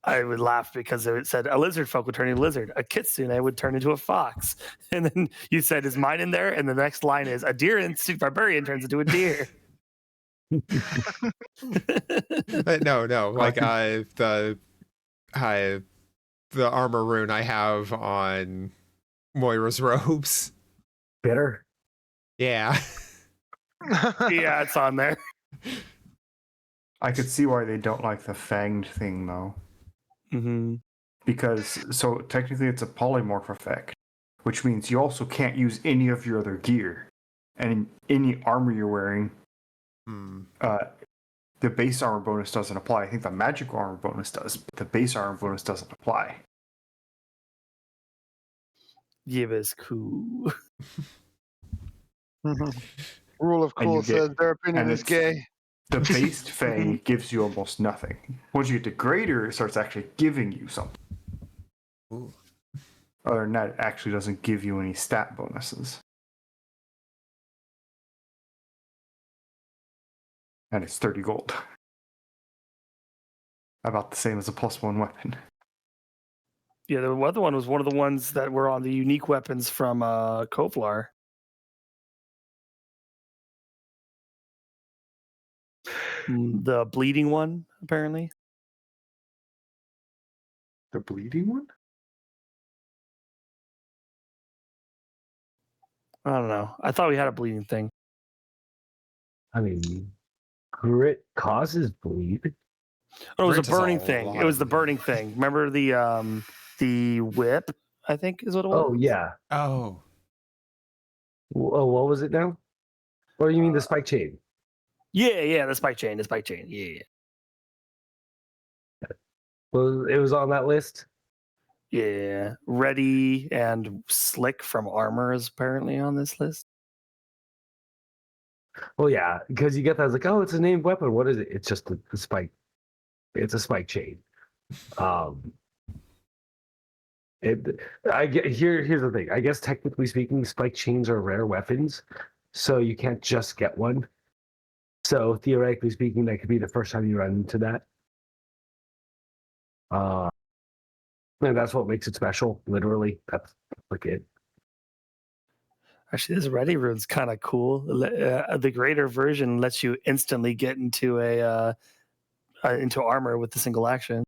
I would laugh because it said a lizard folk would turn into a lizard, a kitsune would turn into a fox, and then you said, "Is mine in there?" And the next line is, "A deer instinct barbarian turns into a deer." No, like the armor rune I have on Moira's robes. Bitter. Yeah. Yeah, it's on there. I could see why they don't like the fanged thing though. Mm-hmm. Because so technically it's a polymorph effect, which means you also can't use any of your other gear. And any armor you're wearing, the base armor bonus doesn't apply. I think the magical armor bonus does, but the base armor bonus doesn't apply. Yeah, but it's cool. Rule of cool says their opinion is gay. The based Fang gives you almost nothing. Once you get to Greater, it starts actually giving you something. Ooh. Other than that, it actually doesn't give you any stat bonuses. And it's 30 gold. About the same as a +1 weapon. Yeah, the other one was one of the ones that were on the unique weapons from Kovlar. The bleeding one, apparently. The bleeding one? I don't know. I thought we had a bleeding thing. I mean, grit causes bleed. Oh, it was Grit a is burning a thing. lot It was of the burning thing. Remember the whip? I think is what it was. Oh yeah. Oh. Oh, what was it now? Or you mean the spike chain? Yeah, the spike chain. Yeah. Well, it was on that list. Yeah. Ready and Slick from Armor is apparently on this list. Well, yeah, because you get that, it's like, oh, it's a named weapon. What is it? It's just a spike. It's a spike chain. Here's the thing. I guess technically speaking, spike chains are rare weapons, so you can't just get one. So theoretically speaking, that could be the first time you run into that. And that's what makes it special. Literally, that's like it. Actually, this Ready rune's kind of cool. The greater version lets you instantly get into into armor with the single action.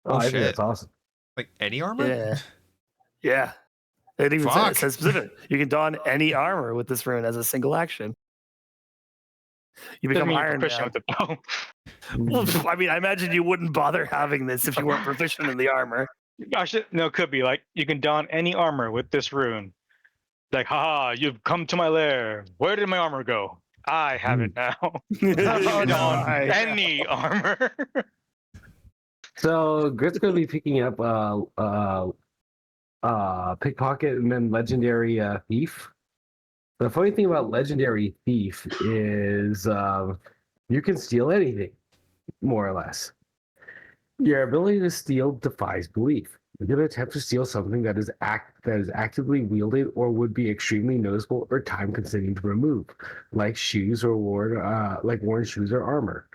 Oh, I think shit. that's awesome. Like any armor? Yeah. It even Fuck. says specific. You can don any armor with this rune as a single action. You become Iron Man. With the bow. Well, I mean, I imagine you wouldn't bother having this if you weren't proficient in the armor. Gosh, no, it could be like you can don any armor with this rune. Like, haha, you've come to my lair. Where did my armor go? I have it now. You can don any armor. So Grit's going to be picking up pickpocket and then legendary thief. The funny thing about legendary thief is you can steal anything, more or less. Your ability to steal defies belief. You're going to attempt to steal something that is actively wielded or would be extremely noticeable or time-consuming to remove, like shoes or worn shoes or armor.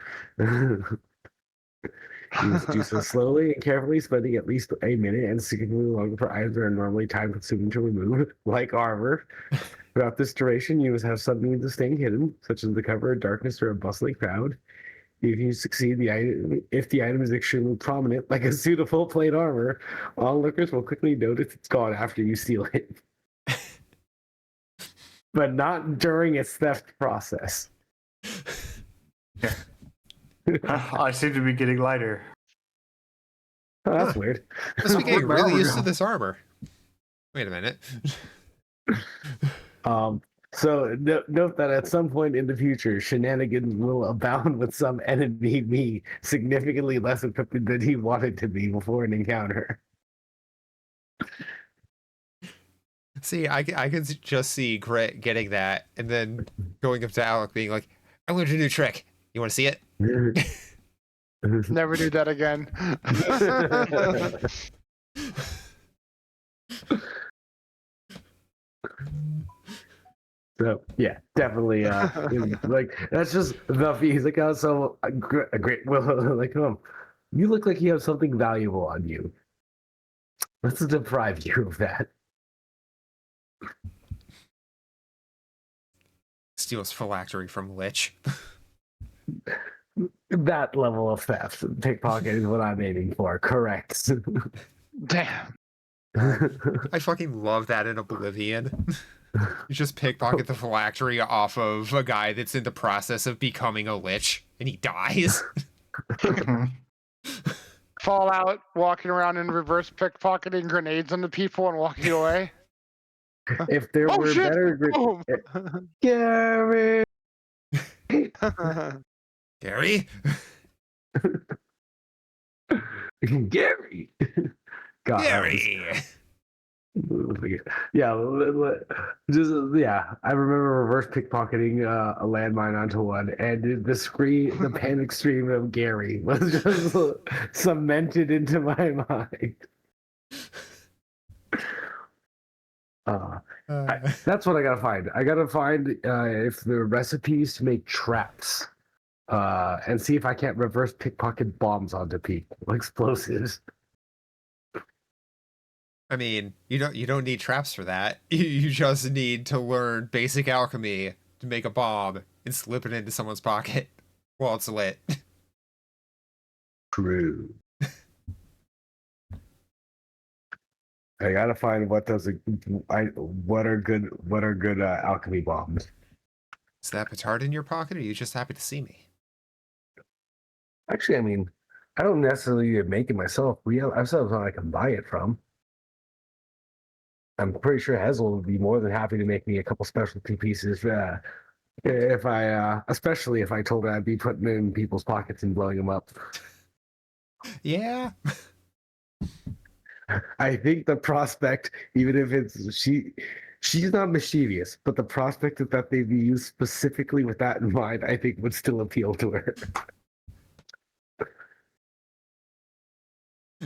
You must do so slowly and carefully, spending at least a minute and significantly longer for items that are normally time-consuming to remove, like armor. Throughout this duration, you must have some means of staying hidden, such as the cover of darkness or a bustling crowd. If you succeed, if the item is extremely prominent, like a suit of full plate armor, onlookers will quickly notice it's gone after you steal it. But not during its theft process. Yeah. I seem to be getting lighter. Oh, that's weird. Must be getting really used to this armor. Wait a minute. So note that at some point in the future, shenanigans will abound with some enemy me significantly less equipped than he wanted to be before an encounter. See, I can just see Grit getting that and then going up to Alec being like, I learned a new trick. You want to see it? Never do that again. So yeah, definitely. Like that's just the he's like, oh, so a great. Well, like, oh, you look like you have something valuable on you. Let's deprive you of that. Steals phylactery from Lich. That level of theft, pickpocket is what I'm aiming for. Correct. Damn. I fucking love that in Oblivion. You just pickpocket the phylactery off of a guy that's in the process of becoming a Lich, and he dies. Fallout, walking around in reverse pickpocketing grenades on the people and walking away. If there were shit! better, Boom! Gary. Gary? Gary. God, Gary! Yeah, just yeah. I remember reverse pickpocketing a landmine onto one, and the panic scream of Gary was just cemented into my mind. That's what I gotta find. I gotta find if there are recipes to make traps, and see if I can't reverse pickpocket bombs onto people, explosives. I mean, you don't need traps for that. You just need to learn basic alchemy to make a bomb and slip it into someone's pocket while it's lit. True. I gotta find what are good alchemy bombs. Is that petard in your pocket, or are you just happy to see me? Actually, I mean, I don't necessarily need to make it myself. I have someone I can buy it from. I'm pretty sure Hazel would be more than happy to make me a couple specialty pieces if especially if I told her I'd be putting them in people's pockets and blowing them up. Yeah. I think the prospect, even if she's not mischievous, but the prospect that they'd be used specifically with that in mind, I think would still appeal to her.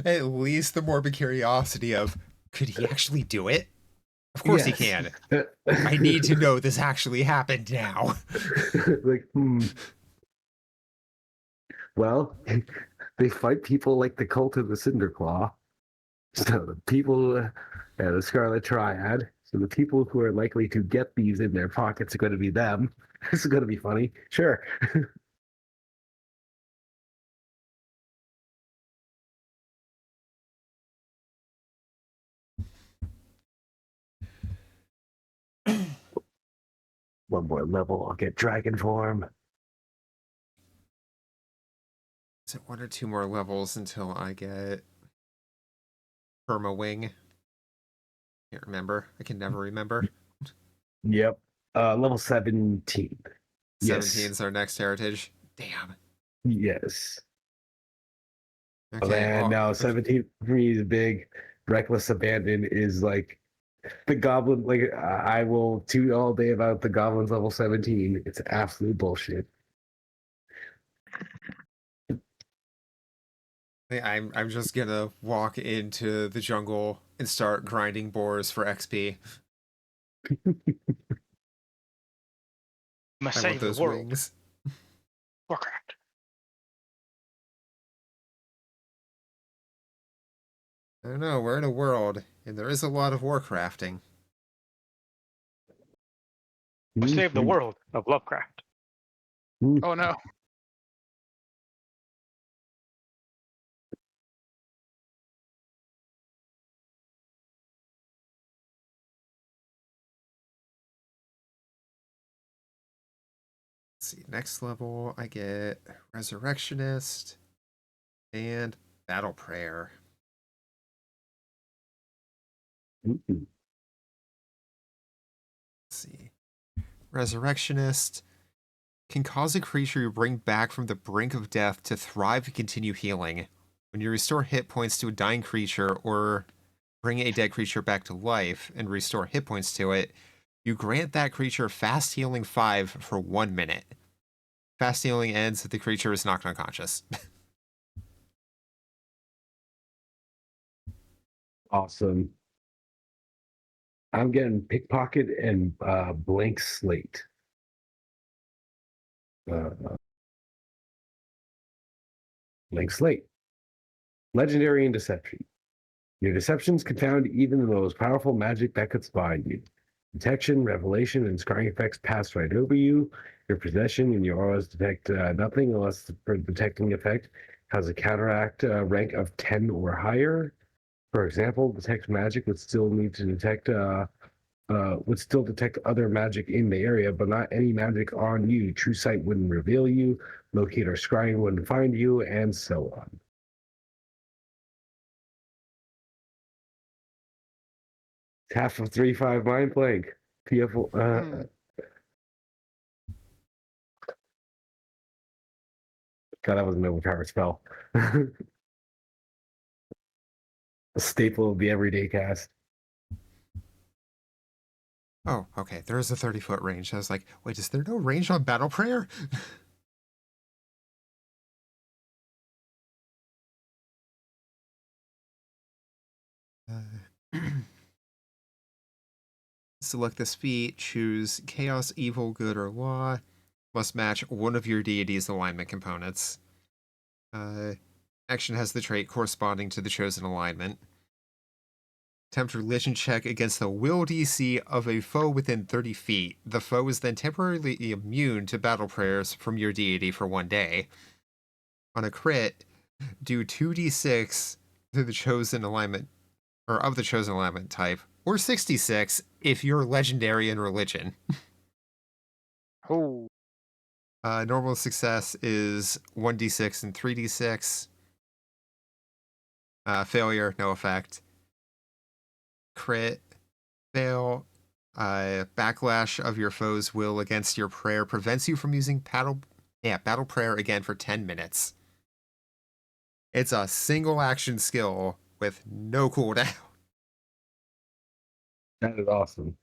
At least the morbid curiosity of, could he actually do it? Of course he can. I need to know this actually happened now. Like, Well, they fight people like the cult of the Cinderclaw. So the people, the Scarlet Triad. So the people who are likely to get these in their pockets are going to be them. This is going to be funny. Sure. One more level, I'll get dragon form. Is it 1 or 2 more levels until I get Perma Wing? Can't remember. I can never remember. Yep. Level 17. 17 is our next heritage. Damn. Yes. Okay. And now 17 for me is big. Reckless Abandon is like the goblin. Like I will toot all day about the goblins level 17. It's absolute bullshit. I'm just gonna walk into the jungle and start grinding boars for XP. Must I save want the those world. wings. Warcraft. I don't know, we're in a world, and there is a lot of warcrafting. Must save the world of Lovecraft. Oh no. Let's see, next level I get Resurrectionist and Battle Prayer. Mm-hmm. Let's see, Resurrectionist. Can cause a creature you bring back from the brink of death to thrive and continue healing. When you restore hit points to a dying creature or bring a dead creature back to life and restore hit points to it, you grant that creature fast healing 5 for 1 minute. Fast healing ends if the creature is knocked unconscious. Awesome. I'm getting pickpocket and blank slate. Blank slate. Legendary and deception. Your deceptions confound even the most powerful magic that could spine you. Detection, revelation, and scrying effects pass right over you. Your possession and your auras detect nothing unless the detecting effect has a counteract rank of 10 or higher. For example, detect magic would still need to detect would still detect other magic in the area, but not any magic on you. True sight wouldn't reveal you. Locate or scrying wouldn't find you, and so on. Half of 3/5 mind blank. PF. God, that was an overpowered spell. A staple of the everyday cast. Oh, okay. There is a 30-foot range. I was like, wait, is there no range on Battle Prayer? Select this feat, choose Chaos, Evil, Good, or Law. Must match one of your deity's alignment components. Action has the trait corresponding to the chosen alignment. Attempt religion check against the will DC of a foe within 30 feet. The foe is then temporarily immune to battle prayers from your deity for 1 day. On a crit, do 2d6 to the chosen alignment, or of the chosen alignment type, or 66 if you're legendary in religion. Oh. Normal success is 1d6 and 3d6. Failure, no effect. Crit, fail. Backlash of your foe's will against your prayer prevents you from using battle prayer again for 10 minutes. It's a single action skill with no cooldown. That is awesome.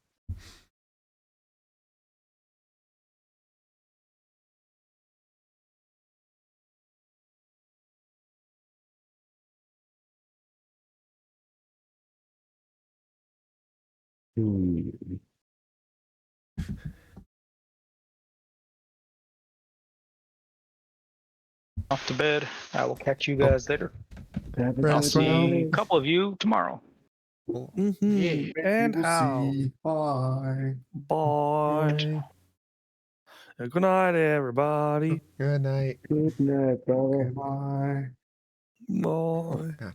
Off to bed. I will catch you guys later. I'll Rest see a couple of you tomorrow. Mm-hmm. And how? Bye. Bye. Good night, everybody. Good night. Good night, brother. Bye. Bye.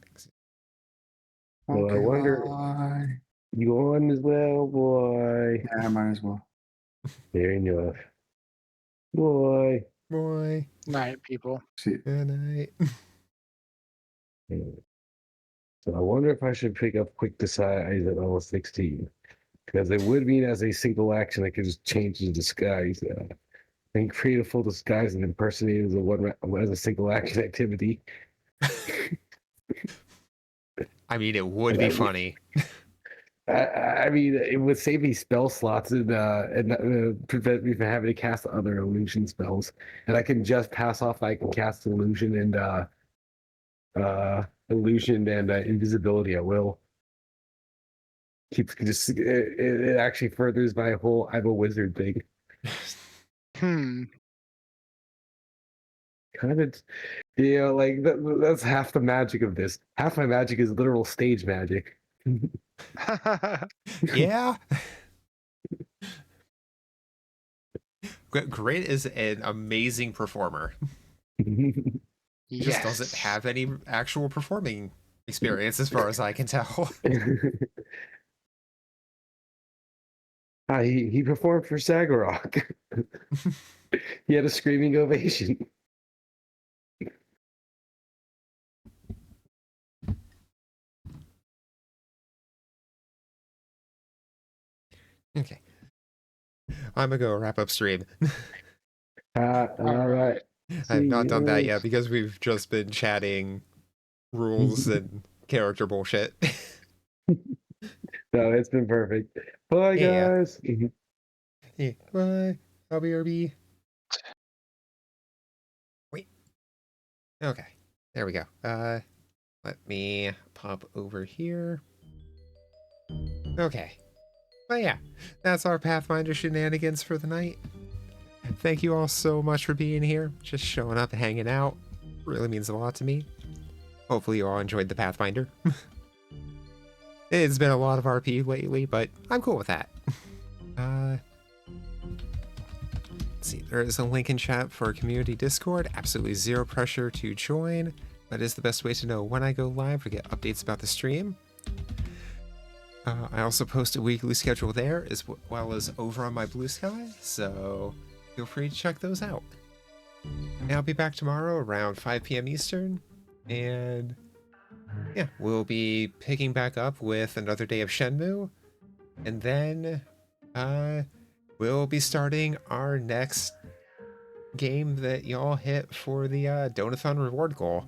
Well, I wonder. Bye. You on as well, boy? Yeah, I might as well. Fair enough. Boy. Boy. Night, people. See. Good night. So I wonder if I should pick up Quick Disguise at level 16. Because it would mean as a single action, I could just change the disguise. And create a full disguise and impersonate as a single action activity. I mean, it would be funny. I mean, it would save me spell slots and prevent me from having to cast other illusion spells. And I can just pass off. I can cast illusion and invisibility at will. It actually furthers my whole I'm a wizard thing. Kind of, like that's half the magic of this. Half my magic is literal stage magic. Yeah. Grit is an amazing performer. He just doesn't have any actual performing experience as far as I can tell. He performed for Sagarok. He had a screaming ovation. Okay. I'm gonna go wrap up stream. All right. I've not done that See yet because we've just been chatting rules and character bullshit. No, it's been perfect. Bye, Yeah. guys. Yeah. Bye. I'll be RB. Wait. Okay. There we go. Let me pop over here. Okay. But yeah, that's our Pathfinder shenanigans for the night. Thank you all so much for being here. Just showing up and hanging out. Really means a lot to me. Hopefully you all enjoyed the Pathfinder. It's been a lot of RP lately, but I'm cool with that. Let's see, there is a link in chat for community Discord. Absolutely zero pressure to join. That is the best way to know when I go live or get updates about the stream. I also post a weekly schedule there as well as over on my Blue Sky, so feel free to check those out. And I'll be back tomorrow around 5 p.m. Eastern, and yeah, we'll be picking back up with another day of Shenmue, and then we'll be starting our next game that y'all hit for the Donathon reward goal.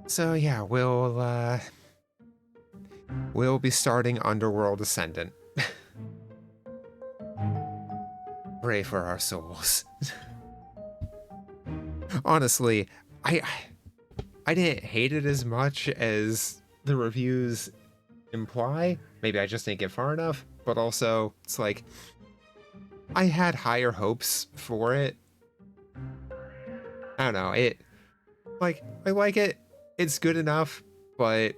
So yeah, we'll be starting Underworld Ascendant. Pray for our souls. Honestly, I didn't hate it as much as the reviews imply. Maybe I just didn't get far enough, but also it's like I had higher hopes for it. I don't know, I like it. It's good enough, but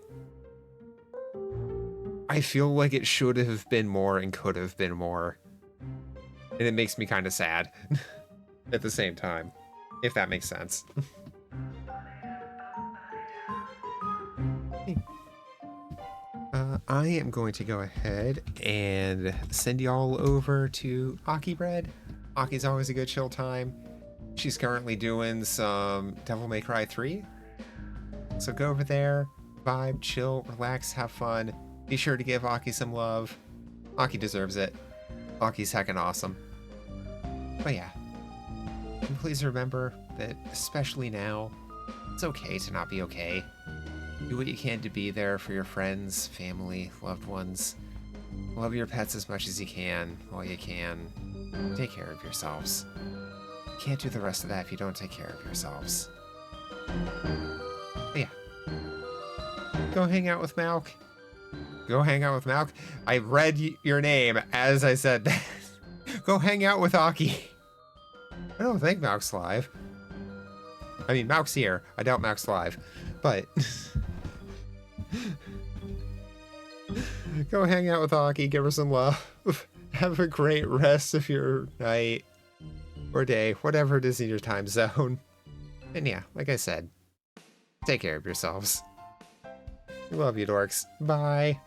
I feel like it should have been more and could have been more. And it makes me kind of sad at the same time, if that makes sense. I am going to go ahead and send y'all over to Aki Bread. Aki's always a good chill time. She's currently doing some Devil May Cry 3. So go over there, vibe, chill, relax, have fun. Be sure to give Aki some love. Aki deserves it. Aki's heckin' awesome. But yeah, and please remember that, especially now, it's okay to not be okay. Do what you can to be there for your friends, family, loved ones. Love your pets as much as you can, while you can. Take care of yourselves. You can't do the rest of that if you don't take care of yourselves. But yeah. Go hang out with Malk. Go hang out with Malk. I read your name as I said that. Go hang out with Aki. I don't think Malk's live. I mean, Malk's here. I doubt Malk's live. But go hang out with Aki. Give her some love. Have a great rest of your night or day, whatever it is in your time zone. And yeah, like I said, take care of yourselves. Love you, dorks. Bye.